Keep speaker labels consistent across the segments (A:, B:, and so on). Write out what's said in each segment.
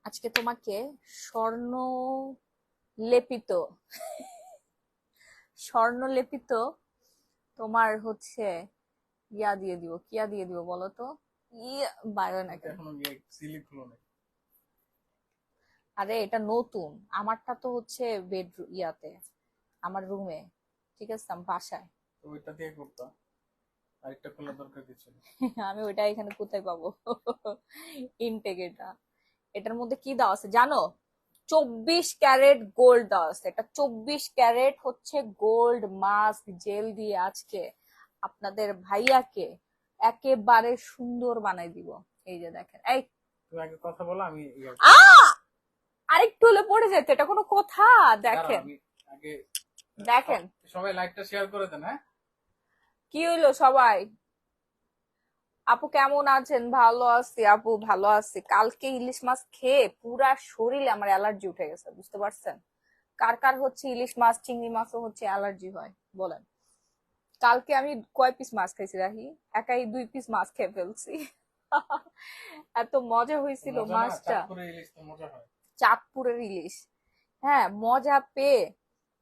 A: আজকে তোমাকে স্বর্ণ লেপিত স্বর্ণ লেপিত তোমার হচ্ছে দিয়ে দিব, কিয়া দিয়ে দিব বলো তো? ইয়া বাইরে নাকি?
B: এখনো সিলিপ হলো না।
A: আরে এটা নতুন, আমারটা তো হচ্ছে বেডরুম আমার রুমে, ঠিক আছে, আমার বাসায়।
B: তো ওইটা দিয়ে করতা, আরেকটা খোলা দরকার কি ছিল?
A: আমি ওইটা এখানে কোথায় পাবো? ইনটেক এটার মধ্যে কি দেওয়া আছে জানো? 24 ক্যারেট গোল্ড দেওয়া আছে। এটা 24 ক্যারেট হচ্ছে গোল্ড মাস্ক জেল দিয়ে আজকে আপনাদের ভাইয়াকে একেবারে সুন্দর বানাই দিব। এই যে দেখেন, এই
B: তুমি আগে কথা বলো, আমি
A: আ আরেকটু হলে পড়ে যেত, এটা কোনো কথা?
B: দাঁড়াও,
A: দেখেন
B: আমি আগে
A: দেখেন
B: সবাই লাইকটা শেয়ার করে দেন, হ্যাঁ?
A: কি হইলো সবাই? আপু কেমন আছেন? ভালো আছি আপু, ভালো আছি। কালকে ইলিশ মাছ খেয়ে পুরা শরীরে আমার অ্যালার্জি উঠে গেছে, বুঝতে পারছেন? কার কার হচ্ছে ইলিশ মাছ চিংড়ি মাছও হচ্ছে অ্যালার্জি হয় বলেন? কালকে আমি কয় পিস মাছ খাইছি রাহি? একাই 2 পিস মাছ খেয়ে ফেলছি। এত মজা হয়েছিল
B: মজা না,
A: মাছটা।
B: চাঁদপুরের ইলিশ তো মজা হয়।
A: চাঁদপুরের ইলিশ, হ্যাঁ মজা পেয়ে।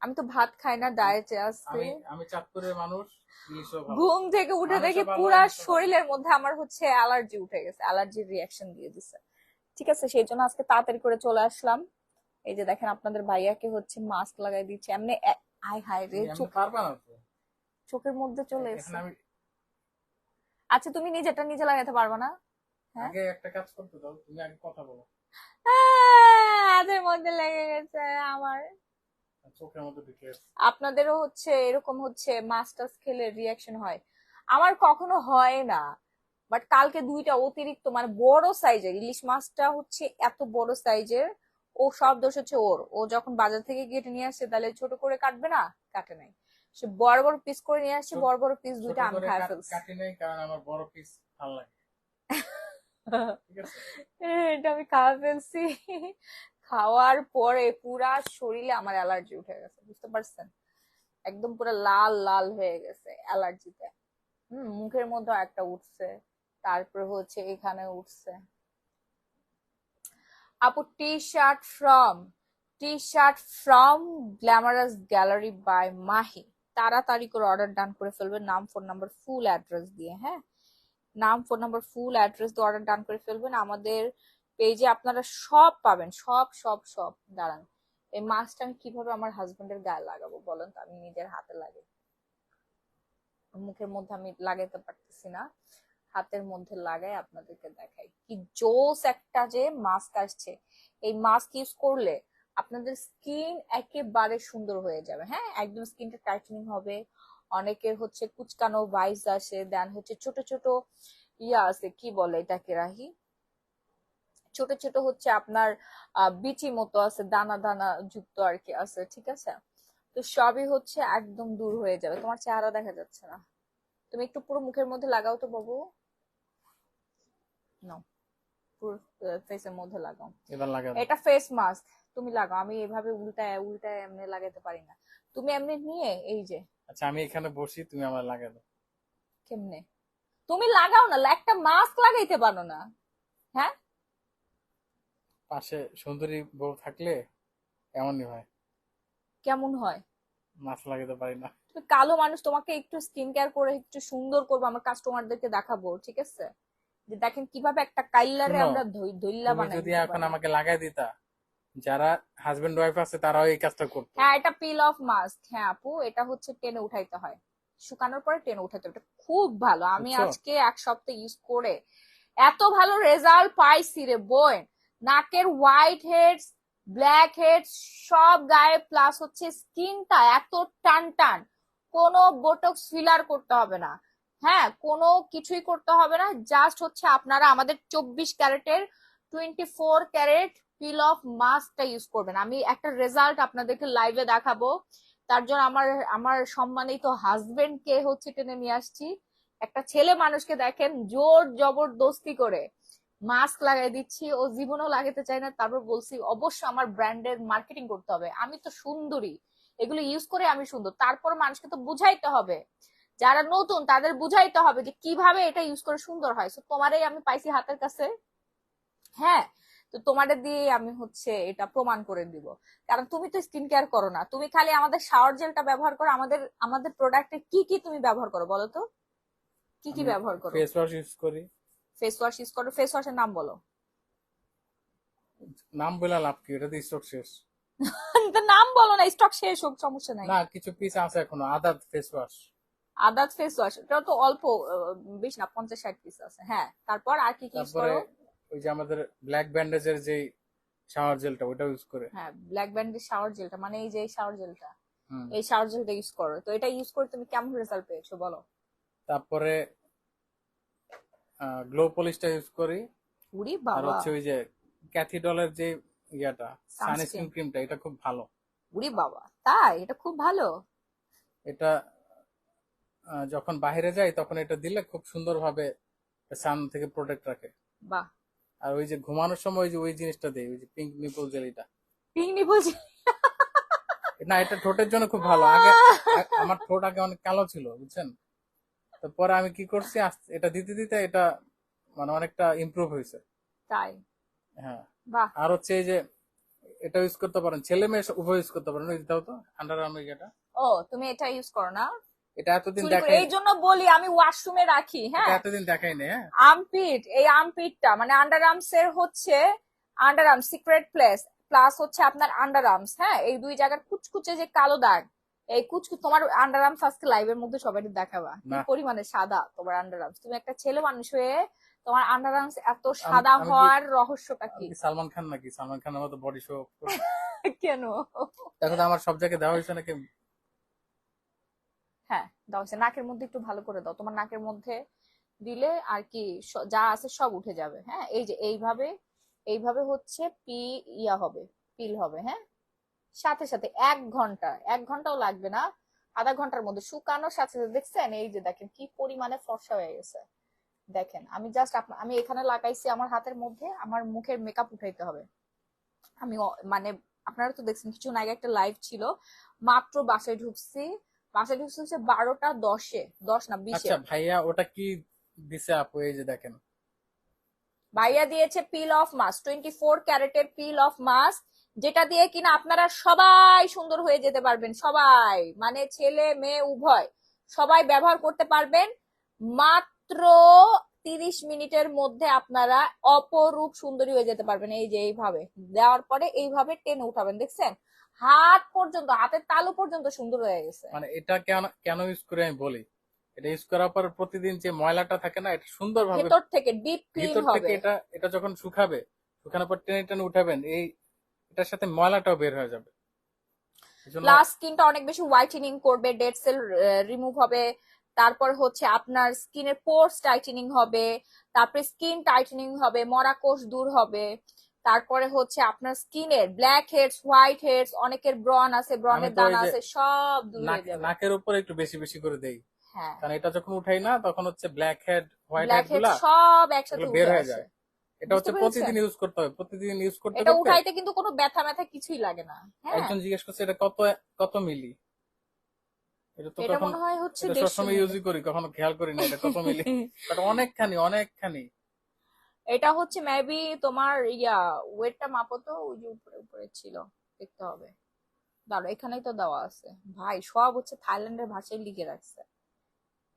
A: আমি তো ভাত খাই না,
B: আমি
A: ডায়েটে আছি।
B: আমি আমি চাঁদপুরের মানুষ, ইলিশও ভালো।
A: ঘুম থেকে উঠে দেখি
B: মানুষও ভালো,
A: পুরা
B: ইলিশও ভালো।
A: শরীরের মধ্যে আমার হচ্ছে অ্যালার্জি উঠে গেছে, অ্যালার্জির রিয়াকশন দিয়ে দিছে। ঠিক আছে, সেই জন্য আজকে তাড়াতাড়ি করে চলে আসলাম। এই যে দেখেন আপনাদের ভাইয়াকে হচ্ছে মাস্ক লাগাই দিচ্ছে এমনি আয় হায় রে,
B: তুমি এমনি
A: চোখ,
B: পারবা না তো।
A: চোখের মধ্যে চলে
B: এখন
A: এসে।
B: আমি
A: আচ্ছা তুমি নিজেটা নিজে লাগাতে পারবে না? হ্যাঁ,
B: আগে একটা কাজ করতে দাও, তুমি আগে কথা বলো।
A: হাতের মধ্যে লেগে গেছে আমার।
B: চোখের মধ্যে ঢুকে গেছে।
A: আপনাদেরও হচ্ছে এরকম হচ্ছে মাস্টার্স খেলে রিয়াকশন হয়? আমার কখনো হয় না, বাট কালকে দুইটা অতিরিক্ত মানে বড় সাইজের ইলিশ মাছটা হচ্ছে, এত বড় সাইজের। ও সব দোষ হচ্ছে ওর, ও যখন বাজার থেকে কেটে নিয়ে আসছে তাহলে ছোট করে কাটবে না, কাটে নাই। সে বড় বড় পিস করে নিয়ে আসছে, বড় বড় পিস
B: ছোট
A: দুইটা আমি
B: করে
A: খাই ফেলছি।
B: কাটি নাই, কারণ আমার বড় পিস ভালো লাগে। ঠিক আছে।
A: এটা আমি খাওয়া ফেলছি। খাওয়ার পরে পুরা শরীরে আমার অ্যালার্জি উঠে গেছে, বুঝতে পারছেন? একদম পুরো লাল লাল হয়ে গেছে অ্যালার্জিতে। মুখের মধ্যে একটা উঠছে, তারপরে হচ্ছে এখানে উঠছে। আপু T shirt from glamorous gallery by Mahi, তাড়াতাড়ি করে অর্ডার ডান করে ফেলবেন, নাম ফোন নাম্বার ফুল অ্যাড্রেস দিয়ে। হ্যাঁ, নাম ফোন নাম্বার ফুল অ্যাড্রেস দিয়ে অর্ডার ডান করে ফেলবেন। আমাদের পেজে আপনারা সব পাবেন, সব সব সব। দাঁড়ান, এই মাস্কটা আমি কিভাবে আমার হাজবেন্ডের গায়ে লাগাবো বলেন তো? আমি নিজের হাতে লাগাই, মুখের মধ্যে আমি লাগাইতে পারতেছি না, হাতের মধ্যে লাগাই আপনাদেরকে দেখাই। কি জোস একটা যে মাস্ক আসছে! এই মাস্ক ইউজ করলে আপনাদের স্কিন একেবারে সুন্দর হয়ে যাবে। হ্যাঁ, একদম স্কিনটা টাইটেনিং হবে। অনেকের হচ্ছে কুচকানো ভাইস আসে, দেন হচ্ছে ছোট ছোট ইয়া আছে, কি বলে এটাকে রাহি, ছোট ছোট হচ্ছে আপনার বিচি মতো আছে, দানা দানা যুক্ত আর কি আছে, ঠিক আছে? তো সবই হচ্ছে একদম দূর হয়ে যাবে, তোমার চেহারা দেখা যাচ্ছে না। তুমি একটু পুরো মুখের মধ্যে লাগাও তো বাবু, নাও, পুরো ফেসের মধ্যে লাগাও।
B: এবার লাগা দাও।
A: এটা ফেস মাস্ক, তুমি লাগাও। আমি এভাবে উল্টায় উল্টায় এমনি লাগাতে পারি না। তুমি এমনি নিয়ে এই যে,
B: আচ্ছা, আমি এখানে বসি, তুমি আমার লাগা দাও।
A: কেমনে তুমি লাগাও না, একটা মাস্ক লাগাইতে পারো না? হ্যাঁ,
B: পাশে সুন্দরী বউ থাকলে এমনই হয়,
A: কেমন হয়?
B: মাছ লাগাতে পারি না।
A: তুমি কালো মানুষ, তোমাকে একটু স্কিন কেয়ার করে একটু সুন্দর করবো, আমার কাস্টমারদেরকে দেখাবো, ঠিক আছে? যে দেখেন কিভাবে একটা কাইল্লারে
B: শুনো,
A: আমরা ধইল্লা
B: তুমি
A: বানাই
B: যদি
A: দিতে
B: এখন
A: পারি।
B: আমাকে লাগাই দিতা, যারা হাজবেন্ড ওয়াইফ আছে তারাও এই কাজটা করতো।
A: হ্যাঁ, এটা পিল অফ মাস্ক। হ্যাঁ আপু, এটা হচ্ছে টেনে উঠাইতে হয়, শুকানোর পরে টেনে উঠাইতে হয়। এটা খুব ভালো, আমি
B: বুঝছো?
A: আজকে 1 সপ্তাহ ইউজ করে এত ভালো রেজাল্ট পাইছি রে বোন। নাকের হোয়াইট হেডস, ব্ল্যাক হেডস সব গায়ে, প্লাস হচ্ছে স্কিনটা এত টান টান, কোনো বোটক্স ফিলার করতে হবে না। হ্যাঁ, কোনো কিছুই করতে হবে না, জাস্ট হচ্ছে আপনারা আমাদের 24 ক্যারেটের 24 ক্যারেট পিল অফ মাস্কটা ইউজ করবেন। আমি একটা রেজাল্ট আপনাদেরকে লাইভে দেখাবো, তার জন্য আমার আমার সম্মানিত হাজবেন্ডকে হচ্ছে টেনে নিয়ে আসছি। একটা ছেলে মানুষকে দেখেন জোর জবরদস্তি করে মাস্ক লাগাই দিচ্ছি, ও জীবনও লাগাতে চায় না, তারপর বলছি অবশ্য আমার ব্র্যান্ডের মার্কেটিং করতে হবে, আমি তো সুন্দরী, এগুলো ইউজ করে আমি সুন্দর। তারপর মানুষকে তো বুঝাইতে হবে, যারা নতুন তাদের বুঝাইতে হবে যে কিভাবে এটা ইউজ করে সুন্দর হয়। তোমারই আমি পাইছি হাতের কাছে। হ্যাঁ, তো তোমাদের দিয়ে আমি হচ্ছে এটা প্রমাণ করে দিব, কারণ তুমি তো স্কিন কেয়ার করো না, তুমি খালি আমাদের শাওয়ার জেলটা ব্যবহার করো। আমাদের আমাদের প্রোডাক্টে কি কি তুমি ব্যবহার করো বলো তো, কি কি
B: আমি
A: ব্যবহার করো?
B: ফেস ওয়াশ ইউজ করি।
A: ফেস ওয়াশ ইউজ করো, ফেস ওয়াশের নাম বলো।
B: নাম বলে লাভ কি, এটা তো স্টক শেষ।
A: তো নাম বলো না, স্টক শেষ হোক, সমস্যা নাই।
B: না, কিছু পিস আছে এখনো, আদার face wash.
A: Aadat face wash, এটা তো অল্প, বেশ না, 50-60 পিস আছে। হ্যাঁ, তারপর আর কি কি ইউজ
B: তারপরে
A: করো?
B: ওই যে আমাদের ব্ল্যাক ব্যান্ডেজের যে শাওয়ার জেলটা, ওটা ইউজ করে।
A: হ্যাঁ, ব্ল্যাক ব্যান্ডের শাওয়ার জেলটা, মানে এই যে শাওয়ার জেলটা,
B: হুম।
A: এই শাওয়ার জেলটা ইউজ করো। তো এটা ইউজ করে তুমি কেমন রেজাল্ট পেয়েছো বলো?
B: তারপরে গ্লো পলিশটা ইউজ করি।
A: উড়ি
B: আর
A: বাবা,
B: হচ্ছে ওই যে ক্যাথিডলের যে ইয়াটা,
A: সানস্ক্রিন,
B: সানস্ক্রিন ক্রিমটা, এটা খুব ভালো।
A: উড়ি বাবা, তাই? এটা খুব ভালো।
B: এটা যখন বাইরে যাই তখন এটা দিলে খুব সুন্দরভাবে সান থেকে প্রোটেক্ট রাখে।
A: বাহ,
B: আর ওই যে ঘুমানোর সময় ওই যে ওই জিনিসটা দেয়, ওই যে পিঙ্ক নিপল জেলিটা।
A: পিকনি বলছি।
B: না, এটা ঠোঁটের জন্য খুব ভালো। আমার ঠোঁট আগে অনেক কালো ছিল, বুঝছেন। তো পরে আমি কি করছি, এটা দিতে দিতে এটা মানে অনেকটা ইমপ্রুভ হয়েছে।
A: তাই?
B: হ্যাঁ।
A: বাহ।
B: আর হচ্ছে এই যে এটা ইউজ করতে পারেন, ছেলে মেয়ে উভয় ইউজ করতে পারেন। ওই দাও তো আন্ডার আর্মের এটা।
A: ও, তুমি এটা ইউজ করো না?
B: এটা এতদিন
A: চুরি করে,
B: দেখাই,
A: এই জন্য বলি আমি ওয়াশরুমে রাখি।
B: এটা
A: হ্যাঁ,
B: এতদিন দেখাই নেই। হ্যাঁ,
A: আর্মপিট, এই আর্মপিটটা মানে আন্ডার আর্মস এর হচ্ছে, under arms secret place plus হচ্ছে আপনার আন্ডার আর্মস। হ্যাঁ, এই দুই জায়গার কুচকুচে যে কালো দাগ, এই কুচকুচ তোমার আন্ডার আর্মস আজকে লাইভের মধ্যে সবাই দেখাবা কি
B: না
A: পরিমাণে সাদা তোমার আন্ডার আর্মস। তুমি একটা ছেলে মানুষ হয়ে তোমার আন্ডার আর্মস এত
B: আমি
A: সাদা
B: আমি কি
A: হওয়ার রহস্যটা
B: আমি
A: কি?
B: কি সালমান খান নাকি? সালমান খানের মতো বডি শো।
A: কেন?
B: দেখো তো আমার সব জায়গায় দেওয়া হয়েছে নাকি।
A: হ্যাঁ, দাও হচ্ছে, নাকের মধ্যে একটু ভালো করে দাও, তোমার নাকের মধ্যে দিলে আর কি যা আছে সব উঠে যাবে। হ্যাঁ, এই যে এইভাবে, এইভাবে হচ্ছে ইয়া হবে, পিল হবে। হ্যাঁ, সাথে সাথে 1 ঘন্টা, 1 ঘন্টাও লাগবে না, আধা ঘন্টার মধ্যে শুকানোর সাথে সাথে দেখছেন, এই যে দেখেন কি পরিমাণে ফর্সা হয়ে গেছে। দেখেন, আমি জাস্ট আমি এখানে লাগাইছি আমার হাতের মধ্যে, আমার মুখের মেকআপ উঠাইতে হবে। আমি মানে আপনারা তো দেখছেন কিছু আগে একটা লাইভ ছিল, মাত্র বাসায় ঢুকছি, বাসায় ঢুকছি হচ্ছে 12টা 10-এ, 10 না 20-এ।
B: আচ্ছা ভাইয়া, ওটা কি দিছে আপু? এই যে দেখেন।
A: ভাইয়া দিয়েছে পিল অফ মাস্ক, 24 ক্যারেটের পিল অফ মাস্ক, যেটা দিয়ে কিনা আপনারা সবাই সুন্দর হয়ে যেতে পারবেন। সবাই মানে ছেলে মেয়ে উভয়, সবাই ব্যবহার করতে পারবেন। মাত্র 30 মিনিটের মধ্যে আপনারা অপরূপ সুন্দরী হয়ে যেতে পারবেন। এই যে এইভাবে দেওয়ার পরে এইভাবে টেনে উঠাবেন, দেখছেন হাত পর্যন্ত, হাতের তালু পর্যন্ত সুন্দর হয়ে গেছে।
B: মানে এটা কেন কেন ইউজ করে আমি বলি, এটা ইউজ করার পর প্রতিদিন যে ময়লাটা থাকে না, এটা সুন্দরভাবে
A: ভেতর থেকে ডিপ ক্লিন
B: ভিতর থেকে
A: হবে।
B: এটা এটা যখন শুকাবে, শুকানোর পর টেনে টেনে উঠাবেন, এই এটার সাথে ময়লাটাও বের হয়ে যাবে। এজন্য
A: প্লাস স্কিনটা অনেক বেশি হোয়াইটেনিং করবে, ডেড সেল রিমুভ হবে, তারপর হচ্ছে আপনার স্কিনের পোরস টাইটেনিং হবে, তারপরে স্কিন টাইটেনিং হবে, মরা কোষ দূর হবে, তারপরে হচ্ছে আপনার স্কিনের ব্ল্যাক হেডস, হোয়াইট হেডস, অনেকের ব্রন আছে,
B: আমি
A: ব্রনের
B: তো ওই
A: দানা
B: যে
A: আছে, সব দূর হয়ে যাবে।
B: নাকের উপরে একটু বেশি বেশি করে দেই,
A: হ্যাঁ,
B: কারণ এটা যখন উঠাই না তখন হচ্ছে black head white
A: black
B: head
A: head
B: গুলা
A: সব একসাথে
B: এগুলো বের
A: উঠে
B: হয়ে
A: আসে।
B: যায়। এটা
A: বুঝতে
B: হচ্ছে
A: পেরেছেন?
B: প্রতিদিন ইউজ করতে হবে, প্রতিদিন ইউজ করতে
A: এটা
B: করতে।
A: উঠাইতে কিন্তু কোনো ব্যথা ম্যাথা কিছুই লাগে না। হ্যাঁ,
B: একজন জিজ্ঞেস করছে এটা কত কত মিলি। এটা তো
A: এটা
B: কখন,
A: মনে হয় হচ্ছে
B: এটা
A: 150
B: সবসময়
A: মিলি।
B: ইউজই করি, কখনো খেয়াল করি না এটা কত মিলি। বাট অনেকখানি অনেকখানি।
A: এটা হচ্ছে মেবি তোমার ওয়েটটা মাপো তো, ওই যে উপরে উপরে ছিল, দেখতে হবে। দাঁড়ো, এখানেই তো দেওয়া আছে ভাই, সব হচ্ছে থাইল্যান্ডের ভাষায় লিখে রাখছে,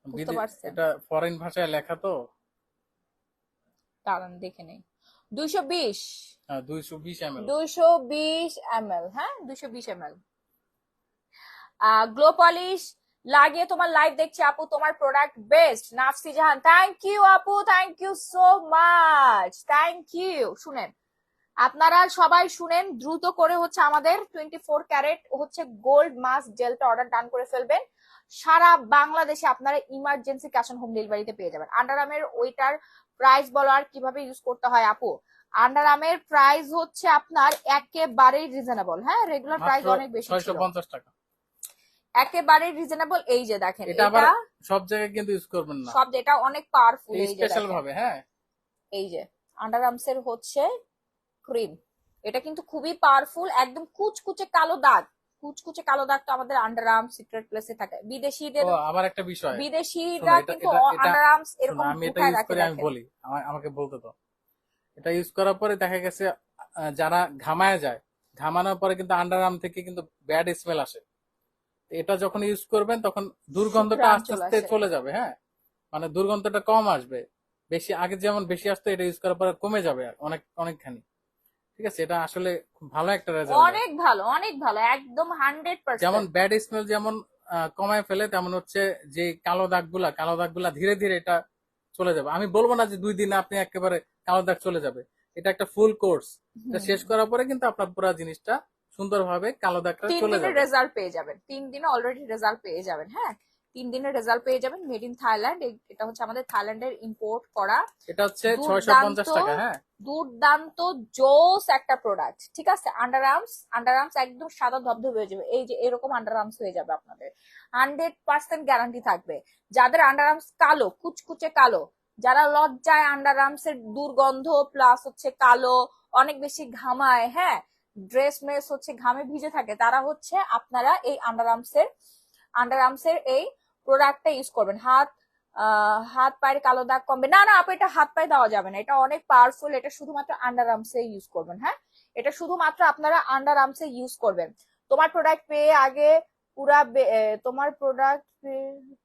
A: বুঝতে পারছেন?
B: এটা ফরেন ভাষায় লেখা তো।
A: দাঁড়ান দেখে নেই। 220,
B: 220 ml।
A: 220 ml, হ্যাঁ 220 ml। গ্লো পলিশ লাগিয়ে তোমার লাইভ দেখছি আপু, তোমার product best. Nafsi Jahan, thank you আপু, thank you so much, thank you. শুনেন, আপনারা সবাই শুনেন, দ্রুত করে হচ্ছে আমাদের 24 ক্যারেট হচ্ছে গোল্ড মাস্ক জেলটা অর্ডার ডান করে ফেলবেন। সারা বাংলাদেশে আপনারা ইমার্জেন্সি ক্যাশ অন হোম ডেলিভারিতে পেয়ে যাবেন। আন্ডারআর্মের ওইটার প্রাইস বলো আর কিভাবে ইউজ করতে হয় আপু। আন্ডারআর্মের প্রাইস হচ্ছে আপনার একেবারেই রিজনেবল। হ্যাঁ, রেগুলার প্রাইস
B: মাত্র
A: অনেক বেশি ছিল,
B: 650 টাকা।
A: একেবারেই রিজনেবল। এই যে দেখেন,
B: এটা আবার
A: এটা
B: সব জায়গায় কিন্তু ইউজ করবেন না,
A: সব, এটা অনেক পাওয়ারফুল। এই যে
B: স্পেশাল
A: দেখেন,
B: ভাবে। হ্যাঁ,
A: এই যে আন্ডারআর্মস এর হচ্ছে ক্রিম, এটা কিন্তু খুবই পাওয়ারফুল। একদম কুচকুচে কালো দাগ, কুচকুচে কালো দাগ তো আমাদের আন্ডার আর্ম সিক্রেট প্লেসে থাকে। বিদেশিদের,
B: ও আবার একটা বিষয়, শোনো,
A: বিদেশিরা
B: এটা
A: কিন্তু
B: এটা এটা
A: আন্ডার আর্মস
B: শোনো,
A: এরকম
B: আমি এটা
A: উঠায়
B: ইউজ
A: রাখে,
B: করে আমি
A: দেখেন।
B: বলি, আমাকে বলতে দাও। এটা ইউজ করার পরে দেখা গেছে যারা ঘামায় যায়, ঘামানোর পরে কিন্তু আন্ডার আর্ম থেকে কিন্তু ব্যাড স্মেল আসে। তো এটা যখন ইউজ করবেন তখন দুর্গন্ধটা
A: সুঘ্রাণ
B: আস্তে
A: চলে
B: আস্তে
A: আসে।
B: চলে যাবে। হ্যাঁ, মানে দুর্গন্ধটা কম আসবে। বেশি আগে যেমন বেশি আসতো, এটা ইউজ করার পরে কমে যাবে অনেক অনেকখানি। ঠিক আছে, এটা আসলে খুব ভালো একটা রেজাল্ট দেয়।
A: অনেক ভালো, অনেক ভালো, একদম
B: যেমন
A: 100%।
B: ব্যাড স্মেল যেমন কমায় ফেলে, তেমন হচ্ছে যে কালো দাগগুলা ধীরে ধীরে এটা চলে যাবে। আমি বলবো না যে 2 দিনে আপনি একেবারে কালো দাগ চলে যাবে, এটা একটা ফুল কোর্স। এটা
A: হুম।
B: শেষ করার পরে কিন্তু আপনার পুরো জিনিসটা সুন্দরভাবে কালো দাগটা
A: 3 দিনের
B: চলে যাবে।
A: রেজাল্ট পেয়ে যাবেন, 3 দিনে অলরেডি রেজাল্ট পেয়ে যাবেন। হ্যাঁ, 3 দিনের রেজাল্ট পেয়ে যাবেন। মেড ইন থাইল্যান্ড, এটা হচ্ছে আমাদের থাইল্যান্ডের ইম্পোর্ট করা।
B: এটা হচ্ছে
A: দুর্দান্ত,
B: 650 টাকা। হ্যাঁ,
A: দুর্দান্ত জোস একটা প্রোডাক্ট। ঠিক আছে, আন্ডার আর্মস একদম সাদা ধবধবে হয়ে যাবে। এই যে এরকম আন্ডার আর্মস হয়ে যাবে আপনাদের, 100% গ্যারান্টি থাকবে। যাদের আন্ডার আর্মস কালো, কুচকুচে কালো, যারা লজ্জায় আন্ডার আর্মস এর দুর্গন্ধ প্লাস হচ্ছে কালো, অনেক বেশি ঘামায়, হ্যাঁ, ড্রেস মেস হচ্ছে ঘামে ভিজে থাকে, তারা হচ্ছে আপনারা এই আন্ডার আর্মস এর এই প্রোডাক্টটা ইউজ করবেন। হাত পায়ের কালো দাগ কমবে না। না আপু, এটা হাত পায়ে দেওয়া যাবে না, এটা অনেক পাওয়ারফুল। এটা শুধুমাত্র আন্ডার আর্মসে ইউজ করবেন। হ্যাঁ, এটা শুধুমাত্র আপনারা আন্ডার আর্মসে ইউজ করবেন। তোমার প্রোডাক্ট পেয়ে আগে তোমার প্রোডাক্ট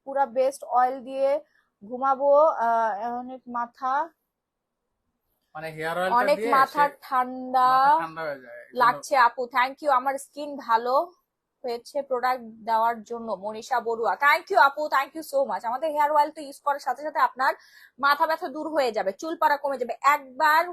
A: পুরা বেস্ট অয়েল দিয়ে ঘুমাবো। অনেক মাথা,
B: মানে হেয়ার অয়েলটা
A: অনেক
B: দিয়ে
A: মাথা ঠান্ডা
B: মাথা ঠান্ডা হয়ে যায় এই জন্য।
A: লাগছে আপু। থ্যাংক ইউ, আমার স্কিন ভালো হয়েছে প্রোডাক্ট দেওয়ার জন্য। মনীষা বড়ুয়া, থ্যাংক ইউ আপু, থ্যাংক ইউ সো মাচ। আমাদের হেয়ার অয়েল তো ইউজ করার সাথে সাথে আপনার মাথা ব্যথা দূর হয়ে যাবে, চুল পড়া কমে যাবে। একবার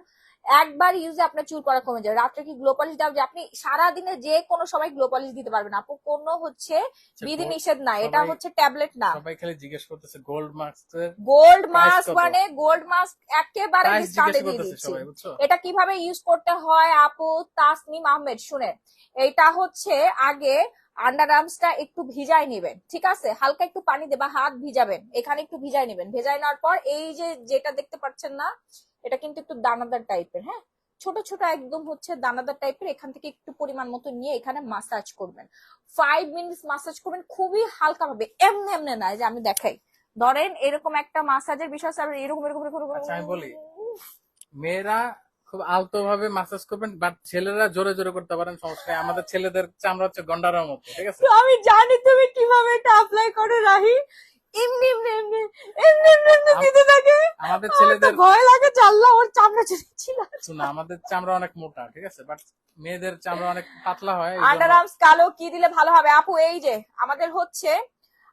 A: একবার ইউজে আপনার চুল পড়া কমে যাবে। রাত্রে কি গ্লো পলিশ দাও? যে আপনি সারা দিনে যে কোনো সময় গ্লো পলিশ দিতে পারবেন আপু, কোনো হচ্ছে
B: আচ্ছা,
A: বিধি নিষেধ না, এটা
B: সবাই
A: হচ্ছে ট্যাবলেট না।
B: সবাই খালি জিজ্ঞেস করতেছে গোল্ড মাস্কের
A: গোল্ড
B: প্রাইস
A: মাস্ক
B: কত,
A: মানে গোল্ড মাস্ক একেবারে
B: প্রাইস জিজ্ঞেস
A: ডিসকাউন্টে দিয়ে
B: করতেছে
A: দিচ্ছি।
B: সবাই, বুঝছো?
A: এটা কিভাবে ইউজ করতে হয় আপু? তাসনিম আহমেদ, শুনে, এটা হচ্ছে আগে আন্ডার আর্মসটা একটু ভিজাই নেবেন। ঠিক আছে, হালকা একটু পানি দেবা, হাত ভিজাবেন, এখানে একটু ভিজাই নেবেন। ভেজাই নেওয়ার পর এই যে যেটা দেখতে পাচ্ছেন না, এটা কিন্তু একটু দানাদার টাইপের। হ্যাঁ, ছোট ছোট একদম হচ্ছে দানাদার টাইপের। এখান থেকে একটু পরিমাণ মতো নিয়ে এখানে মাসাজ করবেন। 5 মিনিট মাসাজ করবেন খুবই হালকা ভাবে, এমনি এমনি না, যে আমি দেখাই। ধরেন এরকম একটা মাসাজের বিষয় আছে, এরকম এরকম এরকম এরকম।
B: আচ্ছা আমি বলি, মেয়েরা খুব আলতো ভাবে মাসাজ করবেন, বাট ছেলেরা জোরে জোরে করতে পারেন, সমস্যা নেই। আমাদের ছেলেদের চামড়া হচ্ছে গন্ডারের মতো, ঠিক আছে?
A: তো আমি জানি তুমি কিভাবে এটা অ্যাপ্লাই করে রাহি, এমনি এমনি এমনি এমনি এমনি এমনি দিতে থাকে।
B: আমাদের
A: আমার তো
B: ছেলেদের
A: ভয় লাগে, জানলা ওর চামড়া ছিল।
B: শুনো, আমাদের চামড়া অনেক মোটা, ঠিক আছে, বাট মেয়েদের চামড়া অনেক পাতলা হয়, এই
A: আন্ডার
B: জন্য।
A: আর্মস কালো কি দিলে ভালো হবে আপু? এই যে আমাদের হচ্ছে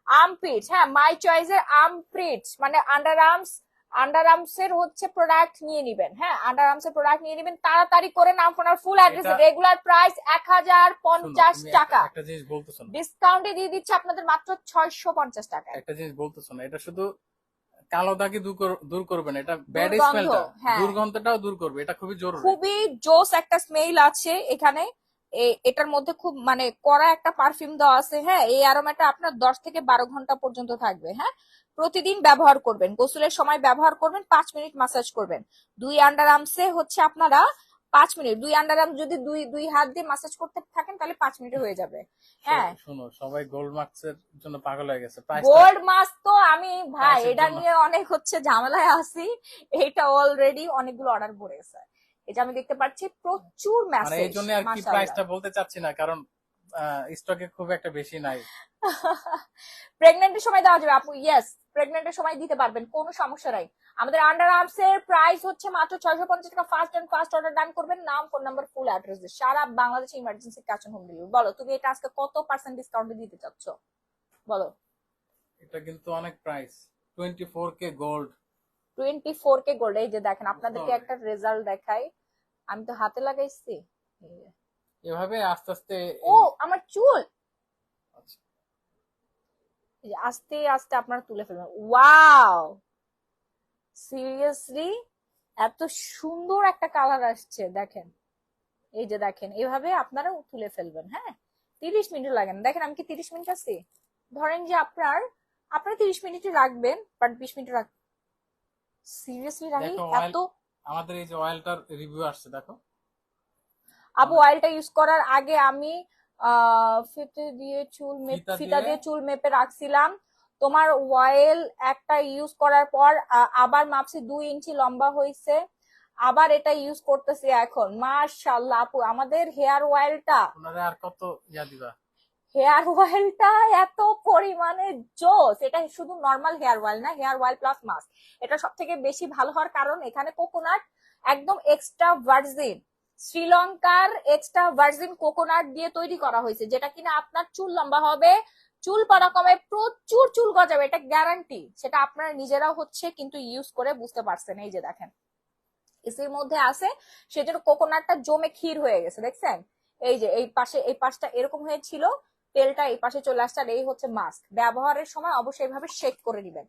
A: আর্মপিট, হ্যাঁ, মাই চয়েসের আর্মপিট মানে আন্ডার আর্মস এর হচ্ছে প্রোডাক্ট নিয়ে নিবেন। হ্যাঁ, আন্ডার আর্মস এর প্রোডাক্ট নিয়ে নিবেন, তাড়াতাড়ি করে নাম, আপনার ফুল অ্যাড্রেস।
B: এটা
A: রেগুলার প্রাইস
B: শুনো,
A: 1050
B: তুমি
A: টাকা,
B: একটা জিনিস বলতেছো না,
A: ডিসকাউন্টে দিয়ে দিচ্ছে আপনাদের মাত্র 650 টাকায়।
B: একটা জিনিস বলতেছো না, এটা শুধু কালো দাগই দূর করবে না, এটা ব্যাড
A: দুর্গন্ধ,
B: স্মেলটা,
A: হ্যাঁ,
B: দুর্গন্ধটাও দূর করবে, এটা খুবই জরুরি।
A: খুবই জোস একটা স্মেল আছে এখানে। এটার মধ্যে খুব মানে কড়া একটা পারফিউম দেওয়া আছে। হ্যাঁ, এই অ্যারোমাটা আপনার 10 থেকে 12 ঘন্টা পর্যন্ত থাকবে। হ্যাঁ, প্রতিদিন ব্যবহার করবেন, গোসলের সময় ব্যবহার করবেন, 5 মিনিট মাসাজ করবেন। দুই আন্ডার আর্মসে হচ্ছে আপনারা 5 মিনিট, দুই আন্ডার আর্ম যদি দুই দুই হাত দিয়ে মাসাজ করতে থাকেন তাহলে 5 মিনিটে হয়ে যাবে। হ্যাঁ,
B: শুনো, সবাই গোল্ড মার্কসের জন্য পাগল হয়ে গেছে, প্রাইসটা
A: গোল্ড মাস্ক তো আমি ভাই
B: প্রাইসের
A: এটা
B: জন্য।
A: নিয়ে অনেক হচ্ছে ঝামেলায় আছি। এটা অলরেডি অনেকগুলো অর্ডার পড়ে গেছে। এটা আমি দেখতে পাচ্ছি প্রচুর
B: মানে এই
A: মেসেজ,
B: জন্য আর কি
A: মাশাআল্লাহ।
B: প্রাইসটা বলতে চাচ্ছি না, কারণ স্টকে খুব একটা বেশি নাই।
A: প্রেগনেন্টের সময় দেওয়া যাবে আপু, ইয়েস, প্রেগনেন্টের সময় দিতে পারবেন, কোনো সমস্যা নাই। আমাদের আন্ডার আর্মস এর প্রাইস হচ্ছে মাত্র 650 টাকা। First and first order done করবেন, নাম, ফোন নাম্বার, ফুল অ্যাড্রেস দিয়ে সারা বাংলাদেশে emergency cash on home delivery. বলো তুমি এটা আজকে কত পার্সেন্ট ডিসকাউন্টে দিতে চাচ্ছ? বলো।
B: এটা কিন্তু অনেক price, 24K gold.
A: 24K gold. এই যে দেখেন, আপনাদেরকে একটা রেজাল্ট দেখাই, আমি তো হাতে লাগাইছি। এই যে।
B: এভাবে আস্তে আস্তে
A: ও আমার চুল,
B: আচ্ছা,
A: এই যে আস্তে আস্তে আপনারা তুলে ফেলবেন। ওয়াও, সিরিয়াসলি এত সুন্দর একটা কালার আসছে দেখেন। এই যে দেখেন, এইভাবে আপনারা তুলে ফেলবেন। হ্যাঁ, 30 মিনিট লাগে না। দেখেন আমি কি 30 মিনিট আছি? ধরেন যে আপনার 30 মিনিটে রাখবেন, বাট 20 মিনিট রাখ। সিরিয়াসলি রাহি,
B: দেখো অয়েল,
A: এত।
B: আমাদের এই যে অয়েলটার রিভিউ আসছে দেখো।
A: আপু অয়েলটা ইউজ করার আগে আমি ফিতা দিয়ে চুল মেপে রাখছিলাম। তোমার অয়েল একটা ইউজ করার পর আবার মাপছি 2 ইঞ্চি লম্বা হয়েছে। আবার এটা ইউজ করতেছি এখন। মাশাআল্লাহ আপু, আমাদের হেয়ার অয়েলটা,
B: ওনারে আর কত ইয়া দিবা?
A: হেয়ার অয়েলটা এত পরিমাণে জোস। এটা শুধু নর্মাল হেয়ার অয়েল না, হেয়ার অয়েল প্লাস মাস্ক। এটা সব থেকে বেশি ভালো হওয়ার কারণ এখানে কোকোনাট একদম এক্সট্রা ভার্জিন, শ্রীলঙ্কার এক্সট্রা ভার্জিন কোকোনাট দিয়ে তৈরি করা হয়েছে, যেটা কিনা আপনার চুল লম্বা হবে, চুল পড়া কমে, প্রচুর চুল গজাবে, এটা গ্যারান্টি। সেটা আপনারা নিজেরাও হচ্ছে কিন্তু ইউজ করে বুঝতে পারছেন। এই যে দেখেন এসির মধ্যে আছে, সেজন্য কোকোনাটটা জমে ক্ষীর হয়ে গেছে, দেখছেন? এই যে এই পাশে, এই পাশটা এরকম হয়েছিল, তেলটা এই পাশে চলে আসছে। আর এই হচ্ছে মাস্ক। ব্যবহারের সময় অবশ্যই এইভাবে শেক করে দিবেন।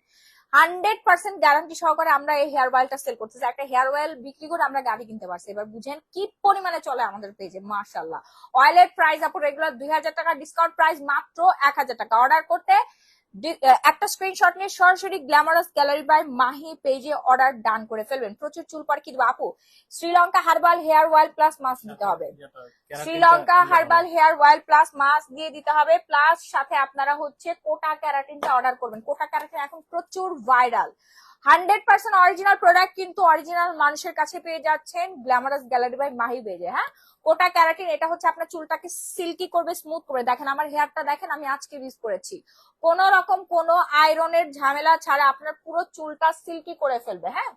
A: 100% গ্যারান্টি সহকারে আমরা এই হেয়ার অয়েলটা সেল করতেছি। একটা হেয়ার অয়েল বিক্রি করে আমরা গাড়ি কিনতে পারছি। এবার বুঝেন কি পরিমাণে চলে আমাদের পেজে। মাশাআল্লাহ। অয়েলের প্রাইস আপু রেগুলার 2000 টাকা, ডিসকাউন্ট প্রাইস মাত্র 1000 টাকা। অর্ডার করতে একটা স্ক্রিনশট নিয়ে সরাসরি গ্ল্যামারাস গ্যালারি বাই মাহি পেজে অর্ডার ডান করে ফেলবেন। প্রচুর চুল পর কি দেবো আপু? Sri Lanka herbal hair oil plus mask দিতে হবে। Sri Lanka herbal hair oil plus mask দিয়ে দিতে হবে। প্লাস সাথে আপনারা হচ্ছে কোটা ক্যারাটিনটা অর্ডার করবেন। কোটা ক্যারাটিন এখন প্রচুর ভাইরাল। 100% অরিজিনাল প্রোডাক্ট কিন্তু অরিজিনাল মানুষের কাছে পেয়ে যাচ্ছেন গ্ল্যামারাস গ্যালারি বাই মাহি পেজে। হ্যাঁ, কোটা ক্যারাটিন এটা হচ্ছে আপনার চুলটাকে সিল্কি করবে, স্মুথ করবে। দেখেন আমার হেয়ারটা দেখেন, আমি আজকে ইউজ করেছি। কোন রকম কোনো আয়রনের ঝামেলা ছাড়া আপনার পুরো চুলটা সিল্কি করে ফেলবে। হ্যাঁ,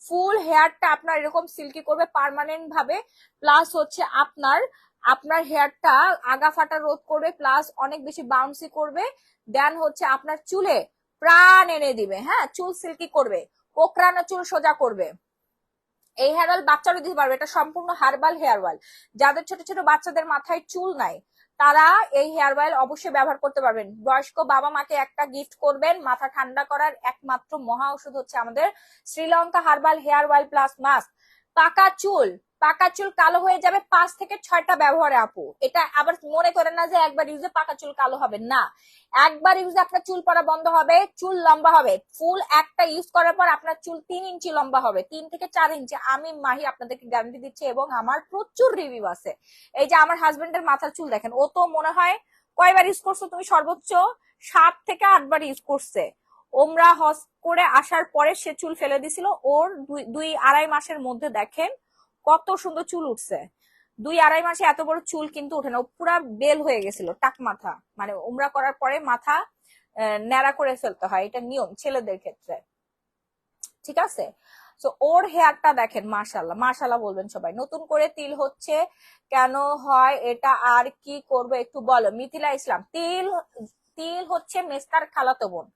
A: ফুল হেয়ারটা আপনার এরকম সিল্কি করবে পার্মানেন্ট ভাবে। প্লাস হচ্ছে আপনার আপনার হেয়ারটা আগা ফাটা রোধ করবে, প্লাস অনেক বেশি বাউন্সি করবে। দেন হচ্ছে আপনার চুলে প্রাণ এনে দিবে। হ্যাঁ, চুল সিল্কি করবে, কোকড়ানো চুল সোজা করবে। এই হেয়ার অয়েল বাচ্চারও দিতে পারবে। এটা সম্পূর্ণ হার্বাল হেয়ার অয়েল। যাদের ছোট ছোট বাচ্চাদের মাথায় চুল নাই, তারা এই হেয়ার অয়েল অবশ্যই ব্যবহার করতে পারবেন। বয়স্ক বাবা মাকে একটা গিফট করবেন। মাথা ঠান্ডা করার একমাত্র মহা ওষুধ হচ্ছে আমাদের Sri Lanka herbal hair oil plus mask. পাকা চুল কালো হয়ে যাবে 5 থেকে 6টা ব্যবহারে আপু। এটা আবার মনে করেন না যে একবার ইউজে পাকা চুল কালো হবে না। একবার ইউজে আপনার চুল পড়া বন্ধ হবে, চুল লম্বা হবে। ফুল একটা ইউজ করার পর আপনার চুল 3 ইঞ্চি লম্বা হবে, 3 থেকে 4 ইঞ্চি। আমি মাহি আপনাদেরকে গ্যারান্টি দিচ্ছি, এবং আমার প্রচুর রিভিউ আছে। এই যে আমার হাজবেন্ডের মাথার চুল দেখেন, ও তো মনে হয় কয়বার ইউজ করছো তুমি? সর্বোচ্চ 7 থেকে 8 বার ইউজ করছে। ওমরা হজ করে আসার পরে সে চুল ফেলে দিছিল। ওর 2-2.5 মাসের মধ্যে দেখেন কত সুন্দর চুল উঠছে। 2-2.5 মাসে এত বড় চুল কিন্তু ওঠে না। ও পুরা বেল হয়ে গেছিল, টাক মাথা। মানে উমরা করার পরে মাথা ন্যাড়া করে ফেলতে হয়, এটা নিয়ম ছেলেদের ক্ষেত্রে। ঠিক আছে? তো ওর হেয়ারটা দেখেন, মাশাআল্লাহ মাশাআল্লাহ বলবেন সবাই। নতুন করে তিল হচ্ছে কেন হয় এটা আর কি করবে একটু বলো মিথিলা ইসলাম। তিল তিল হচ্ছে মেস্তার খালাতো বোন।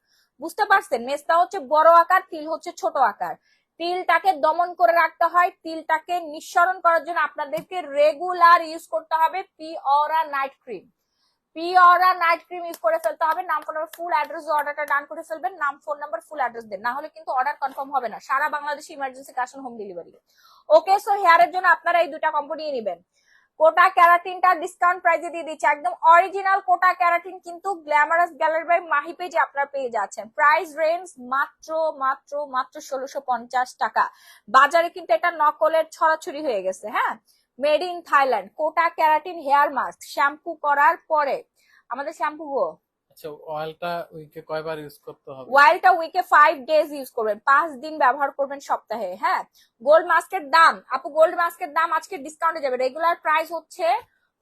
A: বুঝতে পারছেন? মেস্তা হচ্ছে বড় আকার, তিল হচ্ছে ছোট আকার। তিলটাকে দমন করে রাখতে হয়। তিলটাকে নিঃসরণ করার জন্য আপনাদেরকে রেগুলার ইউজ করতে হবে পিওরা নাইট ক্রিম। পিওরা নাইট ক্রিম ইউজ করে ফেলতে হবে। নাম, ফোন নাম্বার, ফুল অ্যাড্রেস, অর্ডারটা ডান করে ফেলবেন। নাম, ফোন নাম্বার, ফুল অ্যাড্রেস দেন, না হলে কিন্তু অর্ডার কনফার্ম হবে না। সারা বাংলাদেশে emergency cash on home delivery. Okay, so হেয়ারের জন্য আপনারা এই দুটা কম্বো নিয়ে নেবেন। কোটা ক্যারাটিনটা ডিসকাউন্ট প্রাইসে দিয়ে দিচ্ছে, একদম অরিজিনাল কোটা ক্যারাটিন কিন্তু গ্ল্যামারাস গ্যালারি বাই মাহি পেজে আপনারা পেয়ে যাচ্ছেন। প্রাইস রেঞ্জ মাত্র মাত্র মাত্র 1650 টাকা। বাজারে কিন্তু এটা নকলের ছড়াছড়ি হয়ে গেছে। হ্যাঁ, মেড ইন থাইল্যান্ড। কোটা ক্যারাটিন হেয়ার মাস্ক শ্যাম্পু করার পরে, আমাদের শ্যাম্পু গো,
B: আচ্ছা, অয়েলটা উইকে কয়বার ইউজ করতে হবে?
A: অয়েলটা উইকে 5 ডেজ ইউজ করবেন, 5 দিন ব্যবহার করবেন সপ্তাহে। হ্যাঁ, গোল্ড মাস্কের দাম আপু, গোল্ড মাস্কের দাম আজকে ডিসকাউন্টে যাবে। রেগুলার প্রাইস হচ্ছে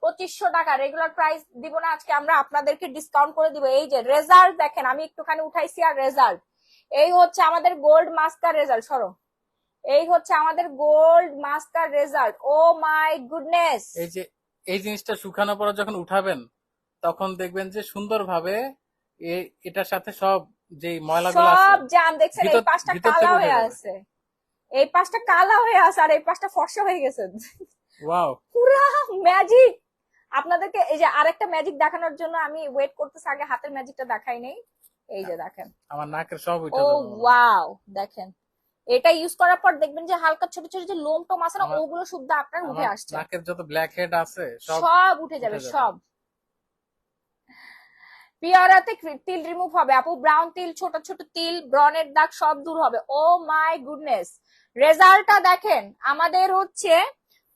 A: 2500 টাকা। রেগুলার প্রাইস দিব না আজকে, আমরা আপনাদেরকে ডিসকাউন্ট করে দিব। এই যে রেজাল্ট দেখেন, আমি একটুখানি উঠাইছি আর রেজাল্ট এই হচ্ছে আমাদের গোল্ড মাস্কার রেজাল্ট। সরো, এই হচ্ছে আমাদের গোল্ড মাস্কার রেজাল্ট। Oh my goodness.
B: এই যে এই জিনিসটা শুকানোর পর যখন উঠাবেন, তখন দেখবেন যে সুন্দরভাবে এটার সাথে সব যে ময়লাগুলো আছে
A: সব জাম দেখছেন, এই
B: ভিতর
A: পাশটা
B: ভিতর
A: কালা
B: থেকে উঠে
A: হয়ে
B: যাবে।
A: আছে, এই পাশটা কালা হয়ে আছে, আর এই পাশটা ফর্সা হয়ে গেছে।
B: ওয়াও,
A: পুরা ম্যাজিক। আপনাদেরকে এই যে আরেকটা ম্যাজিক দেখানোর জন্য আমি ওয়েট করতেছি, আগে হাতের ম্যাজিকটা দেখাই নেই। এই যে দেখেন,
B: আমার নাকের সব উঠে
A: ও
B: যাবে মনে হয়।
A: ওয়াও, দেখেন এটা ইউজ করার পর দেখবেন যে হালকা ছোট ছোট যে লোম টোম আছে না,
B: আমার
A: ওগুলো শুদ্ধ আপনার উঠে
B: আমার
A: আসছে।
B: নাকের যত ব্ল্যাক হেড আছে সব
A: সব উঠে যাবে সব। পিয়ারাতে তিল রিমুভ হবে আপু, ব্রাউন তিল, ছোট ছোট তিল, ব্রনের দাগ সব দূর হবে। ও মাই গুডনেস, রেজাল্টটা দেখেন। আমাদের হচ্ছে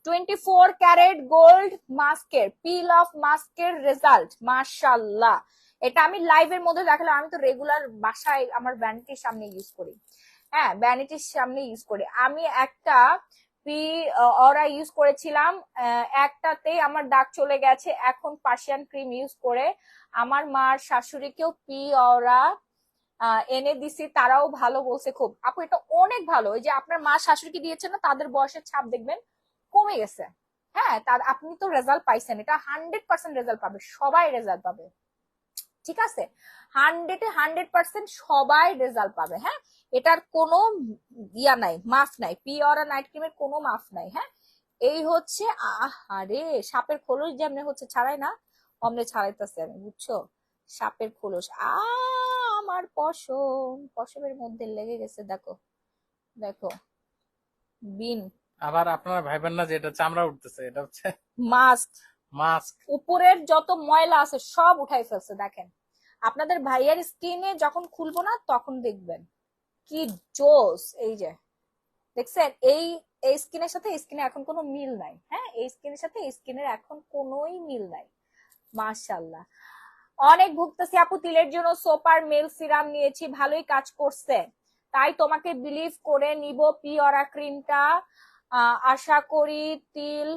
A: 24 ক্যারেট গোল্ড মাস্কের পিল অফ মাস্কের রেজাল্ট। মাশাআল্লাহ, এটা আমি লাইভের মধ্যে দেখালাম। আমি তো রেগুলার বাসায় আমার ভ্যানিটির সামনে ইউজ করি। হ্যাঁ, ভ্যানিটির সামনে ইউজ করি। আমি একটা পি অরা ইউজ করেছিলাম, একটাতেই আমার দাগ চলে গেছে। এখন পার্সিয়ান ক্রিম ইউজ করে আমার মার শাশুড়িকেও পি অরা এনে দিছি, তারাও ভালো বলছে খুব। আপু এটা অনেক ভালো। ওই যে আপনার মা শাশুড়িকে দিয়েছেন না, তাদের বয়সের ছাপ দেখবেন কমে গেছে। হ্যাঁ, তার আপনি তো রেজাল্ট পাইছেন, এটা 100% রেজাল্ট পাবে, সবাই রেজাল্ট পাবে। ঠিক আছে, 100% সবাই রেজাল্ট পাবে। হ্যাঁ, এটার কোনো ইয়া নাই, মাফ নাই, পিওরা নাইট ক্রিমের কোনো মাফ নাই। হ্যাঁ, এই হচ্ছে আরে সাপের খোলস যেমনি হচ্ছে ছাড়াই না, অমনে ছাড়াইতেছে আমি, বুঝছো? সাপের খোলস আমার পশমের মধ্যে লেগে গেছে, দেখো দেখো বিন।
B: আবার আপনারা ভাইবেন না যে এটা চামড়া উঠতেছে, এটা হচ্ছে
A: মাস্ক,
B: মাস্ক।
A: উপরের যত ময়লা আছে সব উঠাই ফেলছে। দেখেন, আপনাদের ভাইয়ের স্কিনে যখন খুলবো না তখন দেখবেন কি জোস। এই যে দেখছেন, এই এই স্কিনের সাথে স্কিনের এখন কোনো মিল নাই। হ্যাঁ, এই স্কিনের সাথে স্কিনের এখন কোনোই মিল নাই। মাশাআল্লাহ। অনেক ভুগতেছি আপু, তিলের জন্য সোপার মেল সিরাম নিয়েছি, ভালোই কাজ করছে, তাই তোমাকে বিলিভ করে নিব পিওরা ক্রিমটা। আশা করি তিল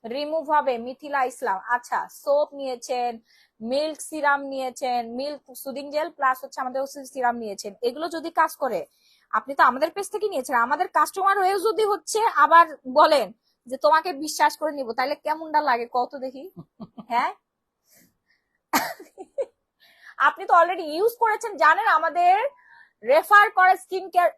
A: রিমুভ হবে। মিথিলা ইসলাম, আচ্ছা সোপ নিয়েছেন, মিল্ক সিরাম নিয়েছেন, মিল্ক সুদিং জেল প্লাস হচ্ছে আমাদের সিরাম নিয়েছেন, এগুলো যদি কাজ করে, আপনি তো আমাদের পেজ থেকে নিয়েছেন, আমাদের কাস্টমার হয়েও যদি হচ্ছে আবার বলেন যে তোমাকে বিশ্বাস করে নিব, তাহলে কেমনটা লাগে কত দেখি। হ্যাঁ, আপনি তো অলরেডি ইউজ করেছেন, জানেন আমাদের রেফার করা স্কিন কেয়ার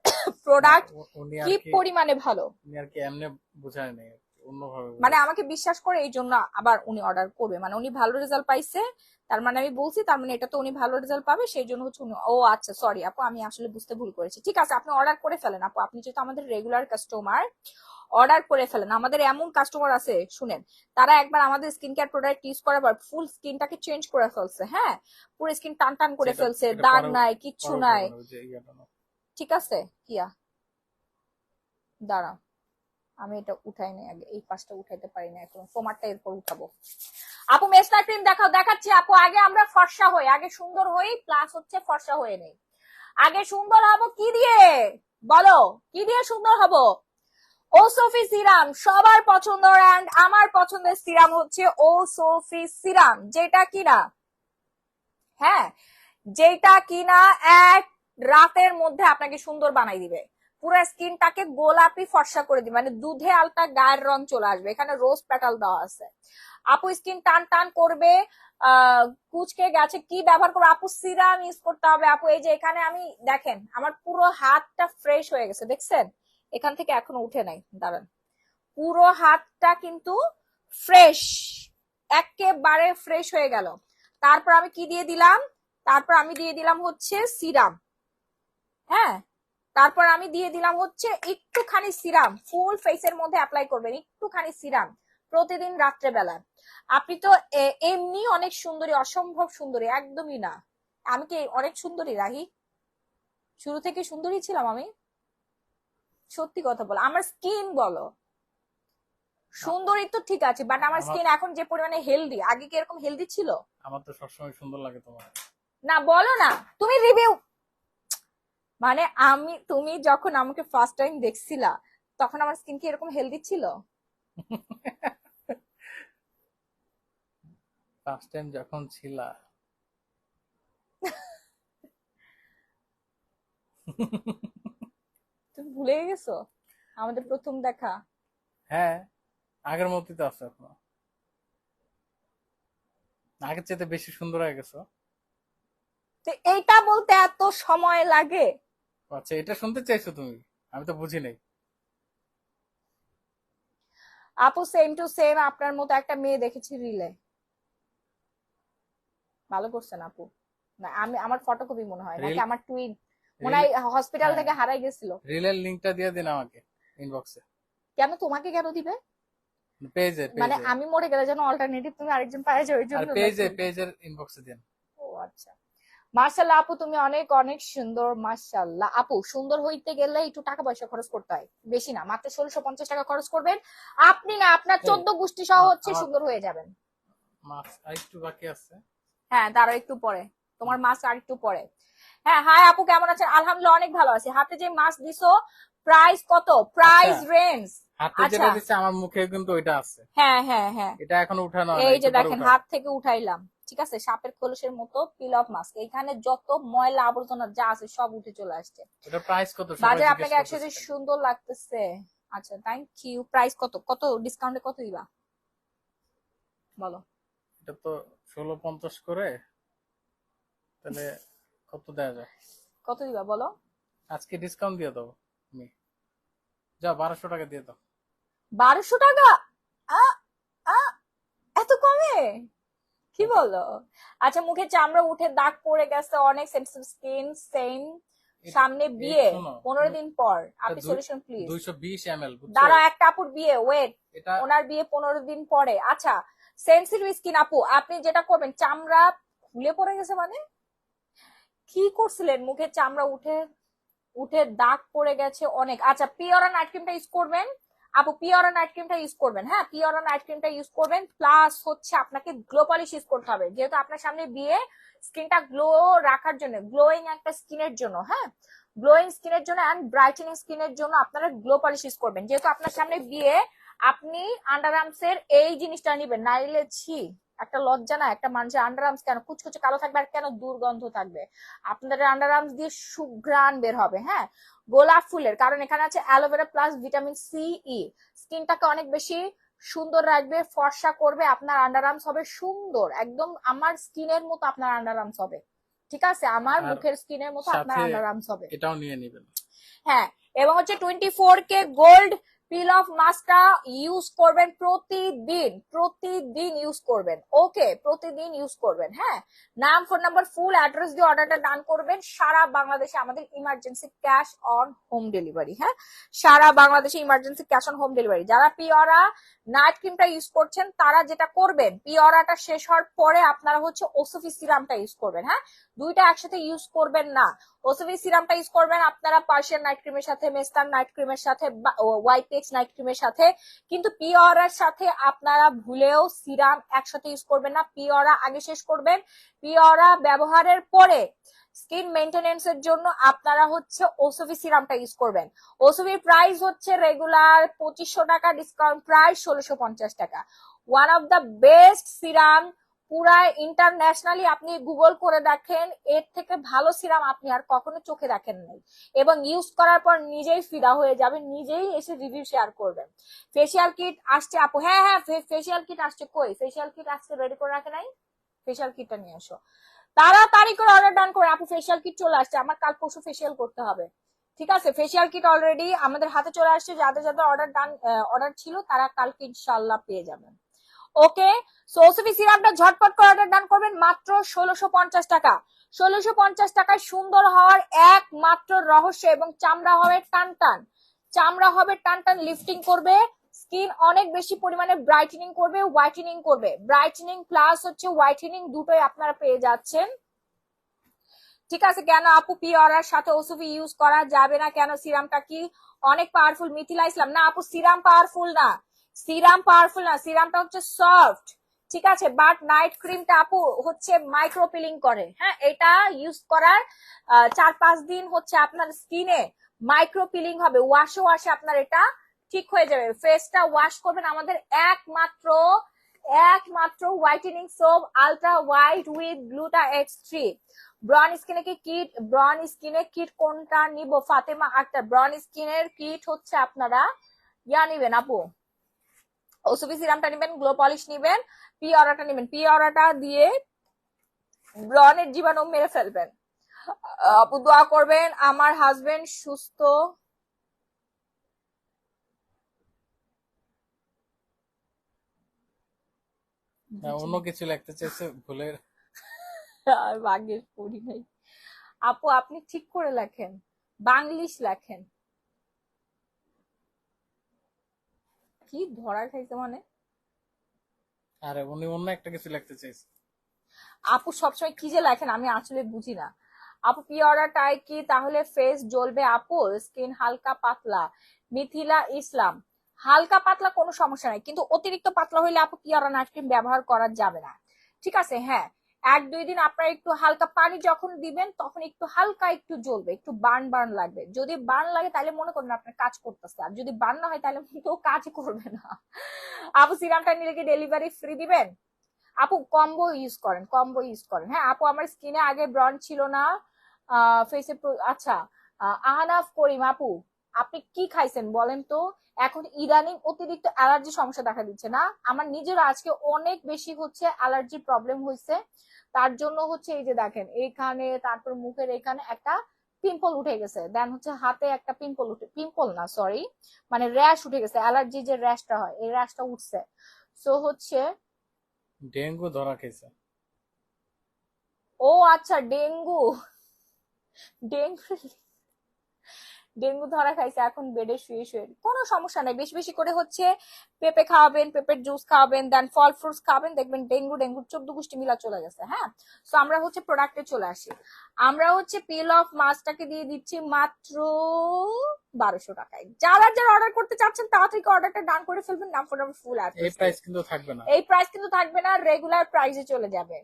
A: প্রোডাক্ট
B: উনি
A: কি
B: আর কি
A: পরিমাণে ভালো।
B: উনি আর কি এমনি বোঝায় নাই, অন্যভাবে
A: মানে আমাকে বিশ্বাস করে এই জন্য আবার উনি অর্ডার করবে, মানে উনি ভালো রেজাল্ট পাইছে, তার মানে আমি বলছি, তার মানে এটা তো উনি ভালো রেজাল্ট পাবে, সেই জন্য হচ্ছে উনি। ও আচ্ছা, সরি আপু, আমি আসলে বুঝতে ভুল করেছি। ঠিক আছে, আপনি অর্ডার করে ফেলেন আপু, আপনি যেহেতু আমাদের রেগুলার কাস্টমার, অর্ডার করে ফেলেন। আমাদের এমন কাস্টমার আছে শুনেন, তারা একবার আমাদের স্কিন কেয়ার প্রোডাক্ট ইউজ করার পর ফুল স্কিনটাকে চেঞ্জ করে ফেলছে। হ্যাঁ, পুরো স্কিন টান টান করে
B: সেটা
A: ফেলছে,
B: এটা
A: দাগ
B: পরে
A: নাই, কিচ্ছু
B: পরে
A: নাই।
B: উঠাবো না, ওই যে ইয়াটা না।
A: ঠিক আছে, কিয়া দাঁড়া, আমি এটা উঠাই নাই আগে, এই পাশটা উঠাইতে পারি না এখন, তোমারটা এরপর উঠাবো। আপু মেসনা ক্রিম দেখাও। দেখাচ্ছি আপু, আগে আমরা ফর্সা হই, আগে সুন্দর হই, প্লাস হচ্ছে ফর্সা হয়ে নেই। আগে সুন্দর হব কি দিয়ে বলো, কি দিয়ে সুন্দর হব? ও সোফি সিরাম সবার পছন্দ, এন্ড আমার পছন্দের সিরাম হচ্ছে ও সোফি সিরাম, যেটা কিনা, হ্যাঁ, যেটা কিনা এক রাতের মধ্যে আপনাকে সুন্দর বানাই দিবে, পুরো স্কিনটাকে গোলাপি ফর্সা করে দিবে, মানে দুধে আলতা গায়ের রং চলে আসবে। এখানে রোজ পেটাল দেওয়া আছে। আপু স্কিন টান টান করবে, কুচকে গেছে, কি ব্যবহার করবো আপু? সিরাম ইউজ করতে হবে আপু। এই যে এখানে আমি দেখেন আমার পুরো হাতটা ফ্রেশ হয়ে গেছে, দেখছেন? এখান থেকে এখনো উঠে নাই, দাঁড়ান, পুরো হাতটা কিন্তু ফ্রেশ, একেবারে ফ্রেশ হয়ে গেল। তারপর আমি কি দিয়ে দিলাম? তারপর আমি দিয়ে দিলাম হচ্ছে সিরাম। হ্যাঁ, তারপর আমি দিয়ে দিলাম হচ্ছে একটুখানি সিরাম, ফুল ফেসের মধ্যে অ্যাপ্লাই করবেন একটুখানি সিরাম প্রতিদিন রাত্রেবেলা। আপনি তো এমনি অনেক সুন্দরী, অসম্ভব সুন্দরী, একদমই না। আমি কি অনেক সুন্দরী রাহি? শুরু থেকে সুন্দরী ছিলাম আমি? সত্যি কথা বলো, আমার স্কিন বলো। সুন্দরী তো ঠিক আছে, বাট আমার স্কিন এখন যে পরিমাণে হেলদি, আগে কি এরকম হেলদি ছিল?
B: আমার তো সবসময় সুন্দর লাগে তোমার।
A: না বলো না, তুমি রিভিউ, মানে তুমি যখন আমাকে ফার্স্ট টাইম দেখছিলা তখন আমার স্কিন কি এরকম হেলদি ছিল?
B: ফার্স্ট টাইম যখন ছিলা
A: তুমি ভুলে গেছো আমাদের প্রথম দেখা?
B: হ্যাঁ, আগের মতোই তো আছে এখনো, আগের চাইতে বেশি সুন্দর হয়ে গেছো।
A: তো এইটা বলতে এত সময় লাগে?
B: আচ্ছা, এটা শুনতে চাইছো তুমি? আমি তো বুঝি নাই।
A: আপু সেম টু সেম আপনার মতো একটা মেয়ে দেখেছি রিলে। ভালো করছেন আপু। না আমি, আমার ফটোকপি মনে হয় নাকি
B: রিল
A: আমার টুইন মনে
B: রিল
A: হয় হসপিটাল
B: হ্যাঁ,
A: থেকে হারাই গেছিল।
B: রিলের লিংকটা দিয়ে দিন আমাকে ইনবক্সে,
A: কেন তোমাকে কেন দিবে?
B: পেজে
A: মানে
B: পেজে
A: আমি মরে গেলে যেন অল্টারনেটিভ তুমি আরেকজন পাওয়া যায় ওই
B: আর
A: জন্য
B: পেজে
A: নাকি?
B: পেজের ইনবক্সে দিন।
A: ও আচ্ছা। মার্শাল্লাহ আপু, তুমি অনেক অনেক সুন্দর। মার্শাল্লাহ আপু, সুন্দর হইতে গেলে একটু টাকা পয়সা খরচ করতে হয়, বেশি না, মাত্র 1650 টাকা খরচ করবেন, আপনি না আপনার
B: এই
A: 14 গোষ্ঠী সহ হচ্ছে
B: আমার
A: সুন্দর হয়ে যাবেন।
B: মাস আরেকটু বাকি আছে।
A: হ্যাঁ, তারও একটু পরে, তোমার মাস্ক আর একটু পরে। হ্যাঁ, হাই আপু, কেমন আছেন? আলহামদুলিল্লাহ অনেক ভালো আছি। হাতে যে মাস্ক দিছো প্রাইস কত?
B: আচ্ছা,
A: প্রাইস রেঞ্জ
B: হাতে
A: আচ্ছা,
B: যেটা দিচ্ছে আমার মুখে কিন্তু ওইটা আছে,
A: হ্যাঁ হ্যাঁ হ্যাঁ,
B: এটা এখনো উঠানো হয় না,
A: এই যে
B: একটু পরে
A: দেখেন
B: উঠাবো।
A: হাত থেকে উঠাইলাম, ঠিক আছে, সাপের খোলসের মতো পিল অফ মাস্ক, এখানে যত ময়লা আবর্জনা যা আছে সব উঠে চলে আসছে।
B: এটা প্রাইস কত সবাই
A: বাজার
B: জিজ্ঞেস
A: আপনাকে
B: করতেছে
A: একসাথে
B: খালি।
A: সুন্দর লাগতেছে। আচ্ছা, থ্যাংক ইউ। প্রাইস কত, কত ডিসকাউন্টে কত দিবা বলো?
B: এটা তো 1650 করে, তাহলে কত দেয়া যায়?
A: কত দিবা বলো?
B: আজকে ডিসকাউন্ট দিয়ে দাও তুমি, যা 1200 টাকা দিয়ে দাও।
A: 1200 টাকা? আ আ এত কমে? কি
B: কত?
A: বলো? আচ্ছা, মুখে চামড়া উঠে দাগ পড়ে গেছে, অনেক সেনসিটিভ স্কিন, সেম,
B: এটা
A: সামনে বিয়ে,
B: শোনো
A: 15 দিন পর,
B: এটা
A: আপনি সলিউশন প্লিজ।
B: 220 ml বুঝছো?
A: দাঁড়া, একটা আপুর বিয়ে, ওয়েট,
B: এটা
A: ওনার বিয়ে 15 দিন পরে। আচ্ছা, সেনসিটিভ স্কিন আপু, আপনি যেটা করবেন, চামড়া খুলে পড়ে গেছে মানে কি করছিলেন? মুখে চামড়া উঠে উঠে দাগ পড়ে গেছে অনেক। আচ্ছা, পিওরা নাইট ক্রিমটা ইউজ করবেন আপু, পিওরা নাইট ক্রিমটা ইউজ করবেন, হ্যাঁ পিওরা নাইট ক্রিমটা ইউজ করবেন। প্লাস হচ্ছে আপনাকে গ্লো পলিশ ইউজ করতে হবে, যেহেতু আপনার সামনে বিয়ে, স্কিনটা গ্লো রাখার জন্য, গ্লোয়িং একটা স্কিনের জন্য, হ্যাঁ গ্লোয়িং স্কিনের জন্য এন্ড ব্রাইটেনিং স্কিনের জন্য আপনারা গ্লো পলিশ ইউজ করবেন। যেহেতু আপনার সামনে বিয়ে, আপনি আন্ডার আর্মসের এই জিনিসটা নিবেন, নাইলে ছি, একটা লজ্জা না একটা মানুষের আন্ডার আর্মস কেন কুচকুচে কালো থাকবে আর কেন দুর্গন্ধ থাকবে? আপনাদের আন্ডার আর্মস দিয়ে সুঘ্রাণ বের হবে, হ্যাঁ গোলাপ ফুলের, কারণ এখানে আছে aloe vera plus vitamin C E, স্কিনটাকে অনেক বেশি সুন্দর রাখবে, ফর্সা করবে, আপনার আন্ডার আর্মস হবে সুন্দর, একদম আমার স্কিনের মতো আপনার আন্ডার আর্মস হবে, ঠিক আছে, আমার
B: আর
A: মুখের স্কিনের মতো আপনার
B: সাথে
A: আন্ডার আর্মস হবে।
B: এটাও নিয়ে নিবেন।
A: হ্যাঁ, এবং হচ্ছে 24K গোল্ড পিল অফ মাস্কটা ইউজ করবেন প্রতিদিন, প্রতিদিন ইউজ করবেন, ওকে প্রতিদিন ইউজ করবেন, হ্যাঁ নাম, ফোন নাম্বার, ফুল অ্যাড্রেস দিয়ে অর্ডারটা ডান করবেন। সারা বাংলাদেশে আমাদের emergency cash on home delivery, হ্যাঁ সারা বাংলাদেশে emergency cash on home delivery. যারা পিওরা নাইট ক্রিমটা ইউজ করছেন তারা যেটা করবেন, পিওরাটা শেষ হওয়ার পরে আপনারা হচ্ছে ওসফি সিরামটা ইউজ করবেন, হ্যাঁ দুইটা একসাথে ইউজ করবেন না। ওসফি সিরামটা ইউজ করবেন আপনারা পার্সিয়ান নাইট ক্রিমের সাথে, মেস্তান নাইট ক্রিমের সাথে, ওয়াইটেক্স নাইট ক্রিমের সাথে, কিন্তু পিওরার সাথে আপনারা ভুলেও সিরাম একসাথে ইউজ করবেন না। পিওরা আগে শেষ করবেন, পিওরা ব্যবহারের পরে স্কিন মেইনটেনেন্স এর জন্য আপনারা হচ্ছে ওসফি সিরামটা ইউজ করবেন। ওসফি প্রাইস হচ্ছে রেগুলার 2500 টাকা, ডিসকাউন্ট প্রাইস 1650 টাকা। One of the best serum, পুরা ইন্টারন্যাশনালি আপনি গুগল করে দেখেন, এর থেকে ভালো সিরাম আপনি আর কখনো চোখে দেখেন নাই, এবং ইউজ করার পর নিজেই ফিদা হয়ে যাবেন, নিজেই এসে রিভিউ শেয়ার করবেন। ফেসিয়াল কিট আসছে আপু, হ্যাঁ হ্যাঁ ফেসিয়াল কিট আসছে, কই ফেসিয়াল কিট আজকে রেডি করে রাখে নাই? ফেসিয়াল কিটটা নিয়ে আসো, তাড়াতাড়ি করে অর্ডার ডান করে আপু, ফেসিয়াল কিট চলে আসছে, আমার কাল পরশু ফেসিয়াল করতে হবে, ঠিক আছে ফেসিয়াল কিট অলরেডি আমাদের হাতে চলে আসছে, যাদের যাদের অর্ডার ডান অর্ডার ছিল তারা কালকে ইনশাআল্লাহ পেয়ে যাবেন। ওকে, সোসফি সিরাপটা ঝটপট করে অর্ডার ডান করবেন, মাত্র 1650 টাকা। 1650 টাকায় সুন্দর হওয়ার একমাত্র রহস্য, এবং চামড়া হবে টান টান, চামড়া হবে টান টান, লিফটিং করবে, স্কিন অনেক বেশি পরিমাণে ব্রাইটেনিং করবে, হোয়াইটেনিং করবে, ব্রাইটেনিং প্লাস হচ্ছে হোয়াইটেনিং দুটোই আপনারা পেয়ে যাচ্ছেন, ঠিক আছে। কেন আপু পিওরার সাথে ওসফি ইউজ করা যাবে না কেন? সিরামটা কি অনেক পাওয়ারফুল? মিথিলা ইসলাম, না আপু সিরাম পাওয়ারফুল না, সিরাম পাওয়ারফুল না, সিরামটা হচ্ছে সফট, ঠিক আছে, বাট নাইট ক্রিমটা আপু হচ্ছে মাইক্রো পিলিং করে, হ্যাঁ এটা ইউজ করার 4-5 দিন হচ্ছে আপনার স্কিনে মাইক্রো পিলিং হবে, ওয়াশে ওয়াশে আপনার এটা ঠিক হয়ে যাবে। ফেসটা ওয়াশ করবেন আমাদের একমাত্র একমাত্র whitening soap ultra white with গ্লুটা X3। Brown স্কিনে কি কিট, ব্রাউন স্কিনে কিট কোনটা নিব ফাতেমা আক্তার? ব্রাউন স্কিনের কিট হচ্ছে আপনারা ইয়া নিবেন আপু, ওসবি সিরামটা নিবেন, গ্লো পলিশ নিবেন, পিওরাটা নিবেন, পিওরাটা দিয়ে ব্রনের জীবাণু মেরে ফেলবেন। আপু দোয়া করবেন আমার হাজবেন্ড সুস্থ।
B: অন্য কিছু লিখতে চাইছে ভুলে।
A: ভাগ্যের পড়ি নাই আপু, আপনি ঠিক করে লেখেন, বাংলিশ লেখেন। কি ধরা খাইছে মানে?
B: আরে উনি অন্য একটা কিছু লিখতে চাইছে।
A: আপু সবসময় কি যে লেখেন আমি আসলে বুঝি না। আপু পিওরাটাই কি তাহলে ফেস জ্বলবে আপু? স্কিন হালকা পাতলা, মিথিলা ইসলাম, হালকা পাতলা কোনো সমস্যা নাই, কিন্তু অতিরিক্ত পাতলা হইলে আপু পিওরা নাইট ক্রিম ব্যবহার করা যাবে না, ঠিক আছে। হ্যাঁ, 1-2 দিন আপনারা একটু হালকা পানি যখন দিবেন তখন একটু হালকা একটু জ্বলবে, একটু বার্ন বার্ন লাগবে। যদি বার্ন লাগে তাহলে মনে করবেন আপনার কাজ করতেছে, আর যদি বার্ন না হয় তাহলে কেউ কাজই করবে না। আপু সিরামটা নিলে কি ডেলিভারি ফ্রি দিবেন? আপু কম্বো ইউজ করেন, কম্বো ইউজ করেন। হ্যাঁ আপু, আমার স্কিনে আগে ব্রন ছিল না, ফেসে। আচ্ছা, আহনাফ করিম আপু, আপনি কি খাইছেন বলেন তো? এখন ইদানিং অতিরিক্ত অ্যালার্জি সমস্যা দেখা দিচ্ছে না? আমার নিজের আজকে অনেক বেশি হচ্ছে অ্যালার্জি প্রবলেম হয়েছে। তার জন্য হচ্ছে এই যে দেখেন এইখানে, তারপর মুখের এখানে একটা পিম্পল উঠে গেছে, দেন হচ্ছে হাতে একটা পিম্পল উঠে, পিম্পল না সরি, মানে র্যাশ উঠে গেছে, অ্যালার্জি যে র্যাশটা হয় এই র্যাশটা উঠছে। সো হচ্ছে,
B: ডেঙ্গু ধরা খেয়েছে।
A: ও আচ্ছা, ডেঙ্গু। ডেঙ্গু, ডেঙ্গু ধরা খাইছে, এখন বেডে শুয়ে শুয়ে। কোনো সমস্যা নাই, বেশি বেশি করে হচ্ছে পেঁপে খাওয়াবেন, পেঁপের জুস খাওয়াবেন, দেন ফল ফ্রুটস খাবেন, দেখবেন ডেঙ্গু ডেঙ্গুর 14 গোষ্ঠী মিলা চলে গেছে। হ্যাঁ, তো আমরা হচ্ছে প্রোডাক্টে চলে আসি। আমরা হচ্ছে পিল অফ মাছটাকে দিয়ে দিচ্ছি মাত্র 1200 টাকায়। যারা যারা অর্ডার করতে চাচ্ছেন তাড়াতাড়ি অর্ডারটা ডান করে ফেলবেন, নাম ফোন ফুল
B: এই
A: অ্যাড্রেস।
B: প্রাইস কিন্তু থাকবে না।
A: এই প্রাইস কিন্তু থাকবে না, রেগুলার প্রাইসে চলে যাবে।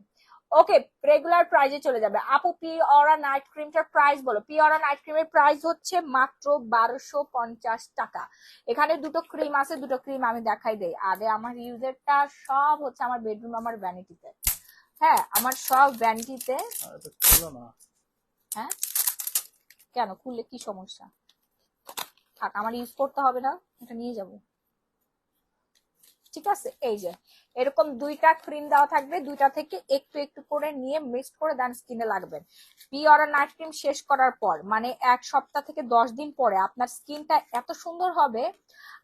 A: ওকে, রেগুলার প্রাইসে চলে যাবে। আপু পি অরা নাইট ক্রিমটার প্রাইস বলো। পি অরা নাইট ক্রিমের প্রাইস হচ্ছে মাত্র 1250 টাকা। এখানে দুটো ক্রিম আছে, দুটো ক্রিম আমি দেখাই দেই আগে। আমার ইউজারটা সব হচ্ছে আমার বেডরুম, আমার ভ্যানিটিতে। হ্যাঁ, আমার সব ভ্যানিটিতে।
B: এটা ছিল না।
A: হ্যাঁ, কেন খুললে কি সমস্যা? থাক, আমার ইউজ করতে হবে না, এটা নিয়ে যাবো। ঠিক আছে, এই যে এরকম দুইটা ক্রিম দেওয়া থাকবে, দুইটা থেকে একটু একটু করে নিয়ে মিক্স করে দেন স্কিনে লাগবেন। পি অরা নাইট ক্রিম শেষ করার পর মানে 1 সপ্তাহ থেকে 10 দিন পরে আপনার স্কিনটা এত সুন্দর হবে,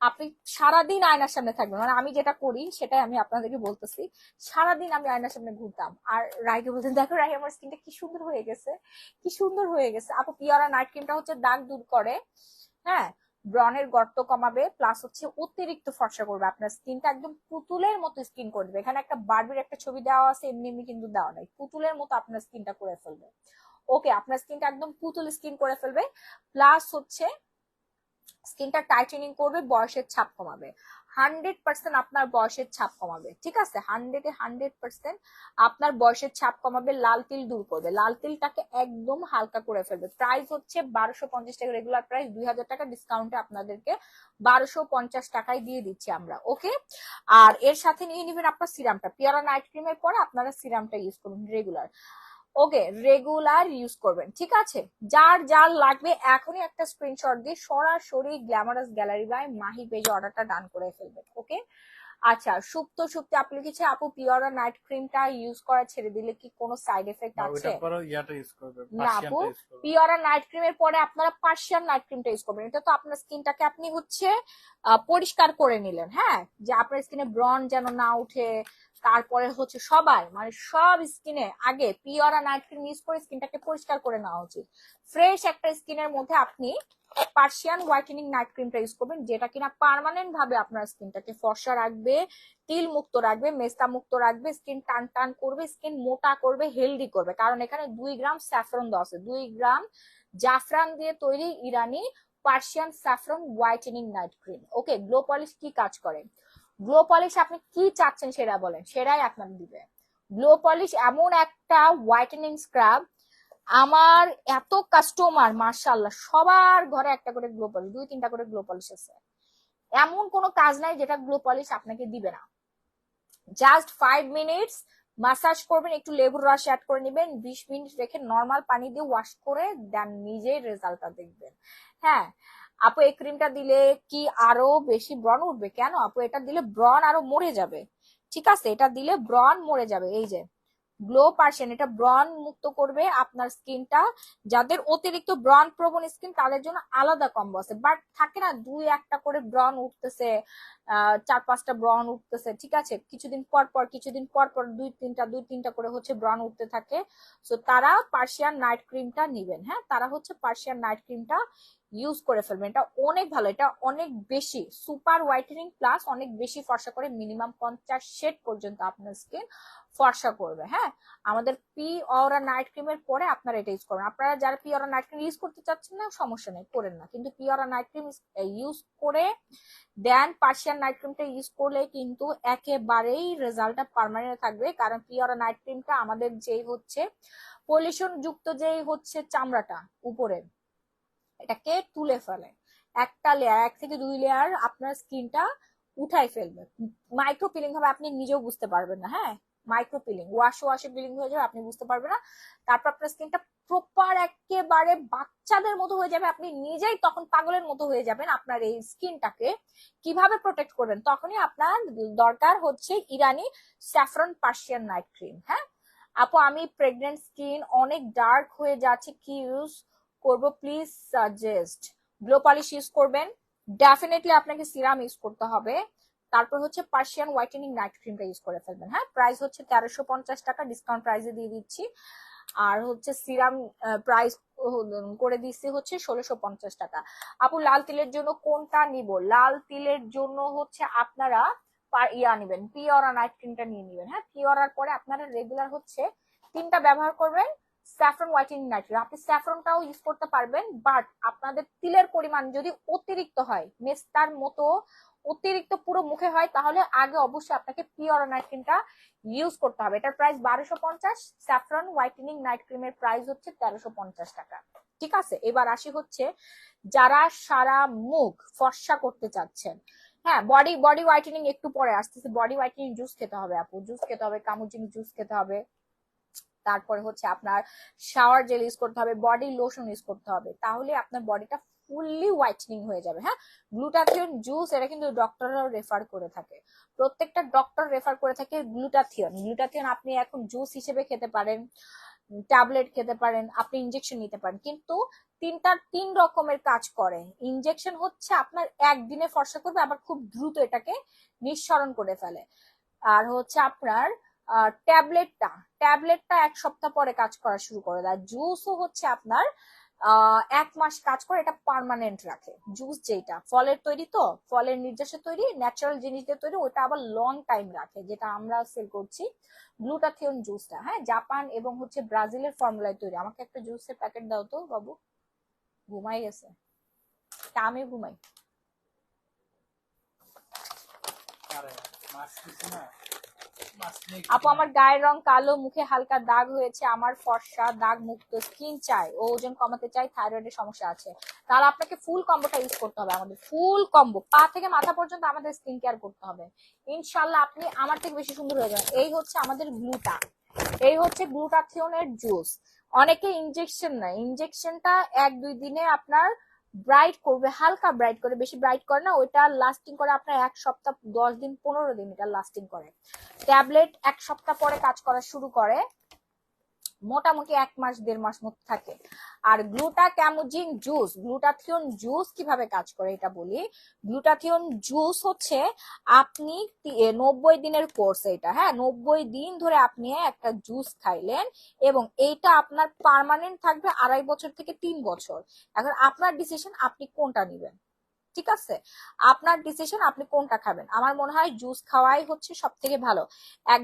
A: আপনি সারাদিন আয়নার সামনে থাকবেন। মানে আমি যেটা করি সেটাই আমি আপনাদেরকে বলতেছি, সারাদিন আমি আয়নার সামনে ঘুরতাম আর রাইকে বলতেন, দেখো রাই আমার স্কিনটা কি সুন্দর হয়ে গেছে, কি সুন্দর হয়ে গেছে। আপু পি অরা নাইট ক্রিমটা হচ্ছে দাগ দূর করে, হ্যাঁ, ব্রণের গর্ত কমাবে, প্লাস হচ্ছে অতিরিক্ত ফর্সা করবে, আপনার স্কিনটা একদম পুতুলের মতো স্কিন করে দেবে। এখানে একটা বারবির একটা ছবি দেওয়া আছে, এমনি এমনি কিন্তু দেওয়া নাই, পুতুলের মতো আপনার স্কিনটা করে ফেলবে। ওকে, আপনার স্কিনটা একদম পুতুল স্কিন করে ফেলবে, প্লাস হচ্ছে স্কিনটা টাইটেনিং করবে, বয়সের ছাপ কমাবে। 100% আপনার বয়সের ছাপ কমাবে। ঠিক আছে, 100% আপনার বয়সের ছাপ কমাবে, লাল তিল দূর করবে, লাল তিলটাকে একদম হালকা করে ফেলবে। প্রাইস হচ্ছে 1250 টাকা, রেগুলার প্রাইস 2000 টাকা, ডিসকাউন্টে আপনাদেরকে 1250 টাকায় দিয়ে দিচ্ছি আমরা। ওকে, আর এর সাথে নিয়ে নেবেন আপনার সিরামটা। পিয়ারা নাইট ক্রিমের পরে আপনারা সিরামটা ইউজ করুন রেগুলার। ওকে, রেগুলার ইউজ করবেন। ঠিক আছে, যার যার লাগবে এখনই একটা স্ক্রিনশট দিয়ে সরাসরি গ্ল্যামারাস গ্যালারি বাই মাহি পেজে অর্ডারটা ডান করে ফেলবেন। ওকে, আচ্ছা, সুপ্ত সুপ্তি আপনি লিখেছে আপু পিওরা নাইট ক্রিমটা ইউজ করা ছেড়ে দিলে কি কোনো সাইড এফেক্ট আছে?
B: ওইটা পরে ইয়াটা ইউজ করবে,
A: না আপু,
B: পার্সিয়ানটা ইউজ করবে।
A: পিওরা নাইট ক্রিমের পরে আপনারা পার্সিয়ান নাইট ক্রিমটা ইউজ করবেন। এটা তো আপনার স্কিনটাকে আপনি হচ্ছে পরিষ্কার করে নিলেন, হ্যাঁ, যে আপনার স্কিনে ব্রন যেন না উঠে। তারপরে হচ্ছে সবাই মানে সব স্কিনে আগে পিওরা নাইট ক্রিম ইউজ করে স্কিনটাকে পরিষ্কার করে নেওয়া উচিত। ফ্রেশ একটা স্কিনের মধ্যে আপনি পার্সিয়ান হোয়াইটেনিং নাইট ক্রিমটা ইউজ করবেন, যেটা কিনা পার্মানেন্ট ভাবে আপনার স্কিনটাকে ফর্সা রাখবে, তিল মুক্ত রাখবে, মেস্তা মুক্ত রাখবে, স্কিন টান টান করবে, স্কিন মোটা করবে, হেলদি করবে। কারণ এখানে 2 গ্রাম স্যাফরন দেওয়া আছে, 2 গ্রাম জাফরান দিয়ে তৈরি ইরানি Persian saffron whitening night cream. Okay, glow polish কি কাজ করে? গ্লো পলিশ আপনি কি চাচ্ছেন সেটা বলেন, সেটাই আপনার দিবে। গ্লো পলিশ এমন একটা হোয়াইটেনিং স্ক্রাব, আমার এত কাস্টমার মাশাআল্লাহ সবার ঘরে একটা করে গ্লো পলিশ, 2-3টা করে গ্লো পলিশ আছে। এমন কোনো কাজ নাই যেটা গ্লো পলিশ আপনাকে দিবে না। জাস্ট 5 মিনিটস মাসাজ করবেন, একটু লেবুর রস অ্যাড করে নেবেন, 20 মিনিট রেখে নর্মাল পানি দিয়ে ওয়াশ করে দেন, নিজেই রেজাল্টটা দেখবেন। হ্যাঁ আপু, এই ক্রিমটা দিলে কি আরো বেশি ব্রণ উঠবে? কেন আপু, এটা দিলে ব্রণ আরো মরে যাবে। ঠিক আছে, এটা দিলে ব্রণ মরে যাবে। এই যে গ্লো পার্সেন, এটা ব্রণ মুক্ত করবে আপনার স্কিনটা। যাদের অতিরিক্ত ব্রণ প্রবণ স্কিন তাদের জন্য আলাদা কম্বো আছে, বাট থাকে না 2-1টা করে ব্রণ উঠতেছে, 4-5টা ব্রণ উঠতেছে। ঠিক আছে, কিছুদিন পর পর, কিছুদিন পর পর 2-3টা করে হচ্ছে ব্রণ উঠতে থাকে। সো তারা পার্সিয়ান নাইট ক্রিমটা নিবেন। হ্যাঁ, তারা হচ্ছে পার্সিয়ান নাইট ক্রিমটা ইউজ করে ফেলবেন। এটা অনেক ভালো, এটা অনেক বেশি সুপার হোয়াইটেনিং প্লাস অনেক বেশি ফর্সা করে, মিনিমাম 50 শেড পর্যন্ত আপনার স্কিন ফর্সা করবে। হ্যাঁ, আমাদের পি অরা নাইট ক্রিমের পরে আপনারা এটা ইউজ করবেন। আপনারা যারা পি অরা নাইট ক্রিম ইউজ করতে চাচ্ছেন না, সমস্যা নেই, করেন না, কিন্তু পি অরা নাইট ক্রিম ইউজ করে দেন পার্সিয়ান নাইট ক্রিমটা ইউজ করলে কিন্তু একেবারেই রেজাল্টটা পার্মানেন্ট থাকবে। কারণ পি অরা নাইট ক্রিমটা আমাদের যেই হচ্ছে পলিউশন যুক্ত যেই হচ্ছে চামড়াটা উপরে, এটাকে তুলে ফেলে, একটা লেয়ার, 1 থেকে 2 লেয়ার আপনার স্কিনটা উঠাই ফেলবে। মাইক্রো পিলিং হবে, আপনি নিজেও বুঝতে পারবেন না। হ্যাঁ, মাইক্রো পিলিং, ওয়াশে পিলিং হয়ে যাবে, আপনি বুঝতে পারবেন না। তারপর আপনার স্কিনটা প্রপার একেবারে বাচ্চাদের মতো হয়ে যাবে, আপনি নিজেই তখন পাগলের মতো হয়ে যাবেন। আপনার এই স্কিনটাকে কিভাবে প্রোটেক্ট করবেন, তখনই আপনার দরকার হচ্ছে ইরানি স্যাফরন পার্সিয়ান নাইট ক্রিম। হ্যাঁ আপু, আমি প্রেগনেন্ট স্কিন অনেক ডার্ক হয়ে যাচ্ছে, কি ইউজ করবো please suggest? Glow polish use করবেন, ডেফিনেটলি আপনাকে সিরাম ইউজ করতে হবে। তারপর হচ্ছে পার্সিয়ান হোয়াইটেনিং নাইট ক্রিমটা ইউজ করে ফেলবেন। হ্যাঁ, প্রাইস হচ্ছে 1350 টাকা, ডিসকাউন্ট প্রাইসে দিয়ে দিচ্ছি। আর হচ্ছে সিরাম প্রাইস করে দিচ্ছি হচ্ছে 1650 টাকা। আপু, লাল তিলের জন্য কোনটা নিব? লাল তিলের জন্য হচ্ছে আপনারা নিবেন, পিওরা নাইট ক্রিমটা নিয়ে নিবেন। হ্যাঁ, পিওরার পরে আপনারা রেগুলার হচ্ছে 3টা ব্যবহার করবেন। স্যাফরন হোয়াইটেনিং নাইট ক্রিম, আপনি স্যাফরনটাও ইউজ করতে পারবেন, বাট আপনাদের তিলের পরিমাণ যদি অতিরিক্ত হয়, মেস্তার মতো অতিরিক্ত পুরো মুখে হয়, তাহলে আগে অবশ্যই আপনাকে পিওরা নাইট ক্রিমটা ইউজ করতে হবে। এটার প্রাইস 1250, স্যাফরন হোয়াইটেনিং নাইট ক্রিমের প্রাইস হচ্ছে 1350 টাকা। ঠিক আছে, এবার আসি হচ্ছে যারা সারা মুখ ফর্সা করতে চাচ্ছেন। হ্যাঁ, বডি বডি হোয়াইটেনিং একটু পরে আসতেছে। বডি হোয়াইটেনিং জুস খেতে হবে আপু, জুস খেতে হবে, কামুজিন জুস খেতে হবে। তারপরে হচ্ছে আপনার শাওয়ার জেল ইউজ করতে হবে, বডি লোশন ইউজ করতে হবে, তাহলে আপনার বডিটা ফুললি হোয়াইটেনিং হয়ে যাবে। হ্যাঁ, গ্লুটাথিয়ন জুস, এটা কিন্তু ডক্টররাও রেফার করে থাকে, প্রত্যেকটা ডক্টর রেফার করে থাকে গ্লুটাথিয়ন। গ্লুটাথিয়ন আপনি এখন জুস হিসেবে খেতে পারেন, ট্যাবলেট খেতে পারেন, আপনি ইনজেকশন নিতে পারেন, কিন্তু 3 রকমের কাজ করে। ইনজেকশন হচ্ছে আপনার একদিনে ফর্সা করবে, আবার খুব দ্রুত এটাকে নিঃসরণ করে ফেলে। আর হচ্ছে আপনার ট্যাবলেটটা ট্যাবলেটটা 1 সপ্তাহ পরে কাজ করা শুরু করে দেয়। জুসও হচ্ছে আপনার 1 মাস কাজ করে, এটা পার্মানেন্ট রাখে। জুস যেটা ফলের তৈরি, তো ফলের নির্যাসে তৈরি, ন্যাচারাল জিনিস দিয়ে তৈরি, ওটা আবার লং টাইম রাখে, যেটা আমরা সেল করছি গ্লুটাথিয়ন জুসটা। হ্যাঁ, জাপান এবং হচ্ছে ব্রাজিলের ফর্মুলায় তৈরি। আমাকে একটা জুসের প্যাকেট দাও তো বাবু, ঘুমাই গেছে, তা আমি ঘুমাই। আপু, আমার গায়ের রং কালো, মুখে হালকা দাগ হয়েছে, আমার ফর্সা দাগ মুক্ত স্কিন চাই, ও ওজন কমাতে চাই, থাইরয়েডের সমস্যা আছে। তাহলে আপনাকে ফুল কম্বোটা ইউজ করতে হবে, আমাদের ফুল কম্বো, পা থেকে মাথা পর্যন্ত আমাদের স্কিন কেয়ার করতে হবে। ইনশাল্লাহ আপনি আমার থেকে বেশি সুন্দর হয়ে যাবেন। এই হচ্ছে আমাদের গ্লুটা, এই হচ্ছে গ্লুটাথিয়নের জুস। অনেকে ইনজেকশন নেয়, ইনজেকশনটা 1-2 দিনে আপনার ব্রাইট করবে, হালকা ব্রাইট করে, বেশি ব্রাইট করে না, ওইটা লাস্টিং করে আপনার 1 সপ্তাহ, 10 দিন, 15 দিন এটা লাস্টিং করে। ট্যাবলেট 1 সপ্তাহ পরে কাজ করা শুরু করে, মোটামুটি 1 মাস 1.5 মাস মতো থাকে। আর গ্লুটাক্যামোজিন জুস, গ্লুটাথিয়ন জুস কিভাবে কাজ করে এটা বলি। গ্লুটাথিয়ন জুস হচ্ছে আপনি 90 দিনের কোর্স এটা। হ্যাঁ, 90 দিন ধরে আপনি একটা জুস খাইলেন এবং এইটা আপনার পার্মানেন্ট থাকবে 2.5 বছর থেকে 3 বছর। এখন আপনার ডিসিশন, আপনি কোনটা নেবেন। ঠিক আছে, আপনার ডিসিশন, আপনি কোনটা খাবেন। আমার মনে হয় জুস খাওয়াই হচ্ছে সব থেকে ভালো। এক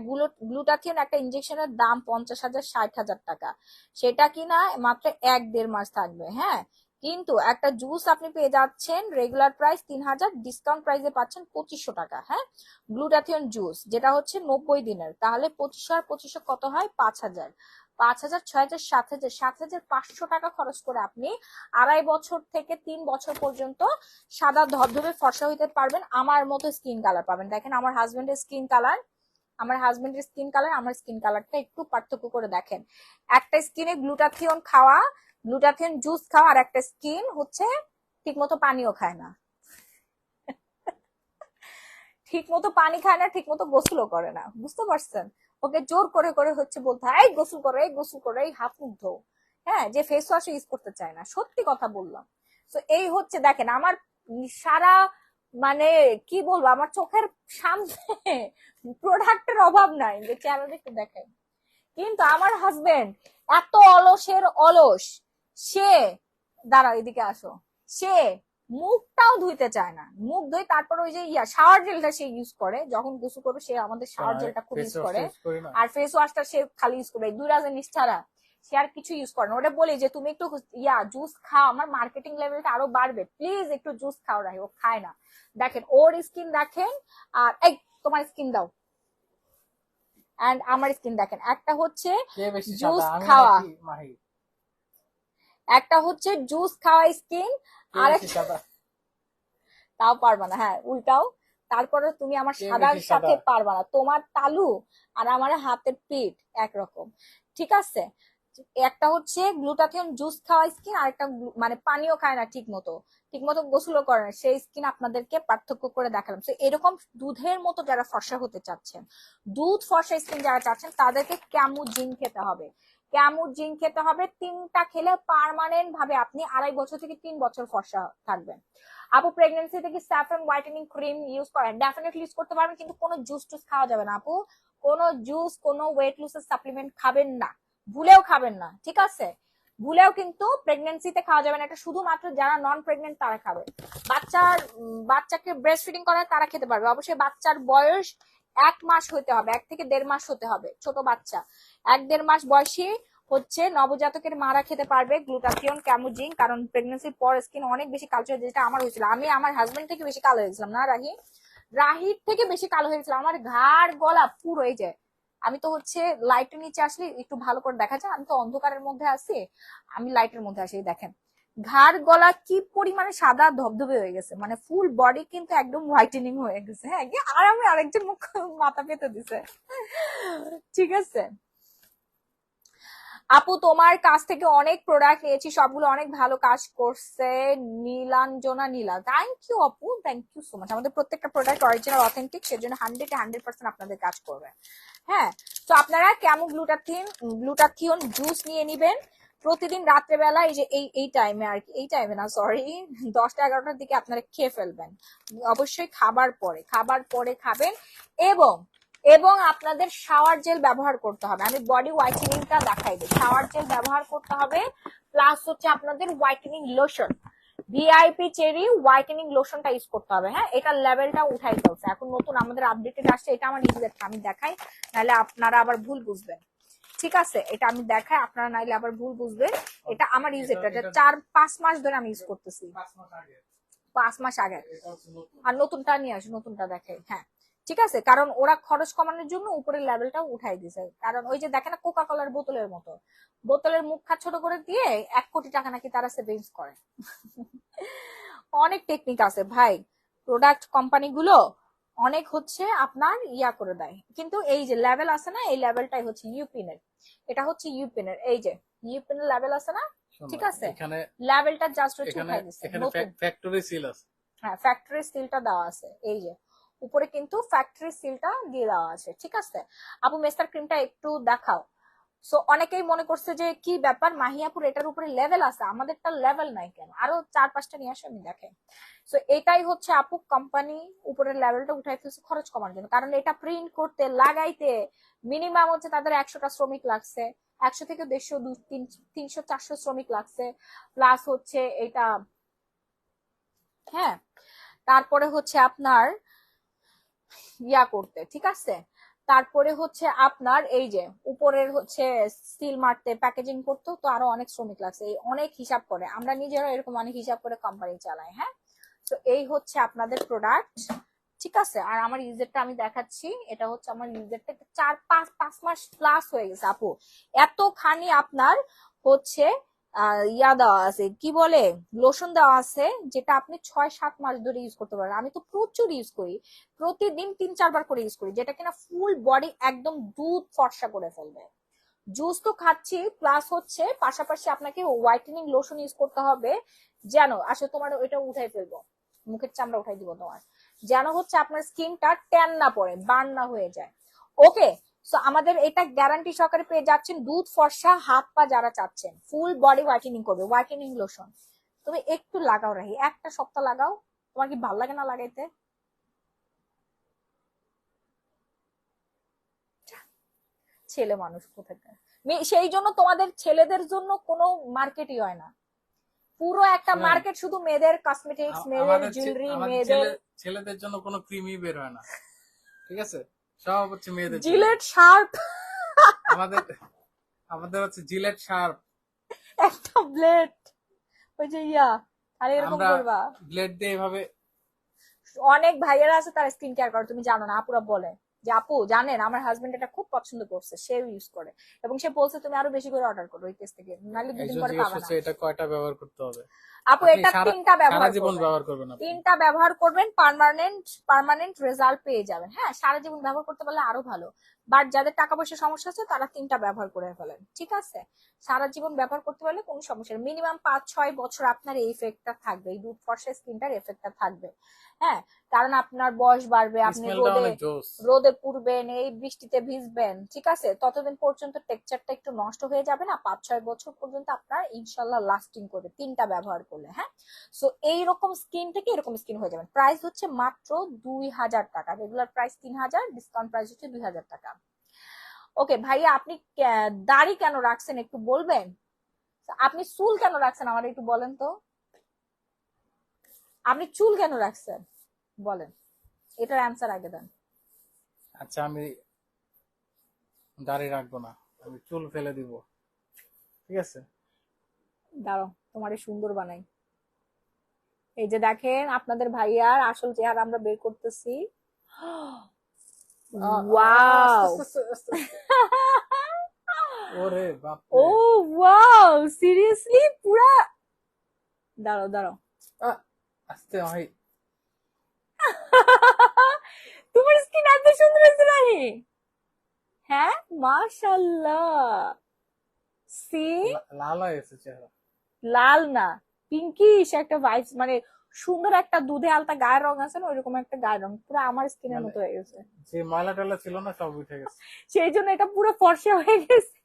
A: গ্লুটাথিয়ন একটা ইনজেকশনের দাম 50,000 60,000 টাকা, সেটা কিনা মাত্র 1-1.5 মাস থাকবে। হ্যাঁ, কিন্তু একটা জুস আপনি পেয়ে যাচ্ছেন রেগুলার প্রাইস 3,000, ডিসকাউন্ট প্রাইসে পাচ্ছেন 2500 টাকা। হ্যাঁ, গ্লুটাথিয়ন জুস যেটা হচ্ছে 90 দিনের, তাহলে 2500 আর 2500 কত হয়? 5,000, 5,000, 6,000, 7,000, 7,500 টাকা খরচ করে আপনি 2.5 বছর থেকে 3 বছর পর্যন্ত সাদা ধবধবে ফর্সা হইতে পারবেন, আমার মতো স্কিন কালার পাবেন। দেখেন আমার হাজবেন্ডের স্কিন কালার, আমার হাজবেন্ডের স্কিন কালার, আমার স্কিন কালারটা একটু পার্থক্য করে দেখেন। একটা স্কিনে গ্লুটাথিয়ন খাওয়া, গ্লুটাথিয়ন জুস খাওয়া, আর একটা স্কিন হচ্ছে ঠিক মতো পানিও খায় না, ঠিক মতো পানি খায় না, ঠিক মতো গোসলও করে না। বুঝতে পারছেন? ওকে জোর করে করে হচ্ছে বলতে হয় এই গোসল করো, এই গোসল করো, এই হাত মুখ ধো। হ্যাঁ, যে ফেস ওয়াশ ইউজ করতে চায় না, সত্যি কথা বললাম। তো এই হচ্ছে দেখেন আমার সারা, মানে কি বলবো, আমার চোখের সামনে প্রোডাক্টের অভাব নাই, যে চ্যানেল একটু দেখেন। কিন্তু আমার হাজবেন্ড এত অলসের অলস, সে, দাঁড়াও এদিকে আসো, সে মুখটাও ধুইতে চায় না, মুখ ধুই তারপর ওই যে শাওয়ার জেলটা সে ইউজ করে, যখন গোসল করবে সে আমাদের শাওয়ার জেলটা খুব
B: ফেস
A: ইউজ
B: ওয়াশ
A: করে,
B: ইউজ করি না।
A: আর ফেস ওয়াশটা সে খালি ইউজ করবে 2 রাজের ছাড়া, সে আর কিছু ইউজ করে না। ওটা বলি যে তুমি একটু জুস খাও, আমার মার্কেটিং লেভেলটা আরো বাড়বে, প্লিজ একটু জুস খাও। রাহি ও খায় না, দেখেন ওর স্কিন দেখেন, আর এই তোমার স্কিন দাও, এন্ড আমার স্কিন দেখেন, একটা হচ্ছে
B: কে বেশি
A: জুস
B: সাদা, আমি
A: খাওয়া,
B: নাকি মাহি?
A: একটা হচ্ছে জুস খাওয়া স্কিন,
B: কে
A: আর
B: বেশি সাদা?
A: তাও পারবা না, হ্যাঁ উল্টাও। তারপরে তুমি আমার
B: কে
A: সাদার
B: বেশি
A: সাথে
B: সাদা?
A: পারবা না, তোমার তালু আর আমার হাতের পিঠ একরকম, ঠিক আছে। একটা হচ্ছে গ্লুটাথিয়ন জুস খাওয়া স্কিন, আর একটা মানে পানিও খায় না ঠিক মতো, ঠিক মতো গোসলও করে না, সেই স্কিন আপনাদেরকে পার্থক্য করে দেখালাম। তো এরকম দুধের মতো যারা ফর্সা হতে চাচ্ছেন, দুধ ফর্সা স্কিন যারা চাচ্ছেন, তাদেরকে ক্যামুজিন খেতে হবে। ক্যামুজিন খেতে হবে, 3টা খেলে পার্মানেন্ট ভাবে আপনি 2.5 বছর থেকে 3 বছর ফর্সা থাকবেন। আপু প্রেগনেন্সিতে কি স্যাফরন হোয়াইটেনিং ক্রিম ইউজ করেন? ডেফিনেটলি ইউজ করতে পারবেন, কিন্তু কোনো জুস টুস খাওয়া যাবে না আপু, কোনো জুস কোনো ওয়েট লুসের সাপ্লিমেন্ট খাবেন না, ভুলেও খাবেন না, ঠিক আছে। ভুলেও কিন্তু প্রেগনেন্সিতে খাওয়া যাবে না, এটা শুধুমাত্র যারা নন প্রেগনেন্ট তারা খাবে। বাচ্চাকে ব্রেস্ট ফিডিং করায় তারা খেতে পারবে, অবশ্যই বাচ্চার বয়স 1 মাস হতে হবে, 1 থেকে 1.5 মাস হতে হবে, ছোট বাচ্চা 1-1.5 মাস বয়সী হচ্ছে নবজাতকের মারা খেতে পারবে গ্লুটাথিয়ন ক্যামুজিন, কারণ প্রেগনেন্সির পর স্কিন অনেক বেশি কালো হয়ে, যেটা আমার হয়েছিল, আমি আমার হাজবেন্ড থেকে বেশি কালো হয়েছিলাম না রাহি, রাহির থেকে বেশি কালো হয়েছিল, আমার ঘাড় গলা পুরো এই যে, আমি তো হচ্ছে লাইটের নিচে আসলে একটু ভালো করে দেখা যায়, আমি তো অন্ধকারের মধ্যে আছি, আমি লাইটের মধ্যে আসি, দেখেন ঘাড় গলা কি পরিমাণে সাদা ধবধবে হয়ে গেছে, মানে ফুল বডি কিন্তু একদম হোয়াইটেনিং হয়ে গেছে, হ্যাঁ। আর আমি আরেকজন মুখ মাথা পেতে দিছে, ঠিক আছে। আপু তোমার কাছ থেকে অনেক প্রোডাক্ট নিয়েছি, সবগুলো অনেক ভালো কাজ করছে। নীলাঞ্জনা নীলা, থ্যাংক ইউ আপু, থ্যাংক ইউ সো মাচ। আমাদের প্রত্যেকটা প্রোডাক্ট অরিজিনাল অথেন্টিক, সেজন্য 100% আপনাদের কাজ করবে, হ্যাঁ। তো আপনারা কেমন গ্লুটাথিয়ন জুস নিয়ে নিবেন প্রতিদিন রাত্রেবেলা, এই যে এই টাইমে আর কি, এই টাইমে না সরি, 10টা-11টার দিকে আপনারা খেয়ে ফেলবেন, অবশ্যই খাবার পরে খাবেন। এবং এবং আপনাদের শাওয়ার জেল ব্যবহার করতে হবে, আমি বডি হোয়াইটেনিংটা দেখাই দিই, শাওয়ার জেল ব্যবহার করতে হবে, প্লাস হচ্ছে আপনাদের whitening lotion, VIP cherry whitening লোশনটা ইউজ করতে হবে, হ্যাঁ। এটা লেভেলটা উঠাই ফেলছে, এখন নতুন আমাদের আপডেটেড আসছে, এটা আমার ইউজের, আমি দেখাই, নাহলে আপনারা আবার ভুল বুঝবেন, ঠিক আছে। এটা আমি দেখাই, আপনারা নাইলে আবার ভুল বুঝবেন, এটা আমার ইউজেরটা, এটা 4-5 মাস ধরে আমি ইউজ করতেছি, 5 মাস আগে। আর নতুনটা নিয়ে আসি, নতুনটা দেখাই, হ্যাঁ ঠিক আছে, কারণ ওরা খরচ কমানোর জন্য উপরের লেভেলটাও উঠাই দিছে, কারণ ওই যে দেখেন না কোকা কোলার বোতলের মতো, বোতলের মুখটা ছোট করে দিয়ে 1 কোটি টাকা নাকি তারা সেভিংস করে। অনেক টেকনিক আছে ভাই, প্রোডাক্ট কোম্পানিগুলো অনেক হচ্ছে আপনার করে দেয়, কিন্তু এই যে লেভেল আছে না, এই লেভেলটাই হচ্ছে ইউপিনের, এটা হচ্ছে ইউপিনের, এই যে ইউপিনের লেভেল আছে না, ঠিক আছে,
B: এখানে
A: লেভেলটা জাস্ট হচ্ছে
B: এখানে
A: উঠাই দিচ্ছে
B: এখানে
A: নতুন,
B: ফ্যাক্টরি সিল আছে।
A: হ্যাঁ ফ্যাক্টরি সিলটা দেওয়া আছে, এই যে উপরে কিন্তু ফ্যাক্টরি সিলটা দিয়ে দেওয়া আছে, ঠিক আছে। আপু মেস্টার ক্রিমটা একটু দেখাও। সো অনেকেই মনে করছে যে কি ব্যাপার মাহিয়াপুর এটার উপরে লেভেল আছে, আমাদেরটা লেভেল নাই কেন, আরো 4-5টা নিয়ে আসো আমি দেখাই। সো এটাই হচ্ছে আপু কোম্পানি উপরের লেভেলটা উঠাই ফেলছে খরচ কমার জন্য, কারণ এটা প্রিন্ট করতে লাগাইতে মিনিমাম হচ্ছে তাদের 100টা শ্রমিক লাগছে, 100 থেকে 150, 300, 400 শ্রমিক লাগছে, প্লাস হচ্ছে এটা, হ্যাঁ। তারপরে হচ্ছে আপনার করতে, ঠিক আছে। তারপরে হচ্ছে আপনার এই যে উপরের হচ্ছে সিল মারতে প্যাকেজিং করতে তো আরো অনেক শ্রমিক লাগছে, এই অনেক হিসাব করে, আমরা নিজেরা এরকম অনেক হিসাব করে কোম্পানি চালাই, হ্যাঁ। তো এই হচ্ছে আপনাদের প্রোডাক্ট, ঠিক আছে। আর আমার ইউজারটা আমি দেখাচ্ছি, এটা হচ্ছে আমার ইউজারটা 4-5 মাস প্লাস হয়ে গেছে আপু, এতখানি আপনার হচ্ছে দেওয়া আছে, কি বলে লোশন দেওয়া আছে, যেটা আপনি 6-7 মাস ধরে ইউজ করতে পারেন। আমি তো প্রচুর ইউজ করি, প্রতিদিন 3-4 বার করে ইউজ করি, যেটা কিনা ফুল বডি একদম দুধ ফর্সা করে ফেলবে। জুস তো খাচ্ছি, প্লাস হচ্ছে পাশাপাশি আপনাকে হোয়াইটেনিং লোশন ইউজ করতে হবে, যেন আসলে তোমার ওইটা উঠাই ফেলবো, মুখের চামড়া উঠাই দিব তোমার, যেন হচ্ছে আপনার স্কিনটা ট্যান না পড়ে, বার্ন না হয়ে যায়, ওকে। সো আমাদের এটা গ্যারান্টি সহকারে পেয়ে যাচ্ছেন, দুধ ফর্সা হাত পা যারা চাচ্ছেন ফুল বডি হোয়াইটেনিং করবে, হোয়াইটেনিং লোশন তুমি একটু লাগাও রাহি, একটা সপ্তাহ লাগাও, তোমার কি ভালো লাগে না লাগাইতে? ছেলে মানুষ কোথাকার, সেই জন্য তোমাদের ছেলেদের জন্য কোনো মার্কেটই হয় না, পুরো একটা
B: শুনেন,
A: মার্কেট শুধু মেয়েদের কসমেটিক্স, মেয়েদের
B: আমাদের
A: জুয়েলারি,
B: আমাদের
A: মেয়েদের
B: ছেলেদের জন্য কোনো ক্রিমই বের হয় না, ঠিক আছে, সব হচ্ছে মেয়েদের জন্য।
A: জিলেট শার্প,
B: আমাদের আমাদের হচ্ছে জিলেট শার্প,
A: একটা ব্লেড, ওই যে আর এরকম
B: আমরা
A: করবা।
B: ব্লেড দিয়ে এভাবে।
A: অনেক ভাইয়েরা আছে তারা স্কিন কেয়ার করে, তুমি জানো না, আপুরা বলে যে আপু জানেন আমার হাজবেন্ড এটা খুব পছন্দ করছে, সে ইউজ করে, এবং সে বলছে তুমি আরো বেশি করে অর্ডার করো ওই পেজ থেকে, নাহলে দুদিন
B: একজন
A: পরে
B: জিজ্ঞেস
A: পাবা না।
B: করছে এটা কয়টা ব্যবহার করতে হবে।
A: আপু
B: আপনি
A: এটা
B: সারা
A: তিনটা
B: সারা
A: ব্যবহার
B: জীবন
A: করবেন,
B: ব্যবহার করবেন আপনি।
A: তিনটা ব্যবহার করবেন, পার্মানেন্ট রেজাল্ট পেয়ে যাবেন। হ্যাঁ, সারা জীবন ব্যবহার করতে পারলে আরো ভালো, বাট যাদের টাকা পয়সা সমস্যা আছে তারা তিনটা ব্যবহার করে ফেলেন, ঠিক আছে? সারা জীবন ব্যবহার করতে পারলে কোনো সমস্যা নেই, মিনিমাম 5-6 বছর আপনার এই ইফেক্টটা থাকবে, এই দুধ ফর্সা স্কিনটার এফেক্টটা থাকবে। হ্যাঁ, কারণ আপনার বয়স বাড়বে, আপনি
B: স্মেলটা
A: রোদে
B: অনেক জোস।
A: রোদে পুড়বেন, এই বৃষ্টিতে ভিজবেন, ঠিক আছে? ততদিন পর্যন্ত টেক্সচারটা একটু নষ্ট হয়ে যাবে না, 5-6 বছর পর্যন্ত আপনার ইনশাল্লাহ লাস্টিং করবে তিনটা ব্যবহার করলে। হ্যাঁ, সো এইরকম স্কিন থেকে এরকম স্কিন হয়ে যাবেন। প্রাইস হচ্ছে মাত্র 2000 টাকা, রেগুলার প্রাইস 3000, ডিসকাউন্ট প্রাইস হচ্ছে 2000 টাকা। ওকে ভাইয়া, আপনি দাড়ি কেন রাখছেন একটু বলবেন? আপনি চুল কেন রাখছেন আমার একটু বলেন তো, আপনি চুল কেন রাখছেন বলেন, এটার অ্যান্সার আগে দেন।
B: আচ্ছা, আমি দাড়ি রাখবো না, আমি চুল ফেলে দিব, ঠিক আছে।
A: দাঁড়াও, তোমার সুন্দর বানাই। এই যে দেখেন আপনাদের ভাইয়ার আসল চেহারা আমরা বের করতেছি। ওয়াও,
B: আস্তে আস্তে আস্তে আস্তে। ওরে বাপ
A: ও ওয়াও, সিরিয়াসলি পুরা, দাঁড়াও দাঁড়াও,
B: আস্তে ভাই।
A: তোমার স্কিন এত সুন্দর হয়েছে রাহি। হ্যাঁ, মাশাআল্লাহ, সি,
B: লাল হয়ে গেছে চেহারা।
A: লাল না, পিঙ্কিশ একটা ভাইবস, মানে সুন্দর একটা দুধে আলতা গায়ের রং আছে না, ওইরকম একটা গায়ের রং, পুরো আমার স্কিনের
B: মানে
A: মতো হয়ে গেছে,
B: যে ময়লা টয়লা ছিল না সব উঠে গেছে।
A: সেই জন্য এটা পুরো ফর্সা হয়ে গেছে।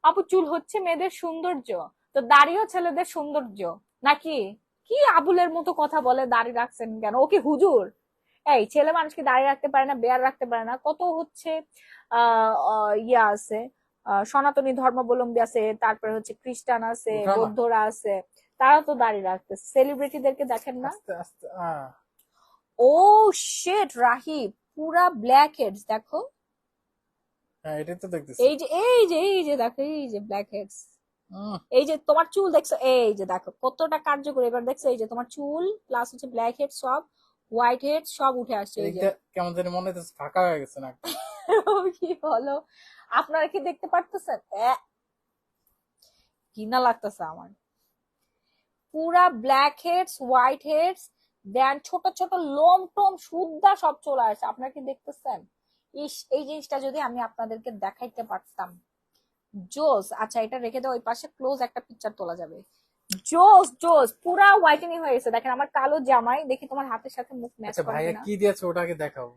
A: আপু চুল হচ্ছে মেয়েদের সৌন্দর্য, তো দাড়িও ছেলেদের সৌন্দর্য নাকি? কি আবুলের মতো কথা বলে, দাড়ি রাখছেন কেন, ও কি হুজুর? এই ছেলে মানুষ কি দাড়ি রাখতে পারে না, বেয়ার রাখতে পারে না? কত হচ্ছে ইয়া আছে, সনাতনী ধর্মাবলম্বী আছে, তারপরে হচ্ছে খ্রিস্টান আছে,
B: উঠা না,
A: বৌদ্ধরা আছে, তারা তো দাড়ি রাখতেছে, সেলিব্রিটিদেরকে দেখেন না?
B: আস্তে আস্তে
A: ও শিট রাহি, পুরা ব্ল্যাক হেডস দেখো,
B: হ্যাঁ এটাই তো দেখতেছি।
A: এই যে দেখো, এই যে ব্ল্যাক হেডস, এই যে তোমার চুল দেখছো, এই যে দেখো কতটা কার্যকরী, এবার দেখছো এই যে তোমার চুল প্লাস হচ্ছে ব্ল্যাক হেড, সব হোয়াইট হেড সব উঠে আসছে, এই যে।
B: এদিকটা কেমন জানি মনে হচ্ছে ফাঁকা হয়ে গেছে না।
A: কি বলো, আপনারা কি দেখতে পারতেছেন? ঘৃণা লাগতেছে আমার, পুরা ব্ল্যাক হেডস, হোয়াইট হেডস, দেন ছোট ছোট লোম টোম সুদ্ধা সব চলে আসছে, আপনারা কি দেখতেছেন? ইস, এই জিনিসটা যদি আমি আপনাদেরকে দেখাইতে পারতাম, জোস। আচ্ছা, এটা রেখে দাও, ওই পাশে ক্লোজ একটা পিকচার তোলা যাবে। জোস জোস, পুরা হোয়াইটেনিং হয়ে গেছে, দেখেন আমার কালো জামাই, দেখি তোমার হাতের সাথে মুখ ম্যাচ
B: আচ্ছা
A: করে
B: ভাইয়া
A: কিনা।
B: কি দিয়েছে ওটাকে দেখাও।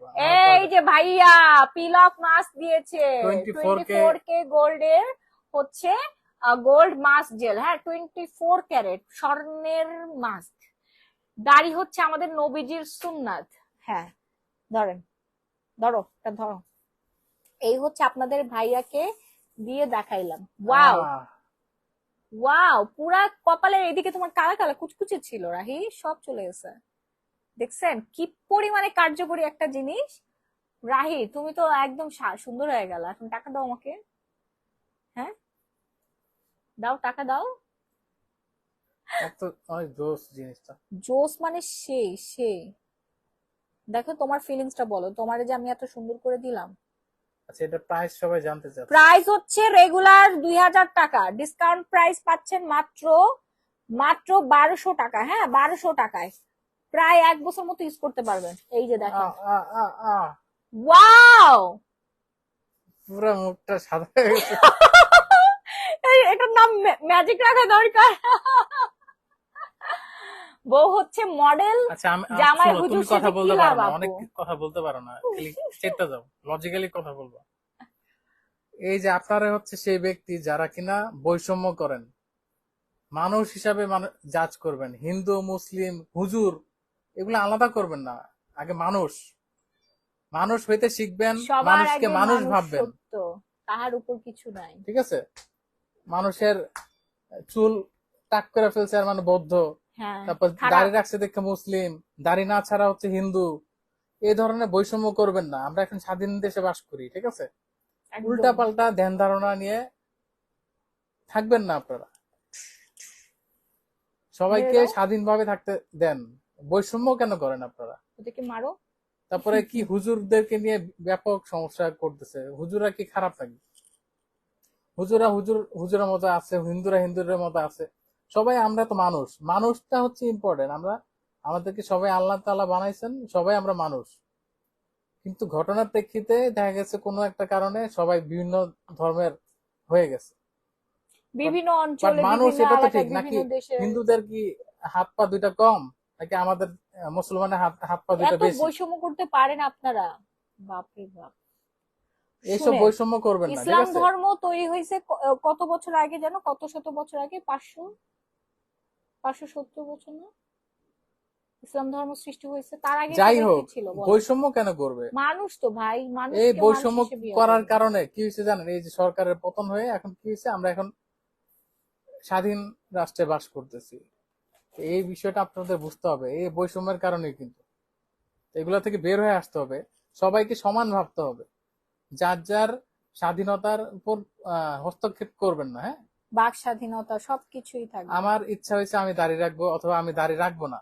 A: এই যে ভাইয়া পিল অফ মাস্ক দিয়েছে,
B: 24K
A: 24K গোল্ডের হচ্ছে গোল্ড মাস্ক জেল, হ্যাঁ 24 ক্যারেট স্বর্ণের মাস্ক। দাড়ি হচ্ছে আমাদের নবীজির সুন্নাত। হ্যাঁ, ধরেন, ধরো এটা ধরো, এই হচ্ছে আপনাদের ভাইয়াকে দিয়ে দেখাইলাম। ওয়াও ওয়াও, পুরা কপালের এদিকে তোমার কালা কালা কুচকুচে ছিল রাহি, সব চলে গেছে, দেখছেন কি পরিমানে কার্যকরী একটা জিনিস। রাহি তুমি তো একদম সুন্দর হয়ে গেল, এখন টাকা দাও আমাকে, হ্যাঁ দাও, টাকা দাও।
B: এত অনেক জোস জিনিসটা।
A: জোস মানে সেই সেই, দেখো তোমার ফিলিংসটা বলো, তোমারে যে আমি এত সুন্দর করে দিলাম।
B: আচ্ছা এটা প্রাইস সবাই জানতে চাচ্ছে।
A: প্রাইস হচ্ছে রেগুলার 2000 টাকা, ডিসকাউন্ট প্রাইস পাচ্ছেন মাত্র মাত্র 1200 টাকা। হ্যাঁ 1200 টাকায় প্রায় 1 বছর মতো ইউজ করতে পারবেন। এই যে দেখেন, ওয়াও,
B: পুরো মুখটা সাদা হয়ে গেছে।
A: এটার নাম ম্যাজিক রাখা দরকার। বউ হচ্ছে মডেল,
B: আচ্ছা আমি
A: জামাই
B: শোনো,
A: হুজুর
B: তুমি কথা
A: সেজে কি
B: বলতে
A: লাভ
B: পারো না,
A: আপু?
B: অনেক কথা বলতে পারো না, খালি চেতে যাও, লজিক্যালি কথা বলবা। এই যে আপনারা হচ্ছে সেই ব্যক্তি যারা কিনা বৈষম্য করেন, মানুষ হিসাবে জাজ করবেন, হিন্দু মুসলিম হুজুর এগুলো আলাদা করবেন না, আগে মানুষ মানুষ হইতে শিখবেন,
A: সবার
B: মানুষকে
A: আগে
B: মানুষ
A: মানুষ
B: ভাববেন,
A: সত্য, তাহার উপর কিছু নাই।
B: ঠিক আছে। মানুষের চুল টাক করে ফেলছে আর মানে বৌদ্ধ,
A: হ্যাঁ,
B: তারপর
A: খারাপ।
B: দাড়ি রাখছে দেখে মুসলিম, দাড়ি না ছাড়া হচ্ছে হিন্দু। এই ধরনের বৈষম্য করবেন না, আমরা এখন স্বাধীন দেশে বাস করি, ঠিক আছে? উল্টা
A: একদম
B: পাল্টা ধ্যান ধারণা নিয়ে থাকবেন না আপনারা,
A: মেরে
B: সবাইকে
A: দাও,
B: স্বাধীনভাবে থাকতে দেন, বৈষম্য কেন করেন আপনারা?
A: ওদেরকে মারো।
B: তারপরে কি হুজুরদেরকে নিয়ে ব্যাপক সমস্যা করতেছে, হুজুরা কি খারাপ নাকি? হুজুরা হুজুরের মতো আছে, হিন্দুরা হিন্দুদের মতো আছে, সবাই আমরা তো মানুষ, মানুষটা হচ্ছে ইম্পর্টেন্ট। আমরা আমাদেরকে সবাই আল্লাহ তাআলা বানাইছেন, সবাই আমরা মানুষ। কিন্তু ঘটনার প্রেক্ষিতে দেখা গেছে কোনো একটা কারণে সবাই বিভিন্ন ধর্মের হয়ে গেছে। বাট
A: বিভিন্ন
B: বাট
A: অঞ্চলে,
B: মানুষ,
A: বিভিন্ন
B: এটা তো
A: এলাকায়,
B: ঠিক নাকি?
A: বিভিন্ন দেশে
B: হিন্দুদের কি হাত পা দুইটা কম, নাকি আমাদের মুসলমানের হাত হাত পা দুইটা
A: এত
B: বেশি?
A: বৈষম্য করতে পারেন আপনারা? বাপরে বাপ।
B: এইসব
A: শুনেন,
B: বৈষম্য করবেন না, ঠিক
A: ইসলাম
B: আছে?
A: ধর্ম তৈরি হয়েছে কত বছর আগে যেন, কত শত বছর আগে, 570 বছর না? ইসলাম ধর্ম সৃষ্টি হয়েছে, তার আগে
B: যাই
A: সবাই কি
B: হোক,
A: ছিল বলেন?
B: বৈষম্য কেন করবে?
A: মানুষ তো ভাই,
B: এই
A: মানুষকে মানুষ
B: বৈষম্য
A: হিসেবে ইয়া
B: করার
A: করবে।
B: কারণে কি হয়েছে জানেন? এই যে সরকারের পতন হয়ে এখন কি হয়েছে, আমরা এখন স্বাধীন রাষ্ট্রে বাস করতেছি। তো এই বিষয়টা আপনাদের বুঝতে হবে, এই বৈষম্যের কারণে কিন্তু। তো এগুলা থেকে বের হয়ে আসতে হবে, সবাইকে সমান ভাবতে হবে, যার যার স্বাধীনতার উপর হস্তক্ষেপ করবেন না, হ্যাঁ?
A: বাক স্বাধীনতা সবকিছুই থাকবে।
B: আমার ইচ্ছা হয়েছে আমি দাঁড়িয়ে রাখবো অথবা আমি দাঁড়িয়ে রাখবো না,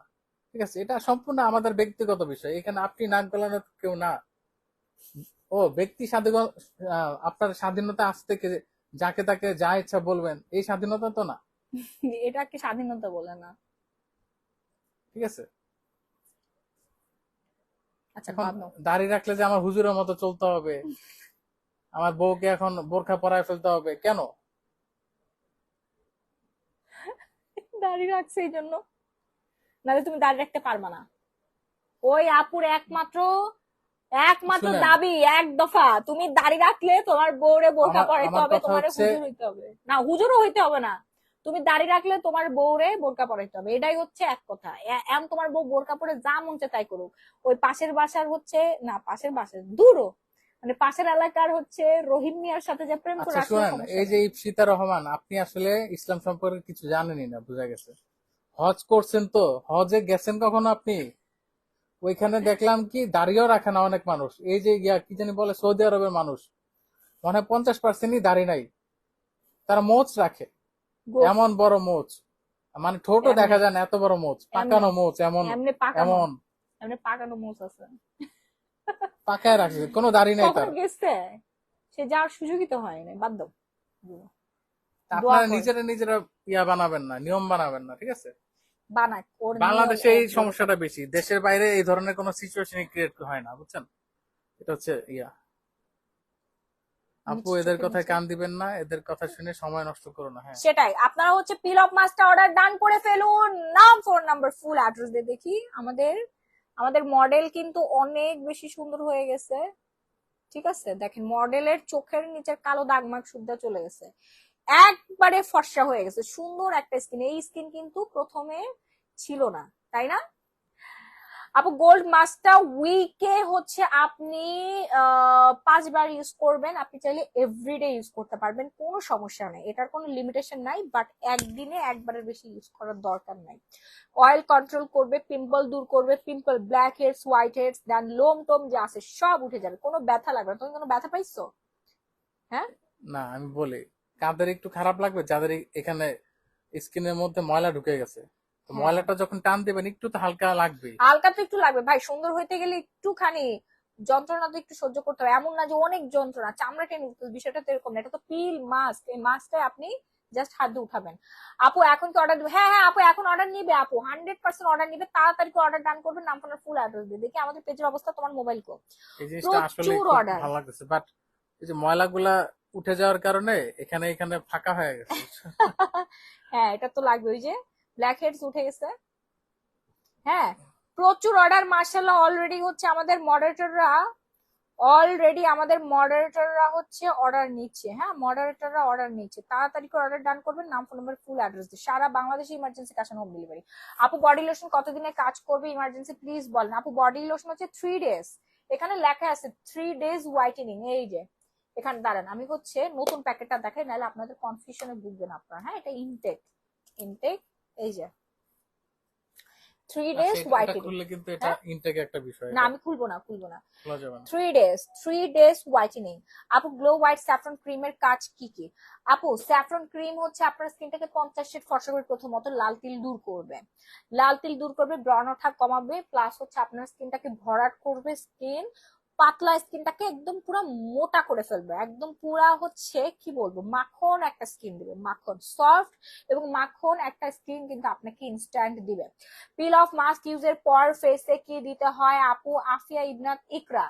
B: ঠিক আছে? এটা সম্পূর্ণ আমাদের ব্যক্তিগত বিষয়, এখানে আপনি নাক গলানোর কেউ না। ও ব্যক্তি স্বাধীন, আপনার স্বাধীনতা আজ থেকে যাকে তাকে যা ইচ্ছা বলবেন, এই স্বাধীনতা তো না,
A: এটাকে স্বাধীনতা বলে না।
B: ঠিক আছে?
A: আচ্ছা,
B: এখন
A: বাদ দাও।
B: দাঁড়িয়ে রাখলে যে আমার হুজুরের মতো চলতে হবে, আমার বউকে এখন বোরখা পরায় ফেলতে হবে কেন?
A: দাঁড়িয়ে রাখছে এই জন্য, নাহলে তুমি দাঁড়িয়ে রাখতে পারবা না। ওই আপুর একমাত্র একমাত্র
B: শুনেন,
A: দাবি, এক দফা, তুমি দাঁড়িয়ে রাখলে তোমার বউরে বোরকা
B: আমার
A: পরাইতে
B: আমার
A: হবে,
B: কথা
A: তোমার
B: হচ্ছে,
A: হুজুর হইতে হবে না, হুজুরও হইতে হবে না। তুমি দাঁড়িয়ে রাখলে তোমার বউরে বোরকা পরাইতে হবে, এটাই হচ্ছে এক কথা। এমন তোমার বউ বোরকা পরে যা মন চায় তাই করুক। ওই পাশের বাসার হচ্ছে, না পাশের বাসার দূরও, মানে পাশের এলাকার হচ্ছে রহিম মিয়ার সাথে যে প্রেম করে
B: আচ্ছা
A: আসলেও
B: শুনেন,
A: সমস্যা
B: এই যে
A: নেই।
B: ইপসিতা রহমান, আপনি আসলে ইসলাম সম্পর্কে কিছু জানেনই না, বোঝা গেছে। হজ করছেন তো, হজে গেছেন কখনো আপনি? ওইখানে দেখলাম কি দাড়িও রাখে না অনেক মানুষ, এই যে কি জানি বলে সৌদি আরবের মানুষ, মনে হয় 50%ই দাড়ি নাই, তারা মোচ রাখে,
A: গোফ।
B: এমন বড় মোচ, মানে ঠোঁটও
A: এমনে
B: দেখা যায় না, এত বড় মোচ,
A: এমনে
B: পাকানো মোচ, এমন
A: এমনে পাকানো,
B: এমন
A: এমনে পাকানো মুছ আছে।
B: পাকায় রাখছে, কোনো দাড়ি নাই
A: কখনো
B: তার।
A: গেছে? সে যাওয়ার সুযোগই তো হয় না, বাদ দাও।
B: তা
A: দোয়া
B: আপনারা
A: করে
B: নিজেরা নিজেরা ইয়া বানাবেন না, নিয়ম বানাবেন না, ঠিক আছে?
A: বানাক, ওর নিয়ম
B: বাংলাদেশে
A: ও
B: এই
A: বলে
B: সমস্যাটা
A: ফেলে।
B: বেশি, দেশের বাইরে এই ধরনের কোনো সিচুয়েশন ক্রিয়েট হয় না, বুঝছেন? এটা হচ্ছে ইয়া। আপু,
A: নিচে
B: এদের
A: চোখের
B: কথায়
A: নিচে।
B: কান দিবেন না, এদের কথা শুনে সময় নষ্ট করো না, হ্যাঁ?
A: সেটাই, আপনারা হচ্ছে পিল অফ মাছটা অর্ডার ডান করে ফেলুন। নাম, ফোন নাম্বার, ফুল অ্যাড্রেস দিয়ে দেখি। আমাদের আমাদের মডেল কিন্তু অনেক বেশি সুন্দর হয়ে গেছে। ঠিক আছে, দেখেন মডেলের চোখের নিচের কালো দাগ মার্ক সুদ্ধা চলে গেছে, একবারে ফর্সা হয়ে গেছে, সুন্দর একটা স্কিন। এই স্কিন কিন্তু প্রথমে ছিল না, তাই না আপু? গোল্ড মাস্কটা উইকে হচ্ছে আপনি 5 বার ইউজ করবেন, আপনি চাইলে এভরিডে ইউজ করতে পারবেন, কোনো সমস্যা নেই, এটার কোনো লিমিটেশন নাই। বাট একদিনে একবারের বেশি ইউজ করার দরকার নাই। অয়েল কন্ট্রোল করবে, পিম্পল দূর করবে, pimple, blackheads, whiteheads, then লোম টোম যা আছে সব উঠে যাবে, কোনো ব্যথা লাগবে না। তুমি কোনো ব্যথা পাইছো? হ্যাঁ,
B: না, আমি বলি, কাদের একটু খারাপ লাগবে যাদের এখানে স্কিনের মধ্যে ময়লা ঢুকে গেছে, তো
A: হ্যাঁ,
B: ময়লাটা যখন টান দিবেন একটু তো হালকা লাগবেই।
A: হালকা তো একটু লাগবে ভাই, সুন্দর হইতে গেলে একটুখানি যন্ত্রণা তো একটু সহ্য করতে হবে, এমন না যে অনেক যন্ত্রণা, চামড়া টেনে উঠতে হবে, বিষয়টা তো এরকম না। এটা তো পিল মাস্ক, এই মাস্কটাই আপনি জাস্ট হাত দিয়ে উঠাবেন। আপু এখন কি অর্ডার দিবে? হ্যাঁ হ্যাঁ আপু, এখন অর্ডার নিবে, আপু 100% অর্ডার নিবে, তাড়াতাড়ি করে অর্ডার ডান করবেন, নাম ফোনের ফুল অ্যাড্রেস দিয়ে দেখি আমাদের পেজের অবস্থা, তোমার মোবাইল কো।
B: এই জিনিসটা আসলে
A: প্রচুর
B: খুব
A: অর্ডার।
B: ভালো লাগতেছে, বাট এই যে ময়লাগুলা উঠে যাওয়ার কারণে এখানে এখানে ফাঁকা হয়ে গেছে, বুঝছো?
A: হ্যাঁ, এটা তো লাগবে, ওই যে ব্ল্যাক হেডস উঠে গেছে। হ্যাঁ, প্রচুর অর্ডার মার্শাল্লাহ। অলরেডি আমাদের মডারেটররা হচ্ছে অর্ডার নিচ্ছে। হ্যাঁ, মডারেটররা অর্ডার নিচ্ছে, তাড়াতাড়ি করে অর্ডার ডান করবেন, নাম ফোন নাম্বার ফুল অ্যাড্রেস দিয়ে। সারা বাংলাদেশে emergency cash on home delivery. আপু বডি লোশন কতদিনে কাজ করবে ইমার্জেন্সি প্লিজ বলেন। আপু বডি লোশন হচ্ছে 3 ডেজ, এখানে লেখা আছে 3 ডেজ হোয়াইটেনিং, এই যে এখানে দাঁড়ান, আমি হচ্ছে নতুন প্যাকেটটা দেখাই, নাহলে আপনাদের কনফিউশনে ভুগবেন আপনারা। হ্যাঁ, এটা ইনটেক, ইনটেক, এই যে 3
B: আচ্ছা,
A: days
B: এটা
A: whitening।
B: খুললে কিন্তু এটা
A: হ্যাঁ,
B: ইনটেক একটা বিষয়,
A: না
B: এটা
A: আমি খুলবো না, খুলবো না।
B: খোলা যাবে না।
A: 3 days হোয়াইটেনিং। আপু গ্লো হোয়াইট স্যাফরন ক্রিমের কাজ কি কি? আপু স্যাফরন ক্রিম হচ্ছে আপনার স্কিনটাকে 50 শেড ফর্সা করে, প্রথমত লাল তিল দূর করবে, লাল তিল দূর করবে, ব্রণ ওঠা কমাবে, প্লাস হচ্ছে আপনার স্কিনটাকে ভরাট করবে, স্কিন পাতলা স্কিনটাকে একদম পুরো মোটা করে ফেলবে, একদম পুরা হচ্ছে কি বলবো মাখন একটা স্কিন দিবে, মাখন সফট এবং মাখন একটা স্কিন কিন্তু আপনাকে ইনস্ট্যান্ট দিবে। পিল অফ মাস্ক ইউজের পর ফেসে কি দিতে হয় আপু? আফিয়া ইবনাত ইকরা,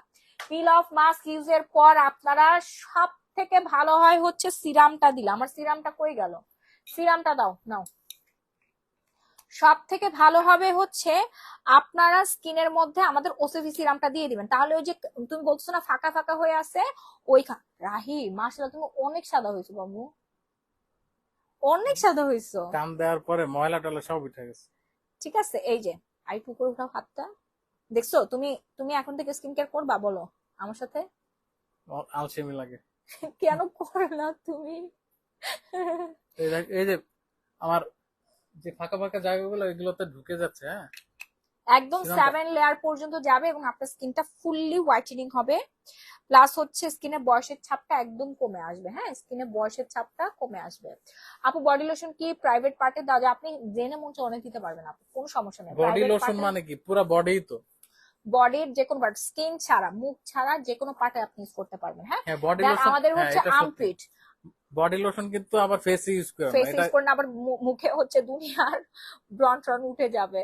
A: পিল অফ মাস্ক ইউজের পর আপনারা সব থেকে ভালো হয় হচ্ছে সিরামটা দিলে। আমার সিরামটা কই গেল? সিরামটা দাও, নাও। সব থেকে ভালো হবে হচ্ছে আপনারা স্কিনের মধ্যে আমাদের ওসিভি সিরামটা দিয়ে দিবেন, তাহলে ওই যে তুমি বলছো না ফাঁকা ফাঁকা হয়ে আছে ওইখান। রাহি মাশাআল্লাহ তুমি অনেক সাদা হয়েছো বাবু, অনেক সাদা হয়েছো।
B: কাম দেওয়ার পরে ময়লা টয়লা সব উঠে গেছে।
A: ঠিক আছে, এই যে আরেকটু উপরে উঠাও হাতটা। দেখছো তুমি, তুমি এখন থেকে স্কিন কেয়ার করবা বলো আমার সাথে?
B: আলসেমি লাগে।
A: কেন করো না তুমি?
B: এই যে আমার যে ফাঁকা ফাঁকা জায়গাগুলো এগুলোতে ঢুকে যাচ্ছে। হ্যাঁ,
A: একদম
B: সিরামটা
A: 7 লেয়ার পর্যন্ত যাবে এবং আপনার স্কিনটা ফুললি হোয়াইটেনিং হবে, প্লাস হচ্ছে স্কিনের বয়সের ছাপটা একদম কমে আসবে। হ্যাঁ, স্কিনের বয়সের ছাপটা কমে আসবে। আপু বডি লোশন কি প্রাইভেট পার্টে দেওয়া যায়? আপনি জেনে মন চায় অনেক দিতে পারবেন আপু, কোনো সমস্যা নেই।
B: বডি
A: প্রাইভেট
B: লোশন
A: পার্টে,
B: মানে কি পুরা বডি তো?
A: বডির যে কোনো পার্ট, স্কিন ছাড়া, মুখ ছাড়া যে কোনো পার্টে আপনি ইউজ করতে পারবেন। হ্যাঁ,
B: হ্যাঁ বডি
A: দেন
B: লোশন,
A: আমাদের
B: হ্যাঁ
A: হচ্ছে
B: এটা সত্যি।
A: আর্মপিট।
B: বডি লোশন কিন্তু আবার ফেসে ইউজ করে না
A: ফেস
B: এটা।
A: ইউজ করে না, আবার মুখে হচ্ছে দুনিয়ার ব্রণ ট্রন উঠে যাবে।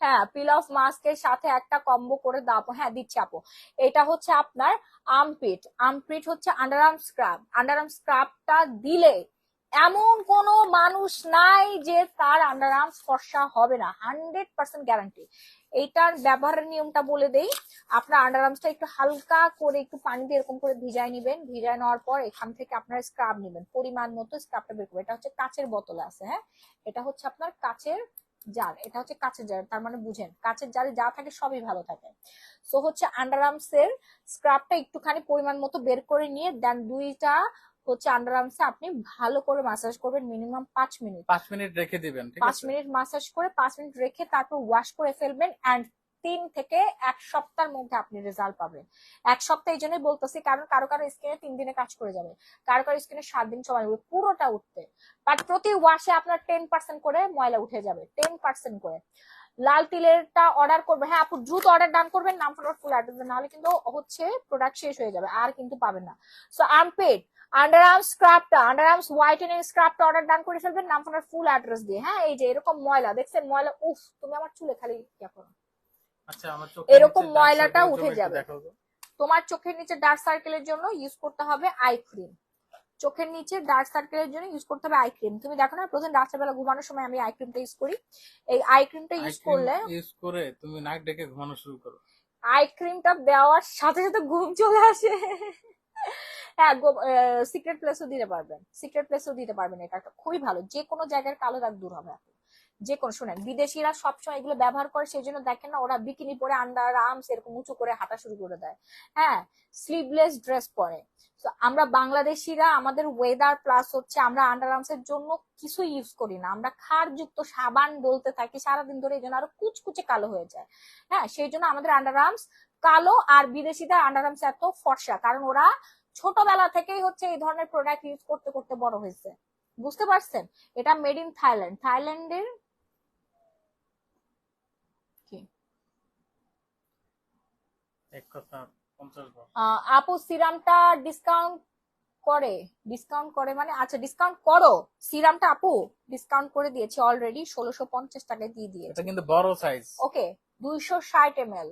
A: হ্যাঁ, পিল অফ মাস্কের সাথে একটা কম্বো করে দাও। হ্যাঁ দিচ্ছি আপু। এটা হচ্ছে আপনার আর্মপিট, আর্মপিট হচ্ছে আন্ডারআর্ম স্ক্রাব। আন্ডারআর্ম স্ক্রাবটা দিলে এমন কোন মানুষ নাই যে তার আন্ডারআর্ম ফর্সা হবে না, 100% গ্যারান্টি। এইটার ব্যবহারের নিয়মটা বলে দেই। আপনার আন্ডারআর্মসটা একটু হালকা করে একটু পানি দিয়ে এরকম করে ভিজায় নিবেন, ভিজায় নেওয়ার পর এখান থেকে আপনার স্ক্রাব নেবেন, পরিমাণ মতো স্ক্রাবটা বের করবেন। এটা হচ্ছে কাচের বোতলে আছে। হ্যাঁ, এটা হচ্ছে আপনার কাচের জার, এটা হচ্ছে কাচের জার, তার মানে বুঝেন কাচের জারে যা থাকে সবই ভালো থাকে। সো হচ্ছে আন্ডারআর্মস এর স্ক্রাবটা একটুখানি পরিমাণ মতো বের করে নিয়ে দেন দুইটা হচ্ছে আন্ডারআর্মসে আপনি ভালো করে মাসাজ করবেন মিনিমাম 5 মিনিট।
B: 5 মিনিট রেখে দিবেন, ঠিক
A: 5
B: আছে?
A: মিনিট মাসাজ করে 5 মিনিট রেখে তারপর ওয়াশ করে ফেলবেন, এন্ড 3 থেকে 1 সপ্তাহের মধ্যে আপনি রেজাল্ট পাবেন। 1 সপ্তাহ এই জন্যই বলতেছি কারণ কারো কারো স্কিনে 3 দিনে কাজ করে যাবে, কারো কারো স্কিনে 7 দিন সময় লাগবে পুরোটা উঠতে। বাট প্রতি ওয়াশে আপনার 10% করে ময়লা উঠে যাবে, 10% করে। লাল তিলেরটা অর্ডার করবে, হ্যাঁ আপু দ্রুত অর্ডার ডান করবেন, নাম ফোন ফুল অ্যাড্রেস, নাহলে কিন্তু হচ্ছে প্রোডাক্ট শেষ হয়ে যাবে আর কিন্তু পাবেন না। সো আর্মপিট, আন্ডারআর্মস স্ক্রাবটা, আন্ডারআর্মস হোয়াইটেনিং স্ক্রাবটা অর্ডার ডান করে ফেলবেন নাম ফোন ফুল অ্যাড্রেস দিয়ে। হ্যাঁ, এই যে এরকম ময়লা দেখছেন, ময়লা উফ, তুমি আমার চুলে খালি ইয়া করো,
B: আচ্ছা, আমার চোখের
A: এরকম
B: নিচে ডার্ক
A: ময়লাটা
B: সার্কেলের
A: উঠে
B: জন্য একটু
A: যাবে।
B: দেখাও তো।
A: তোমার চোখের নিচে ডার্ক সার্কেলের জন্য ইউজ করতে হবে আই ক্রিম। চোখের নিচে ডার্ক সার্কেলের জন্য ইউজ করতে হবে আই ক্রিম। তুমি দেখো না প্রথম রাত্রেবেলা ঘুমানোর সময় আমি আই ক্রিমটা ইউজ করি, এই আই ক্রিমটা
B: আই
A: ইউজ
B: ক্রিম
A: করলে,
B: ইউজ করে তুমি নাক ডেকে ঘুমানো শুরু করো।
A: আই ক্রিমটা দেওয়ার সাথে সাথে ঘুম চলে আসে। হ্যাঁ, সিক্রেট প্লেসও দিতে পারবেন, সিক্রেট প্লেসও দিতে পারবেন, এটা একটা খুবই ভালো, যে কোনো জায়গার কালো দাগ দূর হবে। যে কোনো শুনেন বিদেশিরা সবসময় এগুলো ব্যবহার করে, সেই জন্য দেখেন না ওরা বিকিনি পরে আন্ডার আর্মস এরকম উঁচু করে হাঁটা শুরু করে দেয়। হ্যাঁ, স্লিভলেস ড্রেস পরে। তো আমরা বাংলাদেশিরা আমাদের ওয়েদার প্লাস হচ্ছে আমরা আন্ডার আর্মস এর জন্য কিছু ইউজ করি না, আমরা ক্ষারযুক্ত সাবান বলতে থাকি সারাদিন ধরে, এই জন্য আরো কুচকুচে কালো হয়ে যায়। হ্যাঁ, সেই জন্য আমাদের আন্ডার আর্মস কালো, আর বিদেশিদের আন্ডার আর্মস এত ফর্সা কারণ ওরা ছোটবেলা থেকেই হচ্ছে এই ধরনের প্রোডাক্ট ইউজ করতে করতে বড় হয়েছে। বুঝতে পারছেন? এটা মেড ইন থাইল্যান্ড, থাইল্যান্ডের কি।
B: এক কথা 50 বার।
A: আপু সিরামটা ডিসকাউন্ট করে, ডিসকাউন্ট করে মানে আচ্ছা ডিসকাউন্ট করো সিরামটা আপু, ডিসকাউন্ট করে দিয়েছি অলরেডি, 1650 টাকায় দিয়ে
B: এটা
A: দিয়েছি।
B: কিন্তু বড় সাইজ।
A: ওকে, 260 ml,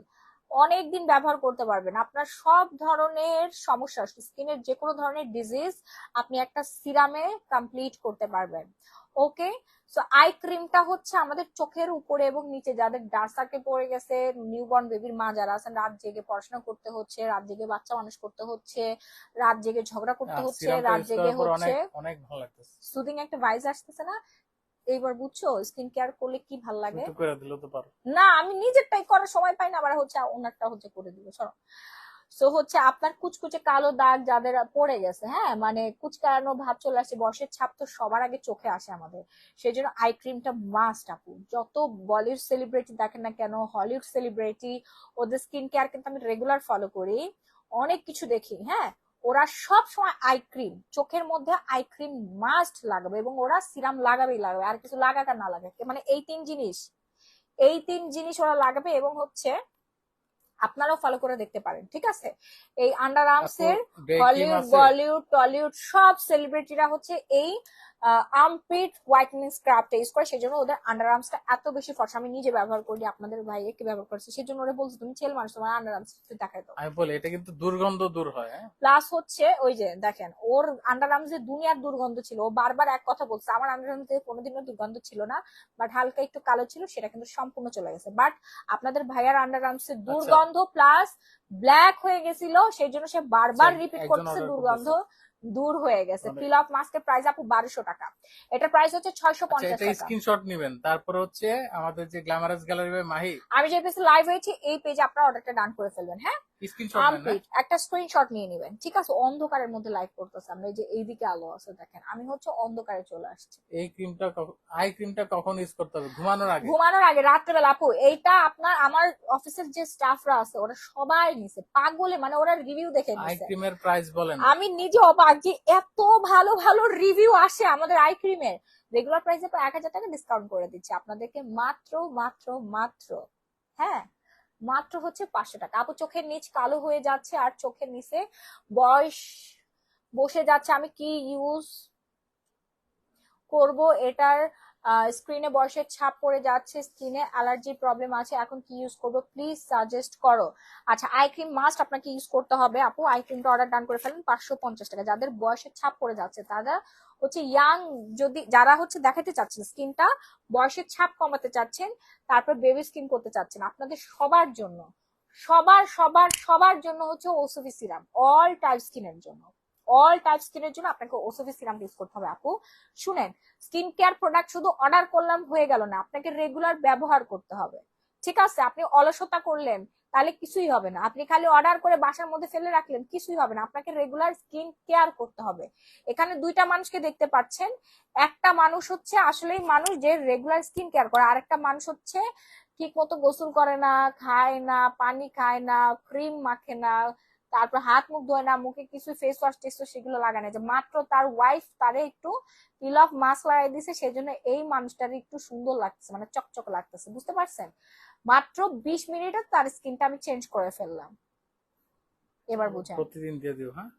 A: অনেকদিন ব্যবহার করতে পারবেন। আপনার সব ধরনের সমস্যা, স্কিনের যে কোনো ধরনের ডিজিজ আপনি একটা সিরামে কমপ্লিট করতে পারবেন। ওকে, সো আই ক্রিমটা হচ্ছে আমাদের চোখের উপরে এবং নিচে যাদের ডার্ক সার্কেল পড়ে গেছে, নিউবর্ন বেবির মা যারা আছেন, রাত জেগে পড়াশোনা করতে হচ্ছে, রাত জেগে বাচ্চা মানুষ করতে হচ্ছে, রাত জেগে ঝগড়া করতে হচ্ছে,
B: সিরামটা
A: রাত
B: ইউজ
A: জেগে
B: করার পর
A: হচ্ছে
B: অনেক অনেক ভালো লাগতেছে।
A: সুদিং একটা ভাইজ আসতেছে না, এইবার বুঝছো স্কিন কেয়ার করলে কি ভাল লাগে।
B: একটু করে দিলে তো পারো।
A: না আমি নিজেরটাই করার সময় পাই না, আবার হচ্ছে ওনারটা হচ্ছে করে দিব, সরো। সো হচ্ছে আপনার কুচকুচে কালো দাগ যাদের পড়ে গেছে, হ্যাঁ, মানে কুচকানো ভাব চলে আসে, বয়সের ছাপ তো সবার আগে চোখে আসে আমাদের, সেই জন্য আই ক্রিমটা মাস্ট আপু। যত বলিউড সেলিব্রিটি দেখেন না কেন, হলিউড সেলিব্রিটি, ওদের স্কিন কেয়ার কিন্তু আমি রেগুলার ফলো করি, অনেক কিছু দেখি, হ্যাঁ, ওরা সব সময় আই ক্রিম, চোখের মধ্যে আই ক্রিম মাস্ট লাগাবে, এবং ওরা সিরাম লাগাবেই লাগাবে, আর কিছু লাগাক আর না লাগাক, মানে এই তিন জিনিস ওরা লাগাবে। এবং হচ্ছে আপনারাও ফলো করে দেখতে পারেন, ঠিক আছে? এই আন্ডার আর্মস
B: আপু
A: এর
B: ডে ক্রিম
A: হলিউড
B: আছে?
A: বলিউড টলিউড সব সেলিব্রিটিরা হচ্ছে এই আর্মপিট হোয়াইটেনিং স্ক্রাবটা ইউজ করে, সেজন্য ওদের আন্ডার আর্মসটা এত বেশি ফর্সা। আমি নিজে ব্যবহার করি, আপনাদের ভাইকে কি ব্যবহার করছে, সেজন্য ওরা বলছে তুমি ছেলে মানুষ, তোমার আন্ডার আর্মস দেখাই দাও।
B: আমি বলি এটা কিন্তু দুর্গন্ধ দূর হয়, হ্যাঁ।
A: প্লাস হচ্ছে ওই যে দেখেন ওর আন্ডার আর্মস এর দুনিয়ার দুর্গন্ধ ছিল, ও বারবার এক কথা বলছে আমার আন্ডার আর্মস এর কোনোদিনও দুর্গন্ধ ছিল না, বাট হালকা একটু কালো ছিল, সেটা কিন্তু সম্পূর্ণ চলে গেছে। বাট আপনাদের ভাইয়ার আন্ডার আর্মস এর
B: আচ্ছা,
A: দুর্গন্ধ প্লাস ব্ল্যাক হয়ে গেছিল, সেই জন্য সে বারবার
B: আচ্ছা,
A: রিপিট
B: একজন
A: করতেছে,
B: অর্ডার
A: দুর্গন্ধ
B: করতেছে
A: দূর হয়ে গেছে।
B: মানে।
A: পিল অফ মাস্কের প্রাইস আপু 1200 টাকা, এটার প্রাইস হচ্ছে
B: আচ্ছা,
A: 650
B: এটা
A: টাকা।
B: স্ক্রিনশট নিবেন, তারপরে হচ্ছে আমাদের যে গ্ল্যামারাস গ্যালারি বাই মাহি
A: আমি যে পেজে লাইভ হয়েছি এই পেজে আপনার অর্ডারটা ডান করে ফেলবেন, হ্যাঁ,
B: স্ক্রিনশট নেন, হ্যাঁ।
A: আর্মপিট একটা স্ক্রিনশট নিয়ে নেবেন, ঠিক আছে? অন্ধকারের মধ্যে লাইভ করতেছে, আমরা এই যে এইদিকে আলো আছে দেখেন, আমি হচ্ছে অন্ধকারে চলে আসছি।
B: এই ক্রিমটা আই ক্রিমটা কখন ইউজ করতে হবে? ঘুমানোর আগে?
A: ঘুমানোর আগে, রাত্রেবেলা আপু। এইটা আপনার আমার অফিসের যে স্টাফরা আছে ওরা সবাই নিছে পাগলে, মানে ওরা রিভিউ দেখে
B: আই
A: নিছে।
B: ক্রিমের প্রাইস বলেন।
A: আমি নিজে অবাক যে এত ভালো ভালো রিভিউ আসে আমাদের আই ক্রিমের। রেগুলার প্রাইসে প্রায় 1000 টাকা ডিসকাউন্ট করে দিচ্ছি আপনাদেরকে, মাত্র মাত্র মাত্র, হ্যাঁ, মাত্র হচ্ছে 500 টাকা। আপু চোখের নিচ কালো হয়ে যাচ্ছে আর চোখের নিচে বয়স বসে যাচ্ছে, আমি কি ইউজ করব? এটার স্ক্রিনে বয়সের ছাপ পড়ে যাচ্ছে, স্কিনে অ্যালার্জি প্রবলেম আছে, এখন কি ইউজ করব প্লিজ সাজেস্ট করো। আচ্ছা, আই ক্রিম মাস্ট আপনাকে ইউজ করতে হবে আপু, আই ক্রিমটা অর্ডার ডান করে ফেলেন 550 টাকা। যাদের বয়সের ছাপ পড়ে যাচ্ছে তারা হচ্ছে ইয়াং, যদি যারা হচ্ছে দেখাতে চাচ্ছেন স্কিনটা বয়সের ছাপ কমাতে চাচ্ছেন, তারপর বেবি স্কিন করতে চাচ্ছেন, আপনাদের সবার জন্য, সবার সবার সবার জন্য হচ্ছে ওসোভি সিরাম, অল টাইপ স্কিনের জন্য, অল টাইপ স্কিনের জন্য আপনাকে ওসোভি সিরাম ইউজ করতে হবে আপু। শুনেন, স্কিন কেয়ার প্রোডাক্ট শুধু অর্ডার করলাম হয়ে গেল না, আপনাকে রেগুলার ব্যবহার করতে হবে, ঠিক আছে? আপনি অলসতা করলেন তাহলে কিছুই হবে না, আপনি খালি অর্ডার করে বাসার মধ্যে ফেলে রাখলেন কিছুই হবে না, আপনাকে রেগুলার স্কিন কেয়ার করতে হবে। এখানে দুইটা মানুষকে দেখতে পাচ্ছেন, একটা মানুষ হচ্ছে আসলেই মানুষ যে রেগুলার স্কিন কেয়ার করে, আরেকটা মানুষ হচ্ছে ঠিক মতো গোসল করে না, খায় না, পানি খায় না, ক্রিম মাখে না, তারপর হাত মুখ ধোয় না, মুখে কিছু ফেস ওয়াশ টেস সেগুলো লাগায় না, যে মাত্র তার ওয়াইফ তারে একটু পিল অফ মাস্ক লাগাই দিছে, সেই জন্য এই মানুষটার একটু সুন্দর লাগছে, মানে চকচক লাগতেছে, বুঝতে পারছেন? মাত্র 20 মিনিটে তার স্কিনটা আমি চেঞ্জ করে ফেললাম। এবার বুঝেন,
B: প্রতিদিন দিয়ে দিও, হ্যাঁ।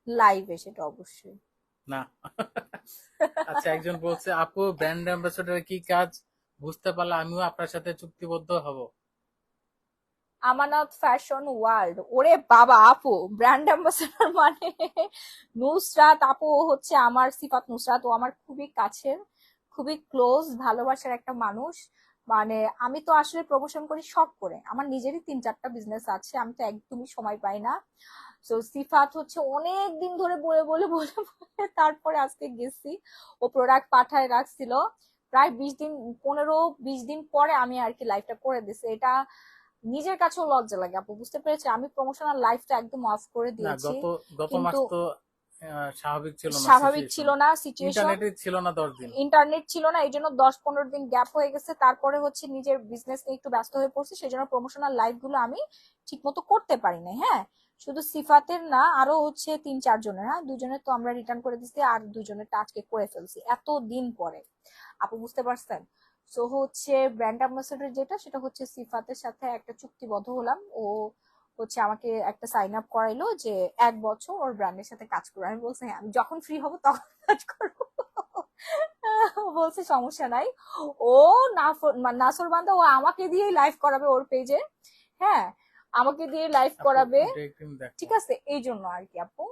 A: লাইভে সেটা অবশ্যই।
B: না। আচ্ছা, একজন বলছে আপু ব্র্যান্ড অ্যাম্বাসেডর কি কাজ, বুঝতে পারলে আমিও আপনার সাথে চুক্তিবদ্ধ হব।
A: আমানত ফ্যাশন ওয়ার্ল্ড, ওরে বাবা আপু, ব্র্যান্ড অ্যাম্বাসেডর মানে নুসরাত আপু হচ্ছে আমার, সিফাত নুসরাত, ও আমার খুবই কাছের, খুবই ক্লোজ ভালোবাসার একটা মানুষ। মানে আমি তো আসলে প্রমোশন করি শখ করে, আমার নিজেরই 3-4টা বিজনেস আছে, আমি তো একদমই সময় পাই না। তো সিফাত হচ্ছে অনেক দিন ধরে বলে বলে বলে বলে তারপরে আজকে গেছি, ও প্রোডাক্ট পাঠায় রাখছিল, প্রায় 20 দিন, 15-20 দিন পরে আমি আর কি লাইভটা করে দিছি। এটা নিজের কাছেও লজ্জা লাগে আপু, বুঝতে পেরেছি আমি প্রমোশনাল লাইফটা একদম অফ করে
B: না,
A: দিয়েছি।
B: গত গত মাস
A: কিন্তু
B: তো স্বাভাবিক ছিল না
A: স্বাভাবিক
B: সিচুয়েশন।
A: ছিল না সিচুয়েশন,
B: ইন্টারনেটে ছিল না 10 দিন।
A: ইন্টারনেট ছিল না, এই জন্য 10-15 দিন গ্যাপ হয়ে গেছে, তারপরে হচ্ছে নিজের বিজনেস নিয়ে একটু ব্যস্ত হয়ে পড়ছি, সেই জন্য প্রমোশনাল লাইভ গুলো আমি ঠিক মতো করতে পারি না। হ্যাঁ, শুধু সিফাতের না, আরো হচ্ছে 3-4 জনের, হ্যাঁ, দুজনের তো আমরা রিটার্ন করে দিচ্ছি, আর দুজনের আজকে করে ফেলছি এত দিন পরে, আপু বুঝতে পারছেন? সো হচ্ছে ব্র্যান্ড অ্যাম্বাসেডর যেটা, সেটা হচ্ছে সিফাতের সাথে একটা চুক্তিবদ্ধ হলাম, ও হচ্ছে আমাকে একটা সাইন আপ করাইলো যে 1 বছর ওর ব্র্যান্ডের সাথে কাজ করবো। আমি বলছি হ্যাঁ, আমি যখন ফ্রি হব তখন কাজ করবো। বলছে সমস্যা নাই। ও নাসর বান্দা, ও আমাকে দিয়েই লাইভ করাবে ওর পেজে, হ্যাঁ, আমাকে দিয়ে লাইভ
B: আপু
A: করাবে,
B: ডে ক্রিম দেখো।
A: ঠিক আছে? এই জন্য আর কি আপু।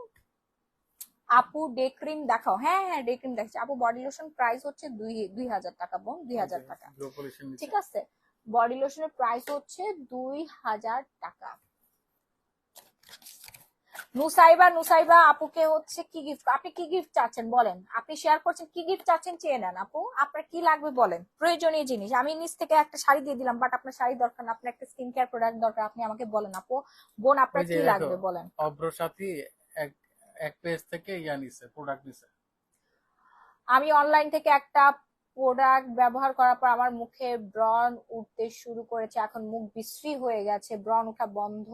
A: আপু ডে ক্রিম দেখাও, হ্যাঁ হ্যাঁ ডে ক্রিম দেখছি আপু। বডি লোশন প্রাইস হচ্ছে 2000 টাকা, বোন, 2000 টাকা,
B: গ্লো পলিশের
A: ঠিক
B: নিচে।
A: আছে? বডি লোশনের প্রাইস হচ্ছে 2000 টাকা। নুসাইবা আপুকে হচ্ছে কি গিফট, আপনি কি গিফট চাচ্ছেন বলেন, আপনি শেয়ার করছেন কি গিফট চাচ্ছেন, চেয়ে নেন আপু, আপনার কি লাগবে বলেন, প্রয়োজনীয় জিনিস। আমি নিচ থেকে একটা শাড়ি দিয়ে দিলাম, বাট আপনার শাড়ি দরকার না, আপনার একটা স্কিন কেয়ার প্রোডাক্ট দরকার, আপনি আমাকে বলেন আপু, বোন আপনার
B: ওই যে
A: কি
B: দেখো,
A: লাগবে বলেন।
B: অব্র সাথী এক এক পেজ থেকে ইয়া নিছে, প্রোডাক্ট নিছে।
A: আমি অনলাইন থেকে একটা প্রোডাক্ট ব্যবহার করার পর আমার মুখে ব্রণ উঠতে শুরু করেছে, এখন মুখ বিশ্রী হয়ে গেছে, ব্রণ ওঠা বন্ধ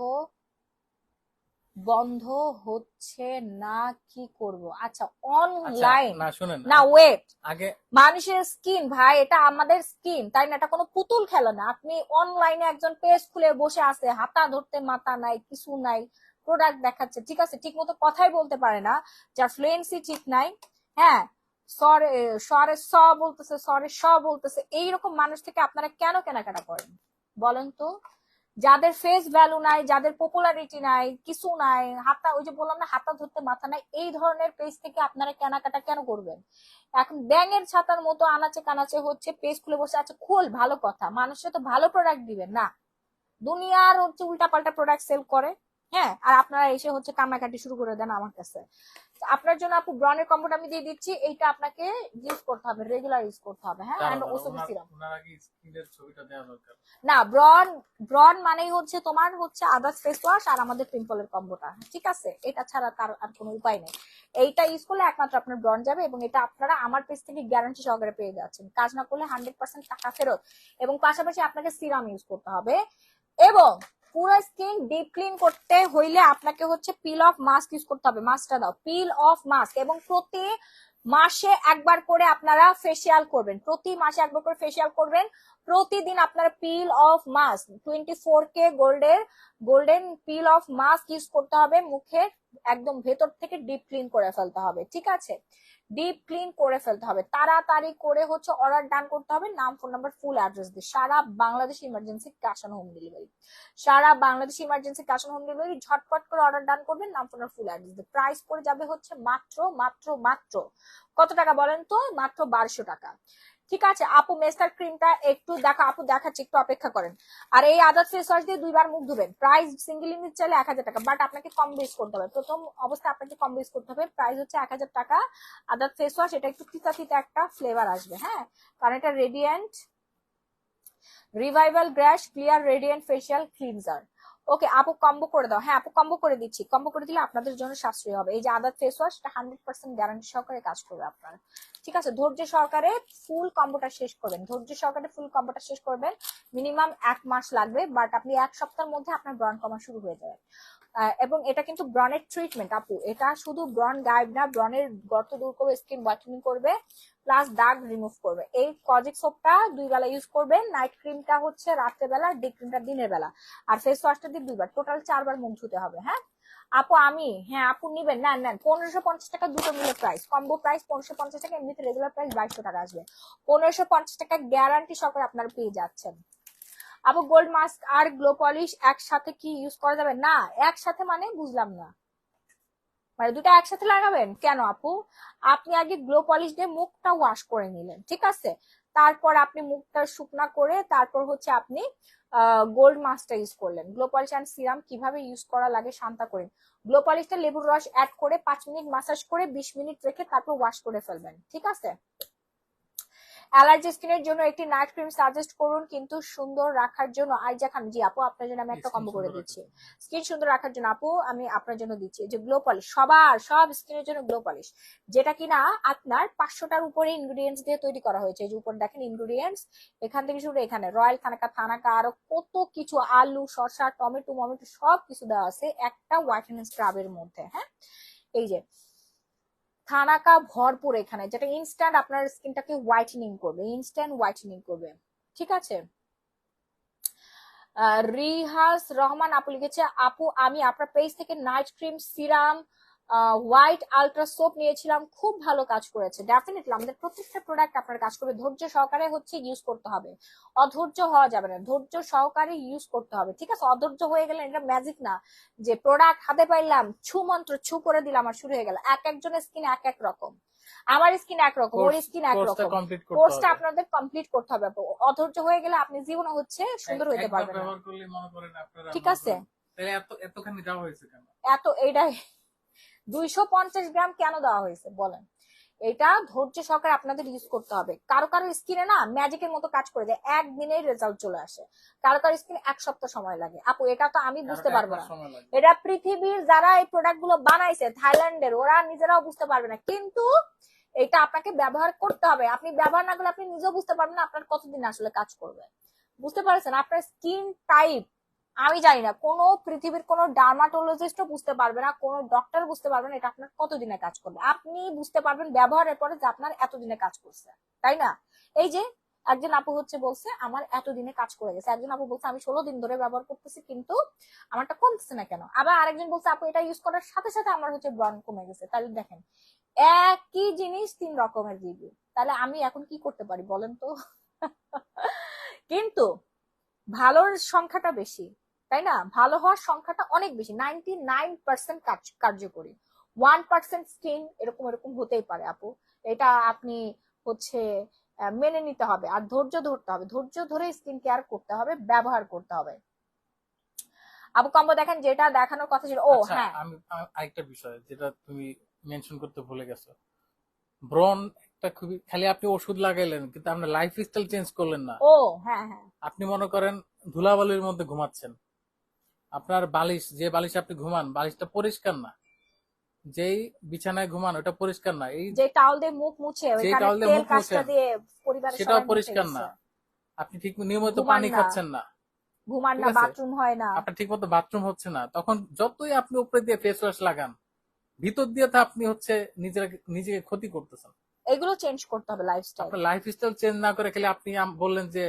A: বন্ধ হচ্ছে না, কি করব? আচ্ছা,
B: আচ্ছা
A: অনলাইন
B: না শুনেন,
A: না, ওয়েট,
B: আগে
A: মানুষের স্কিন ভাই, এটা আমাদের স্কিন, তাই না? এটা কোনো পুতুল খেলা না। আপনি অনলাইনে একজন পেজ খুলে বসে আছে, হাতা ধরতে মাথা নাই, কিছু নাই, প্রোডাক্ট দেখাচ্ছে, ঠিক আছে, ঠিক মতো কথাই বলতে পারে না, যার ফ্লুয়েন্সি ঠিক নাই, হ্যাঁ, সরে সরে স বলতেছে, সরে স বলতেছে, এইরকম মানুষ থেকে আপনারা কেন কেনাকাটা করেন বলেন তো? যাদের ফেস ভ্যালু নাই, যাদের পপুলারিটি নাই, কিছু নাই, হাতা, ওই যে বললাম না, হাতা ধরতে মাথা নাই, এই ধরনের পেজ থেকে আপনারা কেনাকাটা কেন করবেন? এখন ব্যাঙের ছাতার মতো আনাচে কানাচে হচ্ছে পেজ খুলে বসে আছে, খোল, ভালো কথা, মানুষের তো ভালো প্রোডাক্ট দিবেন না, দুনিয়ার হচ্ছে উল্টাপাল্টা প্রোডাক্ট সেল করে, হ্যাঁ, আর আপনারা এসে হচ্ছে কান্নাকাটি শুরু করে দেন আমার কাছে। আপনার জন্য আপু ব্রনের কম্বোটা আমি দিয়ে দিচ্ছি, এইটা আপনাকে ইউজ করতে হবে, রেগুলার ইউজ করতে হবে, হ্যাঁ,
B: দাঁড়াও
A: এন্ড
B: দাঁড়াও,
A: ওসবি সিরাম।
B: ওনারা কি স্কিনের ছবিটা দেওয়া দরকার?
A: না, ব্রন, ব্রন মানেই হচ্ছে তোমার হচ্ছে আদার্স ফেস ওয়াশ আর আমাদের পিম্পলের কম্বোটা, ঠিক আছে, এটা ছাড়া তার আর কোনো উপায় নেই। এইটা ইউজ করলে একমাত্র আপনার ব্রন যাবে, এবং এটা আপনারা আমার পেজ থেকে গ্যারান্টি সহকারে পেয়ে যাচ্ছেন, কাজ না করলে 100% টাকা ফেরত, এবং পাশাপাশি আপনাকে সিরাম ইউজ করতে হবে, এবং পুরো স্কিন ডিপ ক্লিন করতে হইলে আপনাকে হচ্ছে পিল অফ মাস্ক ইউজ করতে হবে, মাস্কটা দাও, পিল অফ মাস্ক, এবং প্রতি মাসে একবার করে আপনারা ফেসিয়াল করবেন, প্রতি মাসে একবার করে ফেসিয়াল করবেন, প্রতিদিন আপনারা পিল of mask 24K golden pin of mask use করতে হবে, মুখের একদম ভেতর থেকে ডিপ ক্লিন করে ফেলতে হবে, ঠিক আছে, ডিপ ক্লিন করে ফেলতে হবে, তাড়াতাড়ি করে হচ্ছে অর্ডার ডান করতে হবে, নাম, ফোন নাম্বার, ফুল অ্যাড্রেস দিয়ে, সারা Bangladesh emergency cash on home delivery, সারা Bangladesh emergency cash on home delivery, ঝটপট করে অর্ডার ডান করবেন, নাম, ফোন নাম্বার, ফুল অ্যাড্রেস দিয়ে, প্রাইস পড়ে যাবে হচ্ছে মাত্র মাত্র মাত্র কত টাকা বলেন তো? মাত্র 1200 টাকা। ঠিক আছে আপু, মেস্টার ক্রিমটা একটু দেখো আপু, দেখাচ্ছি, একটু অপেক্ষা করেন। আর এই আদার ফেস ওয়াশ দিয়ে 2 বার মুখ ধুবেন, প্রাইস সিঙ্গেল ইউনিট চাইলে 1000 টাকা, বাট আপনাকে কম বেস করতে হবে, প্রথম অবস্থায় আপনাকে কম বেস করতে হবে, প্রাইস হচ্ছে 1000 টাকা। আদার ফেস ওয়াশ, এটা একটু তিতা তিতা একটা ফ্লেভার আসবে, হ্যাঁ, কারণ এটা রেডিয়েন্ট রিভাইভাল গ্র্যাশ clear radiant facial cleanser. Okay আপু, কম্বো করে দাও, হ্যাঁ আপু, কম্বো করে দিচ্ছি, কম্বো করে দিলে আপনাদের জন্য সাশ্রয়ী হবে। এই যে আদার ফেস ওয়াশ, এটা 100% গ্যারান্টি সহকারে কাজ করবে আপনার, ঠিক আছে, ধৈর্য সহকারে ফুল কম্বোটা শেষ করবেন, ধৈর্য সহকারে ফুল কম্বোটা শেষ করবেন, মিনিমাম 1 মাস লাগবে, বাট আপনি 1 সপ্তাহের মধ্যে আপনার ব্রণ কমা শুরু হয়ে যাবে। এবং এটা কিন্তু ব্রনের ট্রিটমেন্ট আপু, এটা শুধু ব্রণ গায়েব না, ব্রনের গর্ত দূর করবে, স্কিন হোয়াইটেনিং করবে, প্লাস দাগ রিমুভ করবে। এই কজিক সোপটা 2 বেলা ইউজ করবেন, নাইট ক্রিমটা হচ্ছে রাতের বেলা, ডে ক্রিমটা দিনের বেলা, আর ফেস ওয়াশটা দিয়ে 2 বার, টোটাল 4 বার মুখ ধুতে হবে, হ্যাঁ আপু। হ্যাঁ আপু নিবেন, নেন নেন, 1550 টাকা দুটো মিলে প্রাইস, কম্বো প্রাইস 1550 টাকা, এমনিতে রেগুলার প্রাইস 2200 টাকা আসবে, 1550 টাকা গ্যারান্টি সহকারে আপনারা পেয়ে যাচ্ছেন। আপু গোল্ড মাস্ক আর গ্লো পলিশ একসাথে কি ইউজ করা যাবে? না, একসাথে মানে বুঝলাম না, মানে দুটো একসাথে লাগাবেন কেন আপু? আপনি আগে গ্লো পলিশ দিয়ে মুখটা ওয়াশ করে নিলেন, ঠিক আছে, তারপর আপনি মুখটা শুকনা করে তারপর হচ্ছে আপনি গোল্ড মাস্কটা ইউজ করলেন। গ্লো পলিশ অ্যান্ড সিরাম কিভাবে ইউজ করা লাগে শান্তা করেন। গ্লো পলিশটা লেবুর রস অ্যাড করে 5 মিনিট মাসাজ করে 20 মিনিট রেখে তারপর ওয়াশ করে ফেলবেন, ঠিক আছে। অ্যালার্জি স্কিনের জন্য একটি নাইট ক্রিম সাজেস্ট করুন কিন্তু সুন্দর রাখার জন্য। আইজা খান, জি আপু, আপনার জন্য আমি একটা
B: স্কিন
A: কম্বো করে
B: সুন্দর
A: দিচ্ছি,
B: রাখবে।
A: স্কিন সুন্দর রাখার জন্য আপু, আমি আপনার জন্য দিচ্ছি যে গ্লো পলিশ, সব স্কিনের জন্য গ্লো পলিশ, যেটা কিনা আপনার 500টার উপরে ইনগ্রিডিয়েন্টস দিয়ে তৈরি করা হয়েছে। এই যে উপর দেখেন ইনগ্রিডিয়েন্টস, এখান থেকে শুরু, এখানে রয়্যাল থানাকা থানাকা আরো কত কিছু, আলু, শসা, টমেটো মমেটো সব কিছু দেওয়া আছে একটা হোয়াইটেনিং স্ক্রাবের মধ্যে, হ্যাঁ, এই যে থানাকা ভরপুর এখানে, যেটা ইনস্ট্যান্ট আপনার স্কিনটাকে হোয়াইটেনিং করবে, ইনস্ট্যান্ট হোয়াইটেনিং করবে, ঠিক আছে। রিহাস রহমান আপু লিখেছে, আপু আমি আপনার পেজ থেকে night cream, serum, white ultra soap নিয়েছিলাম, খুব ভালো কাজ করেছে। ডেফিনেটলি আমাদের প্রত্যেকটা প্রোডাক্ট আপনার কাজ করবে, ধৈর্য সহকারে হচ্ছে ইউজ করতে হবে, অধৈর্য হওয়া যাবে না, ধৈর্য সহকারে ইউজ করতে হবে, ঠিক আছে। অধৈর্য হয়ে গেলে এটা ম্যাজিক না যে প্রোডাক্ট হাতে পাইলাম, ছু মন্ত্র ছু করে দিলাম আর শুরু হয়ে গেল। এক একজনের স্কিন এক এক রকম, আমার স্কিন একরকম, ওর স্কিন একরকম, কোর্সটা আপনাদের কমপ্লিট করতে হবে। অধৈর্য হয়ে গেলে আপনি জীবনে হচ্ছে সুন্দর হইতে পারবেন না,
B: ব্যবহার করলে মনে করেন আপনারা,
A: ঠিক আছে।
B: তাহলে এতখানি দেওয়া হয়েছে কেন?
A: এত এটা 250 গ্রাম কেন দেওয়া হয়েছে বলেন? এটা ধৈর্য সহকারে আপনাদের ইউজ করতে হবে। কারো কারো স্কিনে না ম্যাজিকের মতো কাজ করে যায়, একদিনেই রেজাল্ট চলে আসে। কারো কারো স্কিনে 1 সপ্তাহ সময় লাগে। আপু এটা তো আমি বুঝতে
B: কারণ এক
A: পারবো
B: মাস
A: না,
B: সময় লাগবে।
A: এটা পৃথিবীর যারা এই প্রোডাক্ট গুলো বানাইছে থাইল্যান্ডের, ওরা নিজেরাও বুঝতে পারবে না। কিন্তু এটা আপনাকে ব্যবহার করতে হবে। আপনি ব্যবহার না করলে আপনি নিজেও বুঝতে পারবেন না আপনার কতদিন আসলে কাজ করবে। বুঝতে পারছেন? আপনার স্কিন টাইপ আমি জানি না, কোনো পৃথিবীর কোনো ডার্মাটোলজিস্টও বুঝতে পারবে না, কোনো ডক্টর বুঝতে পারবে না এটা আপনার কতদিনে কাজ করবে। আপনি বুঝতে পারবেন ব্যবহারের পরে যে আপনার এতদিনে কাজ করছে, তাই না? এই যে একজন আপু হচ্ছে বলছে আমার এতদিনে কাজ করে গেছে, একজন আপু বলছে আমি 16 দিন ধরে ব্যবহার করতেছি কিন্তু আমারটা কমছে না কেন, আবার আরেকজন বলছে আপু এটা ইউজ করার সাথে সাথে আমার হচ্ছে ব্রণ কমে গেছে। তাহলে দেখেন একই জিনিস 3 রকমের রিভিউ, তাহলে আমি এখন কি করতে পারি বলেন তো? কিন্তু ভালোর সংখ্যাটা বেশি, তাই না? ভালো হওয়ার সংখ্যাটা অনেক বেশি, 99% কার্যকরী। 1% স্কিন এরকম এরকম হতেই পারে আপু, এটা আপনি হচ্ছে মেনে নিতে হবে। আর ধৈর্য ধরতে হবে, ধৈর্য ধরে স্কিন কেয়ার করতে হবে, ব্যবহার করতে হবে। আপু কম্বো দেখেন, যেটা দেখানোর কথা ছিল। ও
B: আচ্ছা,
A: হ্যাঁ,
B: আমি আরেকটা বিষয় যেটা তুমি মেনশন করতে ভুলে গেছো, ব্রন একটা খুবই, খালি আপনি ওষুধ লাগাইলেন কিন্তু আপনার লাইফ স্টাইল চেঞ্জ করলেন না।
A: ও হ্যাঁ হ্যাঁ,
B: আপনি মনে করেন ধুলাবালির মধ্যে ঘুমাচ্ছেন, আপনার বালিশ, যে বালিশে আপনি ঘুমান বালিশটা পরিষ্কার না, যেই বিছানায় ঘুমান ওটা পরিষ্কার না, এই
A: যে টাওয়াল দিয়ে মুখ মুছে
B: যে
A: ওইখানে
B: টাওয়াল দিয়ে
A: তেল
B: মুখ
A: কাজটা
B: মুছেন
A: দিয়ে পরিবারের
B: সেটাও
A: সবাই মুছে
B: পরিষ্কার
A: গেছে।
B: না, আপনি ঠিক নিয়মিত
A: ঘুমান
B: পানি
A: না,
B: খাচ্ছেন না,
A: ঘুমান
B: ঠিক
A: না,
B: আছে,
A: বাথরুম হয় না।
B: আপনার ঠিক মতো বাথরুম হচ্ছে না, তখন যতই আপনি উপরে দিয়ে ফেস ওয়াশ লাগান ভিতর দিয়ে তো আপনি হচ্ছে নিজেকে ক্ষতি করতেছেন।
A: এগুলো চেঞ্জ করতে হবে লাইফস্টাইল।
B: আপনার লাইফ স্টাইল চেঞ্জ না করে খেলে আপনি বললেন যে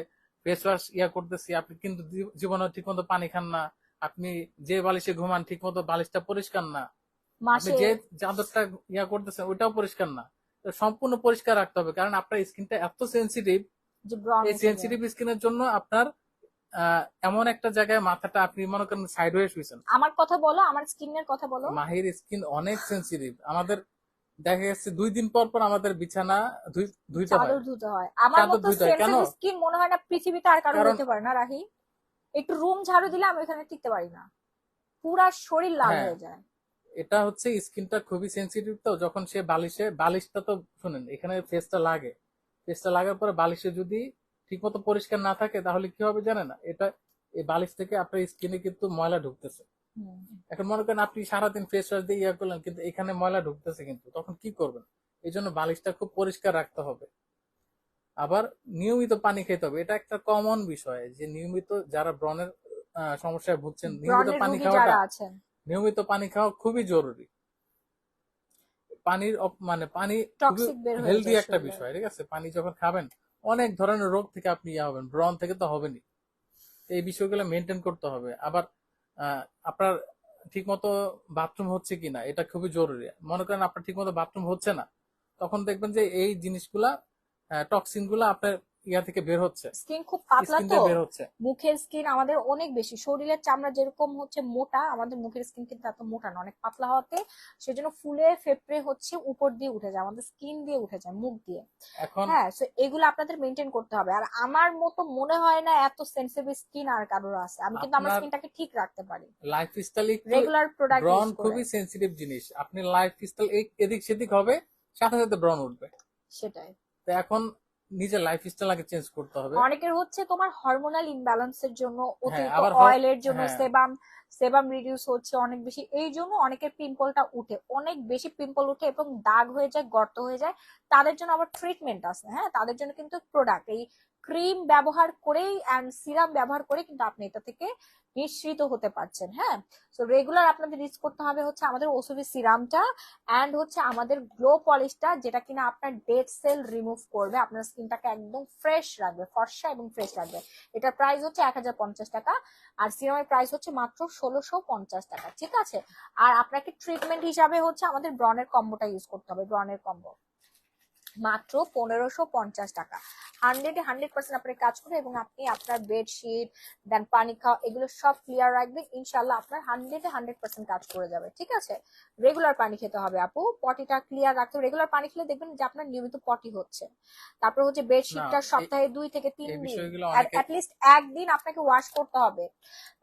B: ফেস ওয়াশ ইয়া করতেছি, আপনি কিন্তু জীবনে ঠিক মতো পানি খান না, আপনি যে বালিশে ঘুমান ঠিক মতো বালিশটা পরিষ্কার না, আপনি
A: মাসে
B: যে চাদরটা ইয়া করতেছেন ওইটাও পরিষ্কার না। তো সম্পূর্ণ পরিষ্কার রাখতে হবে, কারণ আপনার স্কিনটা এত সেন্সিটিভ।
A: যে ব্রণ
B: এই
A: উঠে যায়।
B: সেন্সিটিভ স্কিনের জন্য আপনার এমন একটা জায়গায় মাথাটা আপনি মনে করেন সাইড হয়ে শুয়েছেন।
A: আমার কথা বলো, আমার স্কিনের কথা বলো।
B: মাহির স্কিন অনেক সেন্সিটিভ, আমাদের দেখা গেছে 2 দিন পর পর আমাদের বিছানা ধুইতে হয়,
A: চাদর ধুতে হয়। আমার
B: চাদর
A: মতো
B: ধুইতে হয়। কেন?
A: সেনসিটিভ স্কিন মনে হয় না পৃথিবীতে আর কারো
B: কারণ
A: হতে পারে না রাহি। একটু রুম ঝাড়ু দিলে আমি ওখানে টিকতে পারি না, পুরা শরীর লাল
B: হ্যাঁ,
A: হয়ে যায়।
B: এটা হচ্ছে স্কিনটা খুবই সেন্সিটিভ, তো যখন সে বালিশটা তো শুনেন এখানে ফেসটা লাগে, ফেসটা লাগার পরে বালিশে যদি ঠিকমতো পরিষ্কার না থাকে তাহলে কি হবে জানেন না, এটা এই বালিশ থেকে আপনার স্কিনে কিন্তু ময়লা ঢুকতেছে।
A: হুম।
B: এখন মনে করেন আপনি সারাদিন ফেস ওয়াশ দিয়ে ইয়া করলেন কিন্তু এখানে ময়লা ঢুকতেছে, কিন্তু তখন কি করবেন? এই জন্য বালিশটা খুব পরিষ্কার রাখতে হবে। আবার নিয়মিত পানি খেতে হবে, এটা একটা কমন বিষয় যে নিয়মিত যারা ব্রণের সমস্যায় ভুগছেন,
A: ব্রণের রোগী যারা আছেন,
B: নিয়মিত পানি খাওয়া খুবই জরুরি। মানে পানি খুবই
A: টক্সিক বের হয়ে
B: হেলদি
A: যায়
B: একটা
A: শরীরে।
B: বিষয়, ঠিক আছে, পানি যখন খাবেন অনেক ধরনের রোগ থেকে আপনি ইয়া হবেন, ব্রণ থেকে তো হবেনই। তো এই বিষয়গুলো মেনটেন করতে হবে। আবার আপনার ঠিকমতো বাথরুম হচ্ছে কিনা এটা খুবই জরুরি। মনে করেন আপনার ঠিকমতো বাথরুম হচ্ছে না, তখন দেখবেন যে এই জিনিসগুলা, টক্সিন গুলা আপনার ইয়া থেকে বের হচ্ছে,
A: স্কিন খুব পাতলা
B: স্কিন
A: তো,
B: দিয়ে বের হচ্ছে।
A: মুখের স্কিন আমাদের অনেক বেশি, শরীরের চামড়া যেরকম হচ্ছে মোটা, আমাদের মুখের স্কিন কিন্তু এত মোটা না, অনেক পাতলা হওয়াতে সেজন্য ফুলে ফেপড়ে হচ্ছে উপর দিয়ে উঠে যায়, আমাদের স্কিন দিয়ে উঠে যায়, মুখ দিয়ে।
B: এখন
A: হ্যাঁ, তো এগুলো আপনাদের মেনটেন করতে হবে। আর আমার মতো মনে হয় না এত সেন্সিটিভ স্কিন আর কারোর আছে। আমি কিন্তু আমার
B: আপনার
A: স্কিনটাকে ঠিক রাখতে পারি
B: লাইফস্টাইল একটু,
A: রেগুলার প্রোডাক্ট
B: ব্রণ
A: ইউজ করে।
B: খুবই সেন্সিটিভ জিনিস, আপনি লাইফস্টাইল এদিক সেদিক হবে সাথে সাথে ব্রণ উঠবে।
A: সেটাই।
B: তো এখন নিজের লাইফস্টাইল আগে চেঞ্জ করতে হবে।
A: অনেকের হচ্ছে তোমার হরমোনাল ইমব্যালেন্সের জন্য,
B: হ্যাঁ,
A: অতিরিক্ত
B: আবার
A: অয়েলের জন্য
B: হ্যাঁ,
A: সেবাম সেবাম রিডিউস হচ্ছে অনেক বেশি, এই জন্য অনেকের পিম্পলটা উঠে, অনেক বেশি পিম্পল উঠে এবং দাগ হয়ে যায়, গর্ত হয়ে যায়। তাদের জন্য আবার ট্রিটমেন্ট আছে। হ্যাঁ, তাদের জন্য কিন্তু প্রোডাক্ট, এই ক্রিম ব্যবহার করেই এন্ড সিরাম ব্যবহার করে কিন্তু আপনি এটা থেকে নিঃসৃত হতে পারছেন। হ্যাঁ, তো রেগুলার আপনাদের ইউজ করতে হবে হচ্ছে আমাদের ওসবি সিরামটা এন্ড হচ্ছে আমাদের গ্লো পলিশটা, যেটা কিনা আপনার ডেড সেল রিমুভ করবে, আপনার স্কিনটাকে একদম ফ্রেশ রাখবে, ফর্সা এবং ফ্রেশ রাখবে। এটার প্রাইস হচ্ছে 1050 টাকা, আর সিরামের প্রাইস হচ্ছে মাত্র 1650 টাকা। ঠিক আছে, আর আপনাকে ট্রিটমেন্ট হিসাবে হচ্ছে আমাদের ব্রনের কম্বোটা ইউজ করতে হবে, ব্রনের কম্বো। মাত্র 1550 টাকা। 100% আপনার কাজ করবে এবং আপনি আপনার বেডশিট দেন পানি খাওয়া এগুলো সব ক্লিয়ার রাখবেন, ইনশাল্লাহ আপনার 100% কাজ করে যাবে। ঠিক আছে, রেগুলার পানি খেতে হবে আপু, পটিটা ক্লিয়ার রাখতে হবে। রেগুলার পানি খেলে দেখবেন যে আপনার নিয়মিত পটি হচ্ছে। তারপর হচ্ছে
B: না
A: বেডশিটটা সপ্তাহে 2 থেকে 3
B: এই
A: দিন
B: বিষয়গুলো অনেকে
A: অ্যাটলিস্ট একদিন আপনাকে ওয়াশ করতে হবে।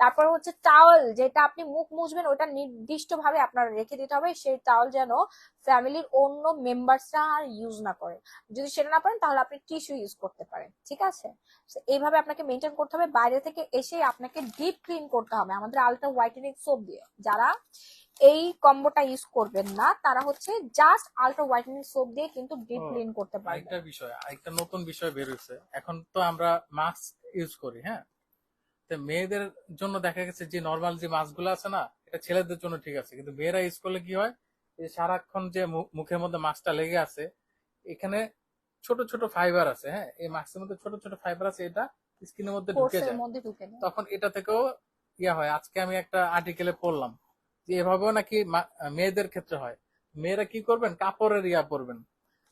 A: তারপর হচ্ছে টাওয়েল, যেটা আপনি মুখ মুছবেন ওটা নির্দিষ্ট ভাবে আপনার রেখে দিতে হবে, সেই টাওয়েল যেন ফ্যামিলির অন্য মেম্বারসরা আর ইউজ না করে। যদি সেটা না পারেন তাহলে আপনি টিস্যু ইউজ করতে পারেন। ঠিক আছে, এইভাবে আপনাকে মেনটেন করতে হবে। বাইরে থেকে এসে আপনাকে ডিপ ক্লিন করতে হবে আমাদের আলট্রা হোয়াইটেনিং সোপ দিয়ে। যারা এই কম্বোটা ইউজ করবেন না তারা হচ্ছে জাস্ট আলট্রা হোয়াইটেনিং সোপ দিয়ে কিন্তু ডিপ ক্লিন করতে পারবেন।
B: আরেকটা বিষয়, আরেকটা নতুন বিষয় বের হয়েছে, এখন তো আমরা মাস্ক ইউজ করি, হ্যাঁ, তো মেয়েদের জন্য দেখা গেছে যে নর্মাল যে মাস্ক গুলো আছে না, এটা ছেলেদের জন্য ঠিক আছে, কিন্তু মেয়েরা ইউজ করলে কি হয়, এই সারাক্ষণ যে মুখের মধ্যে মাস্কটা লেগে আছে, এখানে ছোট ছোট ফাইবার আছে, হ্যাঁ, এই মাস্কের মধ্যে ছোট ছোট ফাইবার আছে, এটা স্কিনের মধ্যে ঢুকে
A: কোর্সের
B: যায়,
A: মধ্যে ঢুকে নেয়।
B: তখন এটা থেকেও ইয়া হয়। আজকে আমি একটা আর্টিকেলে পড়লাম যে এভাবেও নাকি মেয়েদের ক্ষেত্রে হয়। মেয়েরা কি করবেন, কাপড়ের ইয়া পরবেন,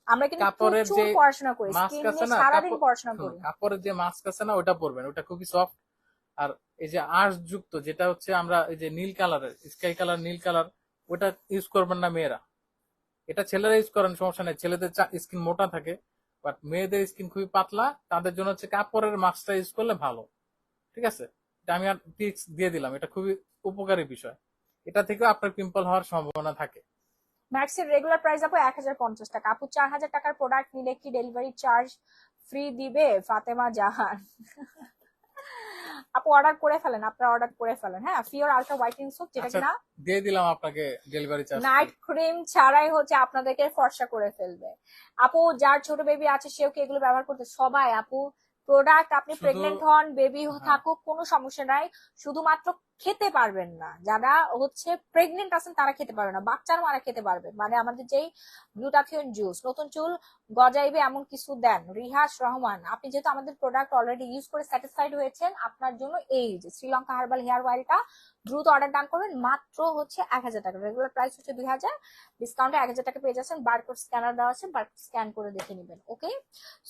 A: আমরা কিন্তু
B: কাপড়ের
A: প্রচুর
B: যে
A: পড়াশোনা করি,
B: মাস্ক
A: স্কিন
B: আছে
A: নিয়ে
B: না,
A: সারাদিন পড়াশোনা করি।
B: কাপড়ের যে মাস্ক আছে না ওটা পরবেন, ওটা খুবই সফট। আর এই যে আঁশযুক্ত যেটা হচ্ছে আমরা এই যে নীল কালারের, স্কাই কালার, নীল কালার, ওটা ইউজ করবেন না মেয়েরা। এটা ছেলেরা ইউজ করেন, সমস্যা নেই, ছেলেদের স্কিন মোটা থাকে, বাট মেয়েদের স্কিন খুবই পাতলা, তাদের জন্য হচ্ছে কাপড়ের মাস্কটা ইউজ করলে ভালো। ঠিক আছে, এটা আমি আর টিপস দিয়ে দিলাম, এটা খুবই উপকারী বিষয়, এটা থেকেও আপনার পিম্পল হওয়ার সম্ভাবনা থাকে।
A: ম্যাক্সের রেগুলার প্রাইস আপু 1050 টাকা। আপু 4000 টাকার প্রোডাক্ট নিলে কি ডেলিভারি চার্জ ফ্রি দিবে ফাতেমা জাহান? আপু অর্ডার করে ফেলেন, আপনারা অর্ডার করে ফেলেন। হ্যাঁ, ফিওর আলট্রা হোয়াইটেনিং সোপ, যেটা
B: আচ্ছা,
A: কিনা
B: দিয়ে দিলাম আপনাকে ডেলিভারি চার্জ।
A: নাইট ক্রিম ছাড়াই হচ্ছে আপনাদেরকে ফর্সা করে ফেলবে। আপু যার ছোট বেবি আছে সেও কি এগুলো ব্যবহার করতে? সবাই আপু, প্রোডাক্ট আপনি
B: শুধু
A: প্রেগনেন্ট হন, বেবি
B: হ্যাঁ,
A: থাকুক, কোনো সমস্যা নাই, শুধুমাত্র খেতে পারবেন না। যারা হচ্ছে প্রেগনেন্ট আছেন তারা খেতে পারবে না, বাচ্চার মারা খেতে পারবে। মানে আমাদের যেই গ্লুটাথিয়ন জুস, নতুন চুল গজাইবে এমন কিছু দেন। রিহাস রহমান, আপনি যেহেতু আমাদের প্রোডাক্ট অলরেডি ইউজ করে স্যাটিসফাইড হয়েছেন, আপনার জন্য এই যে শ্রীলঙ্কা হার্বাল হেয়ার অয়েলটা দ্রুত অর্ডার ডান করবেন। মাত্র হচ্ছে 1000 টাকা, রেগুলার প্রাইস হচ্ছে 2000, ডিসকাউন্টে 1000 টাকা পেয়ে যাচ্ছেন। বারকোড স্ক্যানার দেওয়া আছে, বারকোড স্ক্যান করে দেখে নেবেন। ওকে,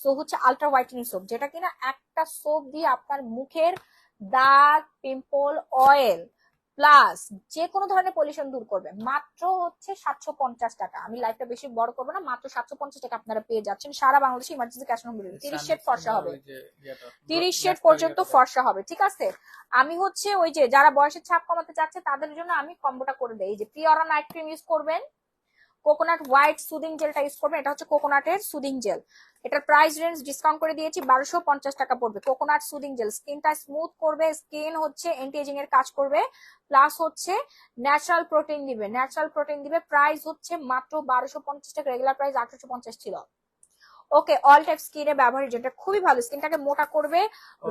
A: সো হচ্ছে আলট্রা হোয়াইটেনিং সোপ, যেটা কিনা একটা সোপ দিয়ে আপনার মুখের দাগ, পিম্পল, অয়েল প্লাস যে কোনো ধরনের পলিউশন দূর করবে। মাত্র হচ্ছে 750 টাকা। আমি লাইফটা বেশি বড় করবো না, মাত্র 750 টাকা আপনারা পেয়ে যাচ্ছেন সারা বাংলাদেশে emergency cash on delivery. 30 shade ফর্সা হবে, 30 শেড পর্যন্ত ফর্সা হবে। ঠিক আছে, আমি হচ্ছে ওই যে যারা বয়সের ছাপ কমাতে চাচ্ছে তাদের জন্য আমি কম্বোটা করে দেই। এই যে পিওরা নাইট ক্রিম ইউজ করবেন, কোকোনাট হোয়াইট সুদিং জেলটা ইউজ করবেন, এটা হচ্ছে কোকোনাটের সুদিং জেল। এটার প্রাইস রেঞ্জ ডিসকাউন্ট করে দিয়েছি, 1250 টাকা পড়বে। কোকোনাট সুদিং জেল স্কিনটা স্মুথ করবে, স্কিন হচ্ছে এন্টি এজিং এর কাজ করবে, প্লাস হচ্ছে ন্যাচারাল প্রোটিন দিবে, ন্যাচারাল প্রোটিন দিবে। প্রাইস হচ্ছে মাত্র 1250 টাকা, রেগুলার প্রাইস 1850 ছিল। ওকে, অল টাইপ স্কিনে ব্যবহারের জন্য খুবই ভালো, স্কিনটাকে মোটা করবে,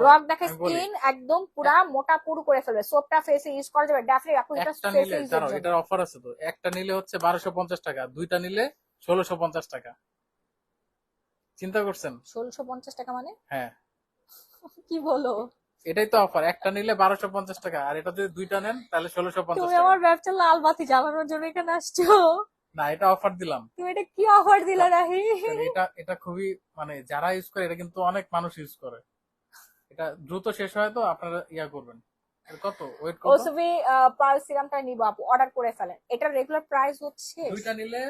A: রক দেখে স্কিন একদম পুরা মোটা পুরু করে ফেলবে। সোপটা ফেসে ইউজ করা যাবে ডেফিনেটলি আপু, এটা
B: একটা
A: ফেসে
B: নিলে
A: ইউজের
B: দাঁড়াও,
A: জন্য।
B: এটার অফার আছে তো, একটা নিলে হচ্ছে 1250 টাকা, দুইটা নিলে 1650 টাকা। চিন্তা করছেন?
A: 1650 টাকা মানে
B: হ্যাঁ,
A: কি বলো?
B: এটাই তো অফার, একটা নিলে 1250 টাকা, আর এটা যদি দুইটা নেন তাহলে 1650
A: তুমি
B: টাকা।
A: আমার ব্যবসা লাল বাতি জ্বালানোর জন্য এখানে আসছো?
B: না, এটা অফার দিলাম।
A: তুমি এটা কি অফার দিলা রাহি?
B: এটা এটা খুবই, মানে যারা ইউজ করে, এটা কিন্তু অনেক মানুষ ইউজ করে, এটা দ্রুত শেষ হয়, তো আপনারা ইয়া করবেন। এর কত ওয়েট কত?
A: ওসবি পাল সিরামটা নিব আপু, অর্ডার করে ফেলেন। এটার রেগুলার প্রাইস হচ্ছে,
B: দুইটা নিলে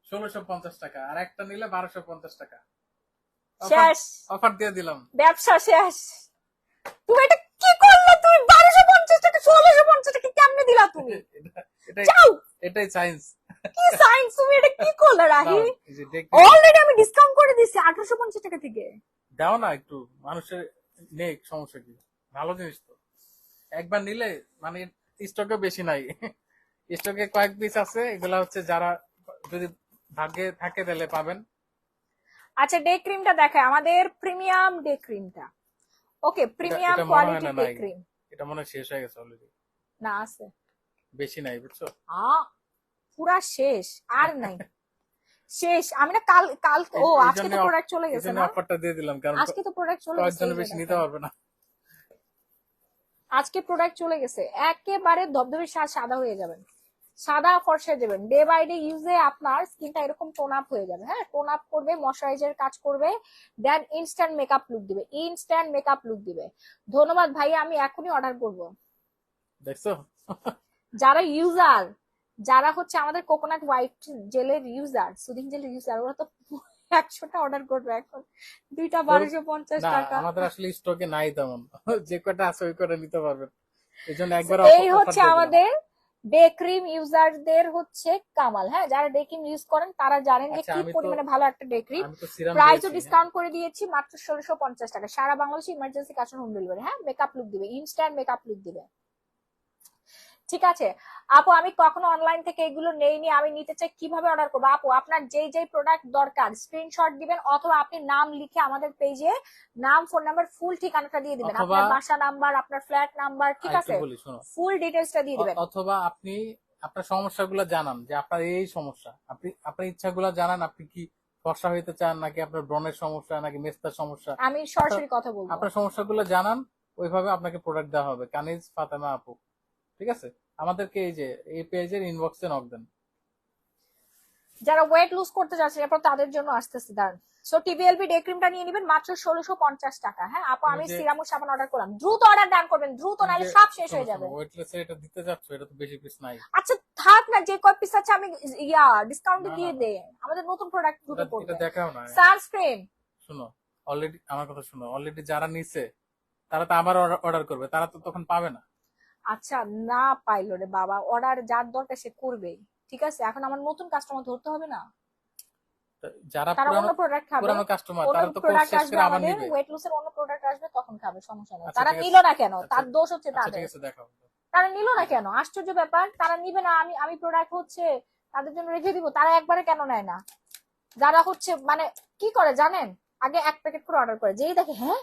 B: 1650 টাকা, আর একটা নিলে 1250 টাকা।
A: শেষ,
B: অফার দিয়ে দিলাম।
A: ব্যবসা শেষ। তুমি এটা কি করলে? তুমি 1250 টাকা 1650 টাকা কেমনে দিলা তুমি?
B: এটাই
A: যাও,
B: এটাই সায়েন্স।
A: কি সায়েন্স? তুমি এটা কি করলে রাহি?
B: এই যে
A: অলরেডি আমি ডিসকাউন্ট করে দিছি 1850 টাকা থেকে।
B: দাও না একটু, মানুষের নেই, সমস্যা কি, ভালো জিনিস তো, একবার নিলে মানে স্টকে বেশি নাই, স্টকে কয়েক পিস আছে, এগুলা হচ্ছে যারা যদি ভাগ্যে থাকে তাহলে পাবেন।
A: আচ্ছা, ডে ক্রিমটা দেখায় আমাদের প্রিমিয়াম ডে ক্রিমটা। ওকে, প্রিমিয়াম
B: এটা মনে হয়
A: কোয়ালিটি
B: না
A: ডে
B: নাই,
A: ক্রিম।
B: এটা মনে হয় শেষ হয়ে গেছে অলরেডি,
A: না আছে,
B: বেশি নাই, বুঝছো?
A: পুরা শেষ, আর নাই, শেষ। আমি না কাল কাল ও আজকে তো প্রোডাক্ট চলে গেছে না,
B: অফারটা দিয়ে দিলাম, কারণ
A: আজকে তো প্রোডাক্ট চলে গেছে,
B: কয়েকজন বেশি নিতে পারবে না।
A: আজকে প্রোডাক্ট চলে গেছে, একেবারে ধবধবে সাদা হয়ে যাবেন। সাদা ফর্সায় দেবেন। ডে বাই ডে ইউজে আপনার স্কিনটা এরকম টোন আপ হয়ে যাবে। হ্যাঁ, টোন আপ করবে, ময়শ্চারাইজার কাজ করবে, দেন ইনস্ট্যান্ট মেকআপ লুক দিবে, ইনস্ট্যান্ট মেকআপ লুক দিবে। ধন্যবাদ ভাইয়া, আমি এখনই অর্ডার করব।
B: দেখছো?
A: যারা ইউজার, যারা হচ্ছে আমাদের কোকোনাট হোয়াইট জেলের ইউজার, সুদিং জেলের ইউজার, ওরা তো 100টা অর্ডার করবে এখন, দুইটা 1250
B: না,
A: টাকা।
B: আমাদের আসলে স্টকে নাই তেমন। যে কটা আছে ওই কটা নিতে পারবেন, এই জন্য একবার
A: এই হচ্ছে আমাদের ডে ক্রিম ইউজারদের হচ্ছে কামাল। হ্যাঁ, যারা ডে ক্রিম ইউজ করেন তারা জানেন যে
B: আচ্ছা,
A: কি
B: আমি তো
A: পরিমাণে ভালো একটা ডে ক্রিম।
B: আমি তো সিরাম
A: প্রাইসও
B: দিয়েছি।
A: ডিসকাউন্ট করে দিয়েছি মাত্র 1650 টাকা, সারা বাংলাদেশে emergency cash on home delivery. হ্যাঁ, মেকআপ লুক দিবে, ইনস্ট্যান্ট মেকআপ লুক দিবে। ঠিক আছে আপু, আমি কখনো অনলাইন থেকে এগুলো নেইনি, আমি নিতে চাই, কিভাবে অর্ডার করবো? আপু, আপনার যেই যেই প্রোডাক্ট দরকার স্ক্রিনশট দিবেন, অথবা আপনি নাম লিখে আমাদের পেজে নাম, ফোন নাম্বার, ফুল ঠিকানাটা দিয়ে দিবেন,
B: অথবা
A: আপনার বাসা নাম্বার, আপনার ফ্ল্যাট নাম্বার, ঠিক
B: আরেকটু
A: আছে,
B: বলি শোনো,
A: ফুল ডিটেলসটা দিয়ে দিবেন।
B: অথবা আপনি আপনার সমস্যাগুলো জানান, যে আপনার এই সমস্যা, আপনি আপনার ইচ্ছাগুলো জানান, আপনি কি ফর্সা হইতে চান, নাকি আপনার ব্রণের সমস্যা, নাকি মেস্তার সমস্যা,
A: আমি সরাসরি কথা বলবো।
B: আপনার সমস্যাগুলো জানান, ওইভাবে আপনাকে প্রোডাক্ট দেওয়া হবে। কানিজ ফাতেমা আপু, ঠিক আছে? আমাদেরকে এই যে এই পেজের ইনবক্সে নক দেন।
A: যারা ওয়েট লুজ করতে যাচ্ছে এরপর তাদের জন্য আসতেছে, দাঁড়ান। সো টিবিএলবি ডে ক্রিমটা নিয়ে নেবেন মাত্র 1650 টাকা। হ্যাঁ আপু, আমি সিরামু সাবান অর্ডার করলাম, দ্রুত অর্ডার ডান করবেন, দ্রুত, নাহলে সব শেষ হয়ে যাবে।
B: ওয়েটলেসে এটা দিতে যাচ্ছ, এটা তো বেশি পিস নাই।
A: আচ্ছা থাক না, যে কয় পিস আছে আমি ডিসকাউন্টে দিয়ে দে, আমাদের নতুন প্রোডাক্ট দ্রুত
B: এটা
A: পড়বে।
B: দেখাও না।
A: সানস্ক্রিন,
B: শুনো, অলরেডি আমার কথা শুনো, অলরেডি যারা নিছে তারা তো আবার অর্ডার করবে, তারা তো তখন পাবে না।
A: আচ্ছা না পাইলো রে বাবা, অর্ডার যার দরকার সে করবেই, ঠিক আছে, এখন আমার নতুন কাস্টমার ধরতে হবে না,
B: যারা
A: তারা অন্য প্রোডাক্ট খাবে,
B: পুরানো কাস্টমার,
A: অন্য
B: তারা তো কোর্স
A: প্রোডাক্ট
B: শেষ
A: আসবে,
B: করে আবার
A: আমাদের
B: নিবে।
A: ওয়েট লুজের অন্য প্রোডাক্ট আসবে, তখন খাবে, সমস্যা নেই।
B: আচ্ছা,
A: তারা
B: ঠিক আছে।
A: নিল না কেন?
B: আচ্ছা,
A: তার দোষ হচ্ছে
B: আচ্ছা,
A: তাদের।
B: ঠিক আছে, দেখাও।
A: তারা নিল না কেন? আশ্চর্য ব্যাপার, তারা নিবে না। আমি প্রোডাক্ট হচ্ছে তাদের জন্য রেখে দিব, তারা একবারে কেন নেয় না? যারা হচ্ছে মানে কি করে জানেন, আগে এক প্যাকেট করে অর্ডার করে, যেই দেখে হ্যাঁ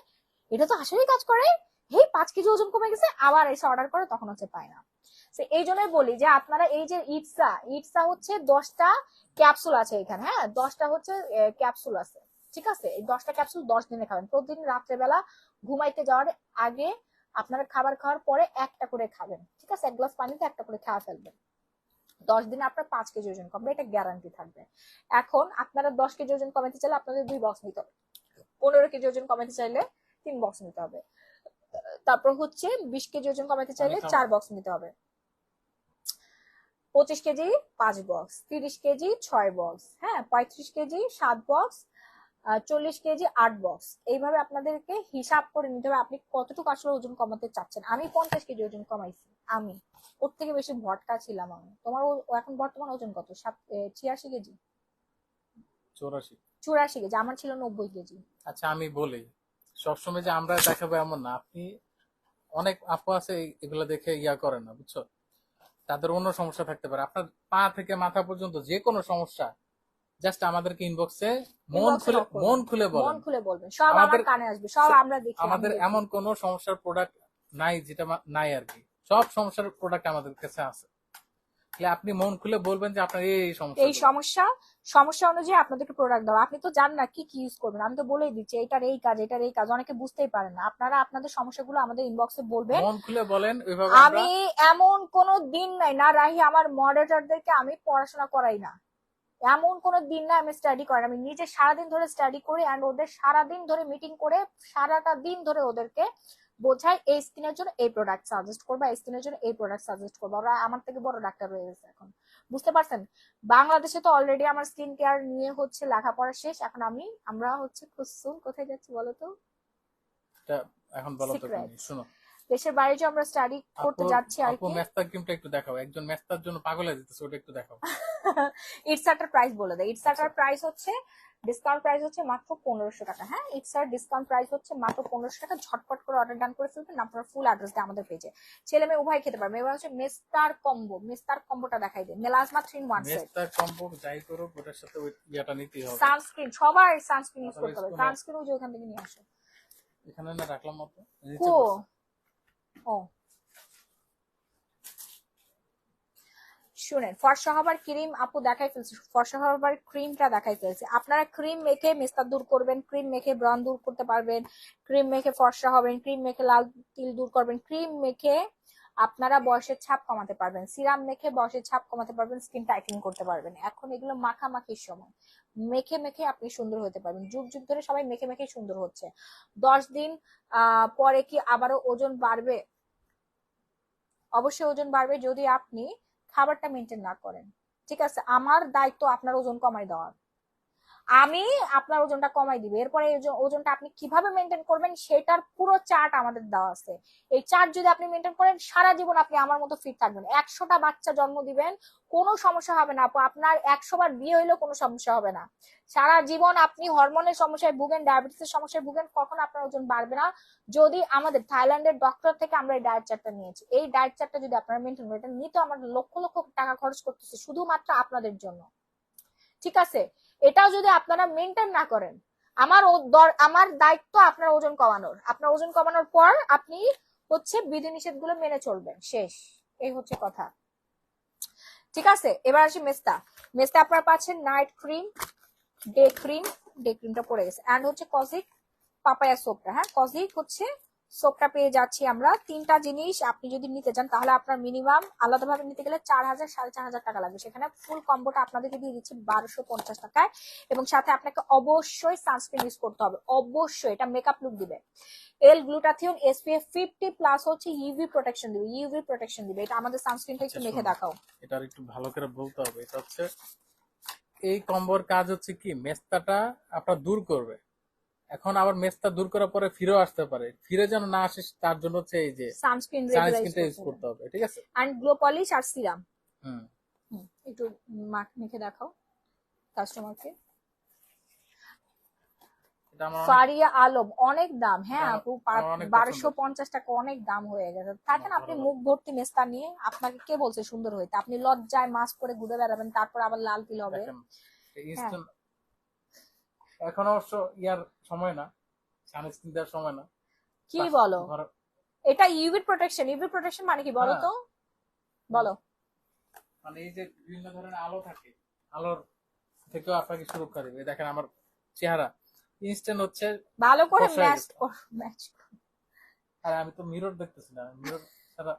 A: এটা তো আসলেই কাজ করে, এই 5 কেজি ওজন কমে গেছে, আবার এসে অর্ডার করে, তখন হচ্ছে পায় না। এই জন্যই বলি যে আপনারা এই যে ইটসা হচ্ছে 10টা ক্যাপসুল আছে এখানে। হ্যাঁ, 10টা হচ্ছে ক্যাপসুল আছে, ঠিক আছে। এই 10টা ক্যাপসুল 10 দিনে খাবেন, প্রতিদিন রাত্রেবেলা ঘুমাইতে যাওয়ার আগে, আপনারা খাবার খাওয়ার পরে একটা করে খাবেন, ঠিক আছে, এক গ্লাস পানিতে একটা করে খাওয়া ফেলবেন। 10 দিনে আপনার 5 কেজি ওজন কমবে, এটা গ্যারান্টি থাকবে। এখন আপনারা 10 কেজি ওজন কমাতে চাইলে আপনাদের 2 বক্স নিতে হবে, 15 কেজি ওজন কমাতে চাইলে 3 বক্স নিতে হবে, তারপর হচ্ছে 20 কেজি ওজন কমাতে চাইলে 4 বক্স নিতে হবে, 25 কেজি 5 বক্স, 30 কেজি 6 বক্স, হ্যাঁ, 35 কেজি 7 বক্স, 40 কেজি 8 বক্স। এইভাবে আপনাদেরকে হিসাব করে নিতে হবে আপনি কতটুকু আসলে ওজন কমাতে চাচ্ছেন। আমি 50 কেজি ওজন কমাইছি, আমি ওর থেকে বেশি ভটকা ছিলাম আমি। তোমার এখন বর্তমান ওজন কত? 86 কেজি, 84 কেজি, আমার ছিল 90 কেজি।
B: আচ্ছা, আমি বলি, সবসময় যে আমরা দেখাবো এমন না। আপনি অনেক আপু আছে এগুলো দেখে ইয়া করেন না, বুঝছো? তাদের অন্য সমস্যা থাকতে পারে। আপনার পা থেকে মাথা পর্যন্ত যে কোনো সমস্যা, জাস্ট আমাদেরকে ইনবক্সে মন খুলে
A: বলবেন, সব আমার কানে আসবে, সব আমরা দেখি।
B: আমাদের এমন কোন সমস্যার প্রোডাক্ট নাই যেটা নাই আর কি, সব সমস্যার প্রোডাক্ট আমাদের কাছে আছে। আপনি মন খুলে বলবেন যে আপনার এই
A: সমস্যা অনুযায়ী আপনাদেরকে প্রোডাক্ট দাও। আপনি তো জানেন না কি কি ইউজ করবেন, আমি তো বলেই দিচ্ছি এটার এই কাজ, এটার এই কাজ, অনেকে বুঝতেই পারেন না। আপনারা আপনাদের সমস্যাগুলো আমাদের ইনবক্সে বলবেন,
B: মন খুলে বলেন।
A: আমি এমন কোনো দিন নাই না রাহি আমার মডারেটরদেরকে আমি পড়াশোনা করাই না, এমন কোনো দিন না আমি স্টাডি করি, আমি নিজে সারাদিন ধরে স্টাডি করি, এন্ড ওদের সারাদিন ধরে মিটিং করে সারাটা দিন ধরে ওদেরকে বোঝাই এই স্কিনের জন্য এই প্রোডাক্ট সাজেস্ট করবা, এই স্কিনের জন্য এই প্রোডাক্ট সাজেস্ট করবা। ওরা আমার থেকে বড় ডাক্তার হয়ে গেছে এখন, বুঝতে পারছেন? বাংলাদেশে তো অলরেডি আমার স্কিন কেয়ার নিয়ে হচ্ছে লেখাপড়া শেষ, এখন আমরা হচ্ছে খুব কোথায় যাচ্ছি বলো তো?
B: এখন বলো তো, শুনো,
A: দেশের বাইরে যে আমরা স্টাডি করতে যাচ্ছি আর কি।
B: মেস্তার ক্রিমটা একটু দেখাও, একজন মেস্তার জন্য পাগল হয়ে যেতেছে, ওটা একটু দেখাও।
A: ইটসাটার প্রাইস বলে দেয়, ইটসাটার প্রাইস হচ্ছে ডিসকাউন্ট প্রাইস হচ্ছে মাত্র 1500 টাকা। হ্যাঁ, ইটসার ডিসকাউন্ট প্রাইস হচ্ছে মাত্র 1500 টাকা। ঝটপট করে অর্ডার ডান করে ফেলবেন, আপনার ফুল অ্যাড্রেসটা আমাদের পেজে। ছেলে মেয়ে উভয় খেতে পারবে। এবার হচ্ছে মেস্তার কম্বোটা দেখাই দেয়, মেলাজমা 3 in 1 সেট।
B: মেস্তার কম্বো যাই করো, ওটার সাথে ওই ইয়াটা নিতেই হবে।
A: সানস্ক্রিন, সবার সানস্ক্রিন ইউজ করতে হবে, সানস্ক্রিন ওই যে ওখান থেকে নিয়ে আসো,
B: এখানে না রাখলাম মতো
A: ও শুনেন, ফর্সা হবার ক্রিম আপু দেখাই ফেলছি, ফর্সা হবার ক্রিমটা দেখাই ফেলছি। আপনারা ক্রিম মেখে মেস্তা দূর করবেন, ক্রিম মেখে ব্রণ দূর করতে পারবেন, ক্রিম মেখে ফর্সা হবেন, ক্রিম মেখে লাল তিল দূর করবেন, ক্রিম মেখে আপনারা বয়সের ছাপ কমাতে পারবেন, সিরাম মেখে বয়সের ছাপ কমাতে পারবেন, স্কিন টাইটেনিং করতে পারবেন। এখন এগুলো মাখামাখির সময়, মেখে মেখে আপনি সুন্দর হতে পারবেন। যুগ যুগ ধরে সবাই মেখে মেখে সুন্দর হচ্ছে। 10 দিন পরে কি আবারও ওজন বাড়বে? অবশ্যই ওজন বাড়বে যদি আপনি খাবারটা মেনটেন না করেন। ঠিক আছে, আমার দায়িত্ব আপনার ওজন কমাই দেওয়ার, আমি আপনার ওজনটা কমাই দিবে। এরপরে ওজনটা আপনি কিভাবে মেনটেন করবেন সেটার পুরো চার্ট আমাদের দেওয়া আছে। এই চার্ট যদি আপনি মেনটেন করেন, সারা জীবন আপনি আমার মতো ফিট থাকবেন। 100টা বাচ্চা জন্ম দিবেন, কোনো সমস্যা হবে না আপু। আপনার 100 বার বিয়ে হইলেও কোনো সমস্যা হবে না। সারা জীবন আপনি হরমোনের সমস্যায় ভুগেন, ডায়াবেটিসের সমস্যায় ভুগেন, কখনো আপনার ওজন বাড়বে না। যদি আমাদের থাইল্যান্ডের ডক্টর থেকে আমরা এই ডায়েট চার্টটা নিয়েছি, এই ডায়েট চার্টটা যদি আপনারা মেনটেন করেন, এটা নিতে আমরা লক্ষ লক্ষ টাকা খরচ করতেছি শুধুমাত্র আপনাদের জন্য। ঠিক আছে, এটাও যদি আপনারা মেনটেন না করেন, আমার দায়িত্ব আপনার ওজন কমানোর। আপনার ওজন কমানোর পর আপনি হচ্ছে বিধিনিষেধ গুলো মেনে চলবেন, শেষ। এই হচ্ছে কথা। ঠিক আছে, এবার আসি মেস্তা। মেস্তা আপনারা পাচ্ছেন night cream, day cream, day ক্রিমটা পড়ে গেছে, এন্ড হচ্ছে কজিক পাপায়া সোপটা। হ্যাঁ, কজিক হচ্ছে সোপটা পেয়ে যাচ্ছি আমরা। 3টা জিনিস আপনি যদি নিতে চান তাহলে আপনার মিনিমাম আলাদাভাবে নিতে গেলে 4000 4500 টাকা লাগবে। সেখানে ফুল কম্বোটা আপনাদেরকে দিয়ে দিচ্ছি 1250 টাকায়। এবং সাথে আপনাকে অবশ্যই সানস্ক্রিন ইউজ করতে হবে, অবশ্যই। এটা মেকআপ লুক দিবে। এল গ্লুটাথিয়ন SPF 50 প্লাস হচ্ছে ইউভি প্রোটেকশন দিবে, ইউভি প্রোটেকশন দিবে। এটা আমাদের সানস্ক্রিনটা একটু মেখে দেখাও।
B: এটা একটু ভালো করে বলতে হবে। এটা হচ্ছে এই কম্বোর কাজ হচ্ছে কি, মেস্তাটা আপনার দূর করবে। এখন আবার মেস্তা দূর করার পরে ফিরেও আসতে পারে, ফিরে যেন না আসে তার জন্য হচ্ছে এই যে সানস্ক্রিনটা ইউজ করতে হবে। ঠিক আছে,
A: এন্ড গ্লো পলিশ আর সিরাম।
B: হুম,
A: একটু মেখে দেখাও কাস্টমারকে। ফারিয়া আলম, অনেক দাম। হ্যাঁ আপু, 1250 টাকা অনেক দাম হয়ে গেছে। থাকেন আপনি মুখ ভর্তি মেস্তা নিয়ে, আপনাকে কে বলছে সুন্দর হইতে? আপনি লজ্জায় মাস্ক করে ঘুরে বেড়াবেন, তারপর আবার লাল তিল হবে।
B: এখন অবশ্য ইয়ার সময় না, সানস্ক্রিন দেওয়ার সময় না।
A: কি বলো? এটা ইউভি প্রোটেকশন। ইউভি প্রোটেকশন মানে কি বলো তো? বলো।
B: মানে এই যে বিভিন্ন ধরনের আলো থাকে, আলোর থেকেও আপনাকে সুরক্ষা দেবে। দেখেন আমার চেহারা ইনস্ট্যান্ট হচ্ছে,
A: ভালো করে ম্যাচ।
B: আর আমি তো মিরর দেখতেছি না, মিরর ছাড়া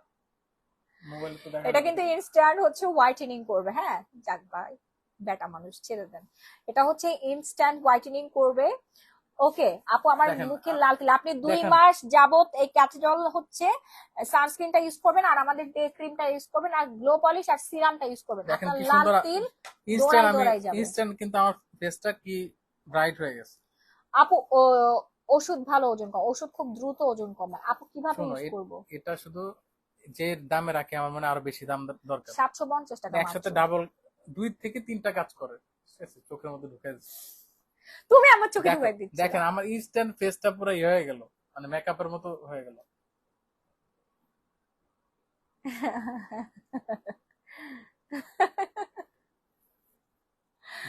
B: মোবাইল তো দেখা।
A: এটা কিন্তু ইনস্ট্যান্ট হচ্ছে হোয়াইটেনিং করবে। হ্যাঁ, যাক ভাই, বেটা মানুষ ছেড়ে দেন। এটা হচ্ছে ইনস্ট্যান্ট হোয়াইটেনিং করবে। ওকে আপু, আমার মুখে লাল তিল। আপনি 2 মাস যাবত এই ক্যাথেড্রল হচ্ছে সানস্ক্রিনটা ইউজ করবেন, আর আমাদের ডে ক্রিমটা ইউজ করবেন, আর গ্লো পলিশ আর সিরামটা ইউজ করবেন। আপনার লাল তিল দৌড়াই যাবে।
B: ইনস্ট্যান্ট কিন্তু আমার ফেসটা কি ব্রাইট হয়ে গেছে।
A: আপু ওষুধ ভালো ওজন কম, ওষুধ খুব দ্রুত ওজন কমায়। আপু কিভাবে ইউজ করব?
B: এটা শুধু যে দামে রাখে, আমার মনে আরো বেশি দাম দরকার।
A: 750 টাকা
B: একসাথে ডাবল 2 থেকে 3টা কাজ করে, চোখের মধ্যে ঢুকে যাচ্ছে।
A: তুমি আমার চোখে ঢুকাই দিচ্ছ।
B: দেখেন আমার ইনস্ট্যান্ট ফেসটা পুরো ইয়ে হয়ে গেল, মানে মেকআপের মতো হয়ে গেল।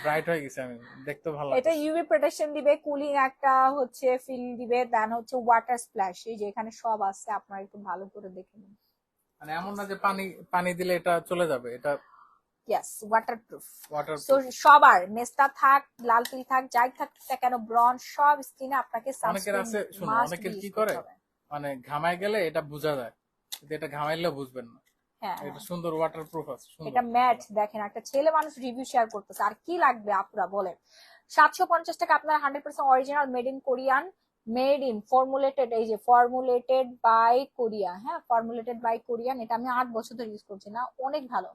B: ব্রাইট হয়ে গেছে, আমি দেখতে ভালো লাগছে।
A: এটা ইউভি প্রোটেকশন দিবে, কুলিং একটা হচ্ছে ফিল দিবে, দেন হচ্ছে ওয়াটার স্প্ল্যাশ। এই যে এখানে সব আছে, আপনারা একটু ভালো করে দেখে নিন।
B: মানে এমন না যে পানি দিলে এটা চলে যাবে, এটা
A: ইয়েস ওয়াটারপ্রুফ। সো সবার মেস্তা থাক, লাল তিল থাক, যাই থাক কেন, ব্রন সব স্কিনে আপনাকে
B: অনেকের আছে। শুনো, অনেকের কি করে, মানে ঘামায় গেলে এটা বোঝা যায়, কিন্তু এটা ঘামাইলে বুঝবেন না।
A: হ্যাঁ,
B: এটা সুন্দর ওয়াটারপ্রুফ আছে,
A: এটা ম্যাট। দেখেন একটা ছেলে মানুষ রিভিউ শেয়ার করতেছে, আর কি লাগবে আপনারা বলেন? 750 টাকা আপনারা 100% original made in Korean, made in formulated, এই যে ফর্মুলেটেড বাই কোরিয়া। হ্যাঁ, ফর্মুলেটেড বাই কোরিয়ান। এটা আমি 8 বছর ধরে ইউজ করছি, না অনেক ভালো।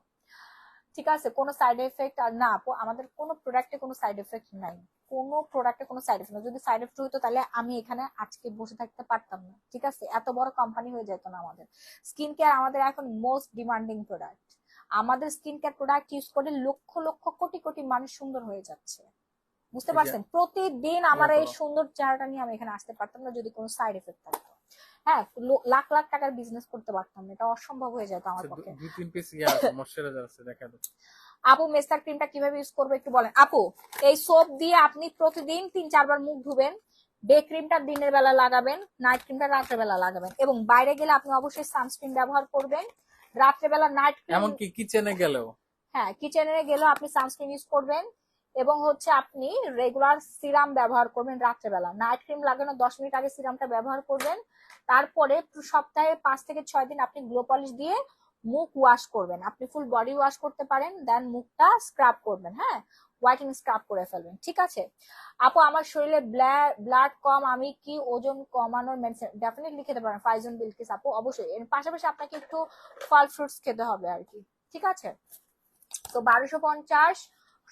A: ঠিক আছে, কোনো সাইড এফেক্ট আর না আপু, আমাদের কোনো প্রোডাক্টে কোনো সাইড এফেক্ট নাই, কোনো প্রোডাক্টে কোনো সাইড এফেক্ট। যদি সাইড এফেক্ট হতো তাহলে আমি এখানে আজকে বসে থাকতে পারতাম না। ঠিক আছে, এত বড় কোম্পানি হয়ে যেত না আমাদের। স্কিন কেয়ার আমাদের এখন মোস্ট ডিমান্ডিং প্রোডাক্ট। আমাদের স্কিন কেয়ার প্রোডাক্ট ইউজ করে লক্ষ লক্ষ কোটি কোটি মানুষ সুন্দর হয়ে যাচ্ছে। বুঝতে পারছেন? প্রতিদিন আমার এই সুন্দর চেহারাটা নিয়ে আমি এখানে আসতে পারতাম না যদি কোনো সাইড এফেক্ট থাকতো। হ্যাঁ, লাখ লাখ টাকার বিজনেস করতে পারতাম না, এটা অসম্ভব হয়ে যেত আমার পক্ষে।
B: 2-3 পিস ময়শ্চারাইজার আছে, দেখা দাও।
A: আপু মেস্তা ক্রিমটা কিভাবে ইউজ করবো একটু বলেন। আপু, এই সোপ দিয়ে আপনি প্রতিদিন 3-4 বার মুখ ধুবেন। ডে ক্রিমটা দিনের বেলা লাগাবেন, নাইট ক্রিমটা রাতের বেলা লাগাবেন, এবং বাইরে গেলে আপনি অবশ্যই সানস্ক্রিন ব্যবহার করবেন। রাত্রেবেলা নাইট ক্রিম,
B: এমনকি কিচেনে গেলেও,
A: হ্যাঁ কিচেনে গেলেও আপনি সানস্ক্রিন ইউজ করবেন। এবং হচ্ছে আপনি রেগুলার সিরাম ব্যবহার করবেন রাত্রেবেলা। নাইট ক্রিম লাগানো 10 মিনিট আগে সিরামটা ব্যবহার করবেন, তারপরে সপ্তাহে 5 থেকে 6 দিন আপনি গ্লো পলিশ দিয়ে মুখ ওয়াশ করবেন। আপনি ফুল বডি ওয়াশ করতে পারেন, দেন মুখটা স্ক্রাব করবেন, হ্যাঁ, হোয়াইটেনিং স্ক্রাব করে ফেলবেন, ঠিক আছে? আপু আমার শরীরে ব্লাড কম, আমি কি ওজন কমানোর মেডিসিন? ডেফিনেটলি খেতে পারেন ফাইজুন বিলকিস আপু, অবশ্যই। এর পাশাপাশি আপনাকে একটু ফল ফ্রুটস খেতে হবে আর কি, ঠিক আছে? তো 1250,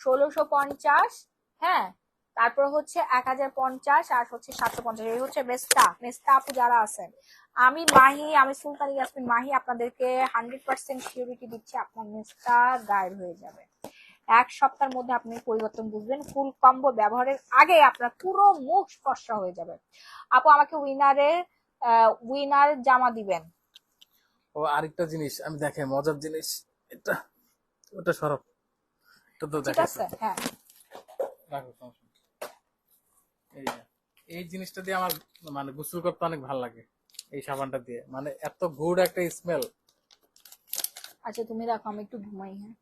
A: 1650, হ্যাঁ, তারপর হচ্ছে 1050, আর হচ্ছে 750। এই হচ্ছে মেস্তা। মেস্তা আপু যারা আছেন, আমি মাহি, আমি সুলতান ইয়াসমিন মাহি আপনাদেরকে 100% সিউরিটি দিচ্ছি আপনার মেস্তা গায়েব হয়ে যাবে। 1 সপ্তাহের মধ্যে আপনি পরিবর্তন বুঝবেন। ফুল কম্বো ব্যবহারের আগে আপনার পুরো মুখ ফর্সা হয়ে যাবে। আপু আমাকে উইনার জামা দিবেন।
B: ও আরেকটা জিনিস আমি দেখে মজার জিনিস, এটা ওটা সরব, এটা তো
A: ঠিক
B: দেখাইছো,
A: আছে, হ্যাঁ।
B: রাখো সমস্যা নেই। এই যে, এই জিনিসটা দিয়ে আমার মানে গোসল করতে অনেক ভালো লাগে, এই সাবানটা দিয়ে, মানে এত গুড একটা স্মেল।
A: আচ্ছা তুমি রাখো, আমি একটু ঘুমাই, হ্যাঁ।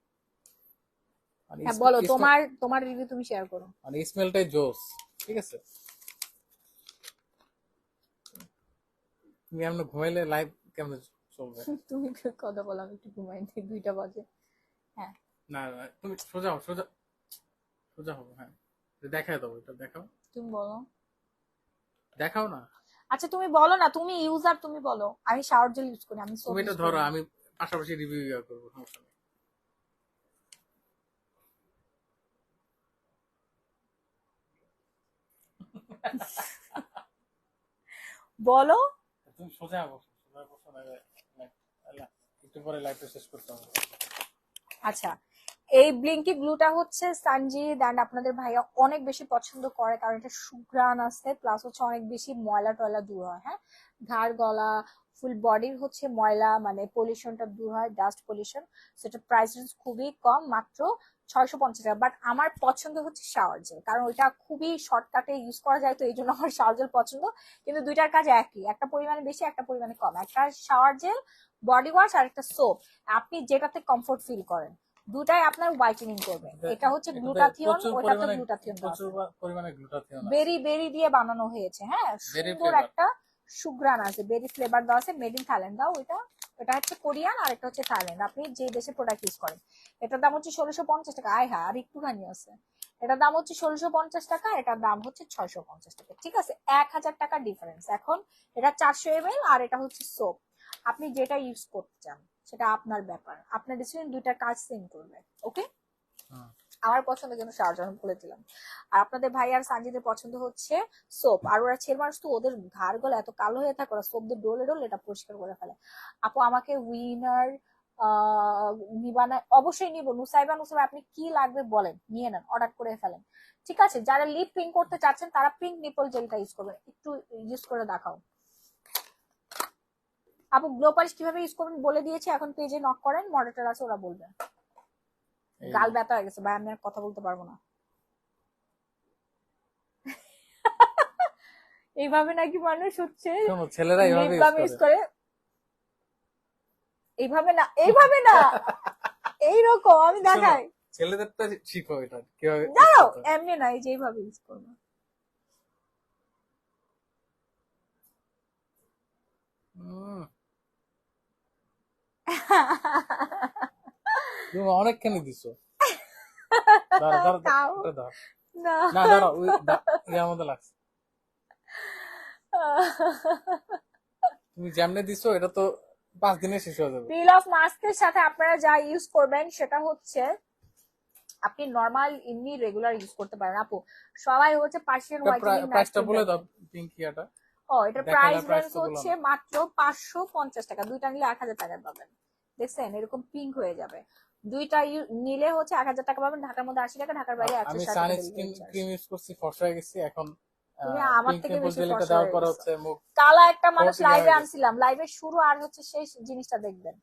B: মানে
A: হ্যাঁ বলো, তোমার রিভিউ তুমি শেয়ার করো।
B: মানে স্মেলটাই জোস, ঠিক আছে? তুমি এমন ঘুমাইলে লাইভ কেমন চলবে?
A: তুমি কথা বলো, আমি একটু ঘুমাই, 2টা বাজে। হ্যাঁ
B: না না, তুমি সোজা হও, সোজা সোজা হবো, হ্যাঁ, দেখাই দাও, এটা দেখাও,
A: তুমি বলো।
B: দেখাও না।
A: আচ্ছা তুমি বলো না, তুমি ইউজার, তুমি বলো। আমি শাওয়ার জেল ইউজ করি, আমি সোপ
B: তুমি এটা
A: ইউজ করি
B: ধরো,
A: না।
B: আমি পাশাপাশি রিভিউ করবো, সমস্যা নেই।
A: বলো।
B: তুমি সোজা বসো, সোজা বসো, নাহলে একটু পরে লাইভটা শেষ করতে হবে।
A: আচ্ছা, এই ব্লিঙ্কি গ্লুটা হচ্ছে সানজিদ এন্ড আপনাদের ভাইয়া অনেক বেশি পছন্দ করে, কারণ এটা সুঘ্রাণ আছে, প্লাস হচ্ছে অনেক বেশি ময়লা টয়লা দূর হয়, হ্যাঁ, ঘাড় গলা ফুল বডির হচ্ছে ময়লা মানে পলিউশনটা দূর হয়, ডাস্ট পলিউশন। সেটা প্রাইস রেঞ্জ খুবই কম, মাত্র 650 টাকা। বাট আমার পছন্দ হচ্ছে শাওয়ার জেল, কারণ ওইটা খুবই শর্টকাটে ইউজ করা যায়, তো এই জন্য আমার শাওয়ার জেল পছন্দ। কিন্তু দুইটার কাজ একই, একটা পরিমাণে বেশি, একটা পরিমাণে কম। একটা শাওয়ার জেল, বডি ওয়াশ, আর একটা সোপ, আপনি যেটাতে কমফোর্ট ফিল করেন, দুটাই আপনার হোয়াইটেনিং করবে। এটা হচ্ছে
B: এটাতে
A: গ্লুটাথিয়ন,
B: প্রচুর
A: ওটা তো
B: পরিমাণে
A: গ্লুটাথিয়ন দেওয়া
B: প্রচুর
A: আছে।
B: পরিমাণে গ্লুটাথিয়ন আছে,
A: বেরি বেরি দিয়ে বানানো হয়েছে, হ্যাঁ,
B: বেরি
A: সুন্দর
B: ফ্লেভার।
A: একটা সুঘ্রাণ আছে, বেরি ফ্লেভার দেওয়া আছে, মেড ইন থাইল্যান্ড দাও ওইটা। এটা হচ্ছে কোরিয়ান, আর এটা হচ্ছে থাইল্যান্ড, আপনি যে দেশে প্রোডাক্ট ইউজ করেন। এটার দাম হচ্ছে 1650 টাকা। আয় হ্যাঁ, আর একটুখানি আছে। এটার দাম হচ্ছে 1650 টাকা, এটার দাম হচ্ছে 650 টাকা, ঠিক আছে? 1000 টাকার ডিফারেন্স। এখন এটা 400 ml, আর এটা হচ্ছে সোপ। আপনি যেটা ইউজ করতে চান সেটা আপনার ব্যাপার, আপনার ডিসিশন, দুইটার কাজ সেম করবে, ওকে? আমার পছন্দ কিন্তু শাওয়ার জেল বলেছিলাম। আর আপনাদের ভাই আর সানজিদের পছন্দ হচ্ছে সোপ। আর ওরা ছেলে মানুষ তো, ওদের ঘাড় গলা এত কালো হয়ে থাকে, ওরা সোপ দিয়ে ডলে ডলে এটা পরিষ্কার করে ফেলে। আপু আমাকে উইনার নিবানা, অবশ্যই নিব। নুসাইবা আপনি কি লাগবে বলেন, নিয়ে নেন, অর্ডার করে ফেলেন, ঠিক আছে? যারা লিপ পিঙ্ক করতে চাচ্ছেন তারা পিঙ্ক নিপল জেলটা ইউজ করবেন, একটু ইউজ করে দেখাও। আপু গ্লো পালিশ কিভাবে ইউজ করবেন বলে দিয়েছি, এখন পেজে নক করেন, মডারেটর আছে, ওরা বলবে। গাল ব্যথা হয়ে গেছে ভাই, আমি আর কথা বলতে পারবো না। এইভাবে নাকি মানুষ হচ্ছে
B: শোনো, ছেলেরা এইভাবে
A: লিপ
B: ইউজ
A: বাম
B: করে।
A: ইউজ করে? এইভাবে না, এইভাবে না, এইরকম আমি দেখাই।
B: ছেলেদেরটা শিখো, এটা কিভাবে use
A: দাঁড়াও,
B: করতে হয়।
A: এমনি না, এই যে এইভাবে ইউজ করবো।
B: উম, তুমি অনেকখানি দিছো। দাঁড়া দাঁড়া দাঁড়া,
A: তাও
B: এটা দাও।
A: না।
B: না দাঁড়া, ওই ইয়ার মধ্যে লাগছে। তুমি যেমনে দিছো এটা তো 5 দিনে শেষ হয়ে যাবে।
A: পিল অফ মাস্কের সাথে আপনারা যা ইউজ করবেন সেটা হচ্ছে, আপনি নরমাল এমনি রেগুলার ইউজ করতে পারেন আপু। সবাই হচ্ছে পার্সিয়ান হোয়াইটেনিং নাইট
B: প্রাইসটা
A: ক্রিম
B: বলে দাও,
A: দেখবেন।
B: পিঙ্কিয়াটা
A: ও, এটার
B: দেখাইলা,
A: প্রাইস
B: প্রাইস
A: রেঞ্জ
B: তো বলো
A: হচ্ছে
B: না।
A: মাত্র 550 টাকা। দুইটা নিলে 1000 টাকা পাবেন। দেখছেন, এরকম পিঙ্ক হয়ে যাবে। দুইটা নিলে হচ্ছে 1000 টাকা পাবেন। ঢাকার মধ্যে 80 টাকা, ঢাকার বাইরে
B: আমি
A: 160 টাকা
B: sunscreen
A: delivery charge.
B: Cream use করছি, ফর্সা হয়ে গেছি এখন।
A: তুমি আমার
B: পিঙ্ক
A: থেকে
B: নিপল
A: বেশি
B: জেল এটা
A: ফর্সা
B: দেওয়ার
A: হয়ে
B: পরে
A: গেছো।
B: হচ্ছে মুখ
A: কালা একটা মানুষ
B: কোটিং
A: লাইভে
B: হয়ে গেছে।
A: আনছিলাম, লাইভে শুরু আর হচ্ছে শেষ জিনিসটা দেখবেন।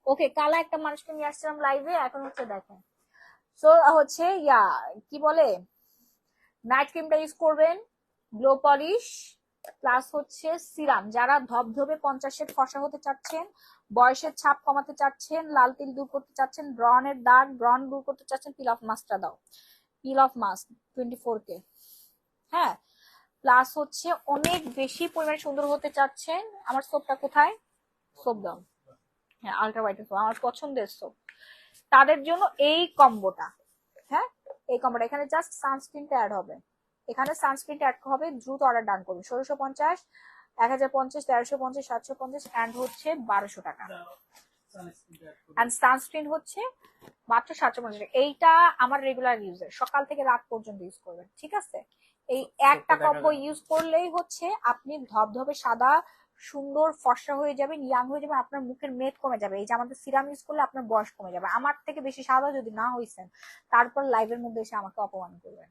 A: ওকে, কালা একটা মানুষকে নিয়ে আসছিলাম লাইভে, এখন হচ্ছে দেখেন। সো হচ্ছে কি বলে, নাইট ক্রিমটা ইউজ করবেন, গ্লো পলিশ, প্লাস হচ্ছে সিরাম। যারা ধবধবে 50-এর ফর্সা হতে চাচ্ছেন, বয়সের ছাপ কমাতে চাচ্ছেন, লাল তিল দূর করতে চাচ্ছেন, ব্রনের দাগ ব্রন দূর করতে চাচ্ছেন, পিল অফ মাস্কটা দাও। পিল অফ মাস্ক 24K, হ্যাঁ। প্লাস হচ্ছে অনেক বেশি পরিমাণে সুন্দর হতে চাচ্ছেন। আমার সোপটা কোথায়? সোপ দাও। হ্যাঁ, আলট্রা হোয়াইট সোপ আমার পছন্দের সোপ। তাদের জন্য এই কম্বোটা, হ্যাঁ এই কম্বোটা, এখানে জাস্ট সানস্ক্রিনটা অ্যাড হবে, এখানে সানস্ক্রিনটা অ্যাড হবে। দ্রুত অর্ডার ডান করুন। 1650, 1050, 1350, 750 অ্যান্ড হচ্ছে 1200 টাকা। এন্ড সানস্ক্রিন হচ্ছে মাত্র 750 টাকা। এইটা আমার রেগুলার ইউজার, সকাল থেকে রাত পর্যন্ত ইউজ করবেন, ঠিক আছে? এই একটা কম্বো ইউজ করলেই হচ্ছে আপনি ধবধবে সাদা সুন্দর ফর্সা হয়ে যাবেন, ইয়াং হয়ে যাবেন, আপনার মুখের মেদ কমে যাবে। এই যে আমাদের সিরাম ইউজ করলে আপনার বয়স কমে যাবে। আমার থেকে বেশি সাদা যদি না হইছেন, তারপর লাইভের মধ্যে এসে আমাকে অপমান করবেন,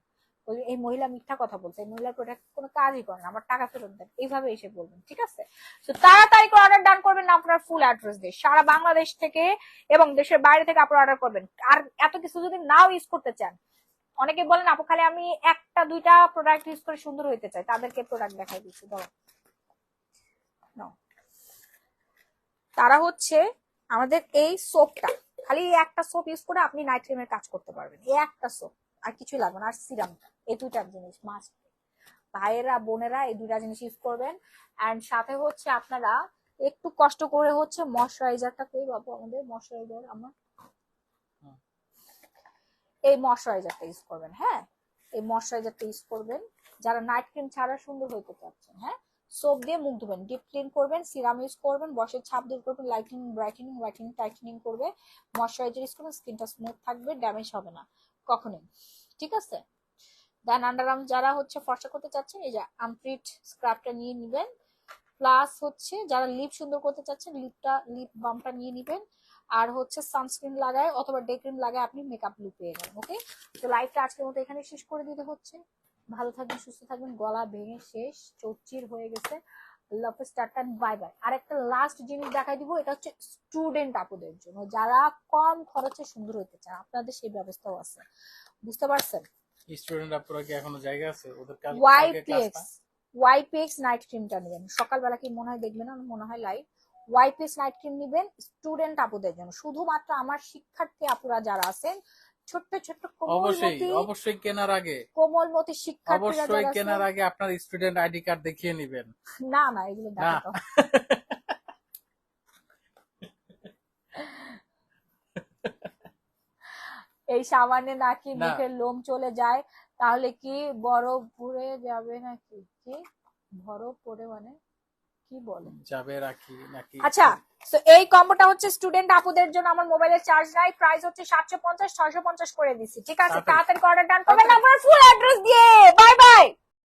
A: ওই এই মহিলা মিথ্যা কথা বলছে, এই মহিলার প্রোডাক্ট কোনো কাজই করে না, আমার টাকা ফেরত দেন, এইভাবে এসে বলবেন, ঠিক আছে? তো তাড়াতাড়ি করে অর্ডার ডান করবেন না, আপনার ফুল অ্যাড্রেস দিয়ে সারা বাংলাদেশ থেকে এবং দেশের বাইরে থেকে আপনারা অর্ডার করবেন। আর এত কিছু যদি নাও ইউজ করতে চান, অনেকে বলেন আপু খালি আমি একটা দুইটা প্রোডাক্ট ইউজ করে সুন্দর হইতে চাই, তাদেরকে প্রোডাক্ট দেখাই দিচ্ছি। ধরো তারা হচ্ছে আমাদের এই সোপটা, খালি একটা সোপ ইউজ করে আপনি নাইট ক্রিমের কাজ করতে পারবেন, এই একটা সোপ, আর কিছুই লাগবে না। আর সিরামটা, এই দুইটা জিনিস মাস্ট। ভাইয়েরা বোনেরা এই দুইটা জিনিস ইউজ করবেন। এন্ড সাথে হচ্ছে আপনারা একটু কষ্ট করে হচ্ছে ময়শ্চারাইজারটা কই বাবু, আমাদের ময়শ্চারাইজার, আমার এই ময়শ্চারাইজারটা ইউজ করবেন। হ্যাঁ, এই ময়শ্চারাইজারটা ইউজ করবেন যারা নাইট ক্রিম ছাড়া সুন্দর হইতে চাচ্ছেন। হ্যাঁ, সোপ দিয়ে মুখ ধুবেন, ডিপ ক্লিন করবেন, সিরাম ইউজ করবেন, বয়সের ছাপ দূর করবেন, লাইটেনিং, ব্রাইটেনিং, হোয়াইটেনিং, টাইটেনিং করবে, ময়শ্চারাইজার ইউজ করবেন, স্কিনটা স্মুথ থাকবে, ড্যামেজ হবে না কখনোই, ঠিক আছে? দেন আন্ডারআর্ম যারা হচ্ছে ফর্সা করতে চাচ্ছেন, এই যে আমপ্রিট স্ক্রাবটা নিয়ে নিবেন। প্লাস হচ্ছে যারা লিপ সুন্দর করতে চাচ্ছেন, লিপ বামটা নিয়ে নিবেন। আর হচ্ছে সানস্ক্রিন লাগায় অথবা ডে ক্রিম লাগায় আপনি মেকআপ লুক পেয়ে যাবেন। ওকে, তো লাইভটা আজকের মতো এখানে শেষ করে দিতে হচ্ছে। ভালো থাকবেন, সুস্থ থাকবেন। গলা ভেঙে শেষ, চৌচির হয়ে গেছে। আল্লাহ হাফেজ, টাটা, বাই বাই। আর একটা লাস্ট জিনিস দেখাই দিব, এটা হচ্ছে স্টুডেন্ট আপুদের জন্য, যারা কম খরচে সুন্দর হতে চান, আপনাদের সেই ব্যবস্থাও আছে, বুঝতে পারছেন?
B: স্টুডেন্ট আপনারা কি এখনো জায়গা আছে ওদের কালকে
A: ওয়াইপিএক্স, ওয়াইপিএক্স নাইট ক্রিমটা নেবেন সকালবেলা, কি মনে হয় দেখবেন, আমার মনে হয় লাইভ ওয়াইপিএক্স নাইট ক্রিম নেবেন স্টুডেন্ট আপুদের জন্য, শুধুমাত্র আমার শিক্ষার্থী আপুরা যারা আছেন, ছোট্ট ছোট্ট
B: অবশ্যই কেনার আগে,
A: কোমলমতি শিক্ষার্থীরা
B: অবশ্যই
A: যারা
B: কেনার
A: আছেন,
B: আগে আপনার স্টুডেন্ট আইডি কার্ড দেখিয়ে নেবেন।
A: না না এগুলো
B: না
A: দেখাতো এই সামান্য নাকি
B: না
A: মুখের লোম চলে যায়, তাহলে কি বরফ পুড়ে যাবে নাকি? কি বরফ পড়ে মানে কি বলে
B: যাবে রাখি নাকি?
A: আচ্ছা, তো এই কম্বোটা হচ্ছে স্টুডেন্ট আপুদের জন্য। আমার মোবাইলের চার্জ নাই, প্রাইস হচ্ছে 750, 650 করে দিছি, ঠিক আছে? তাড়াতাড়ি অর্ডার ডান করবেন, আমার ফুল অ্যাড্রেস দিয়ে। Bye bye.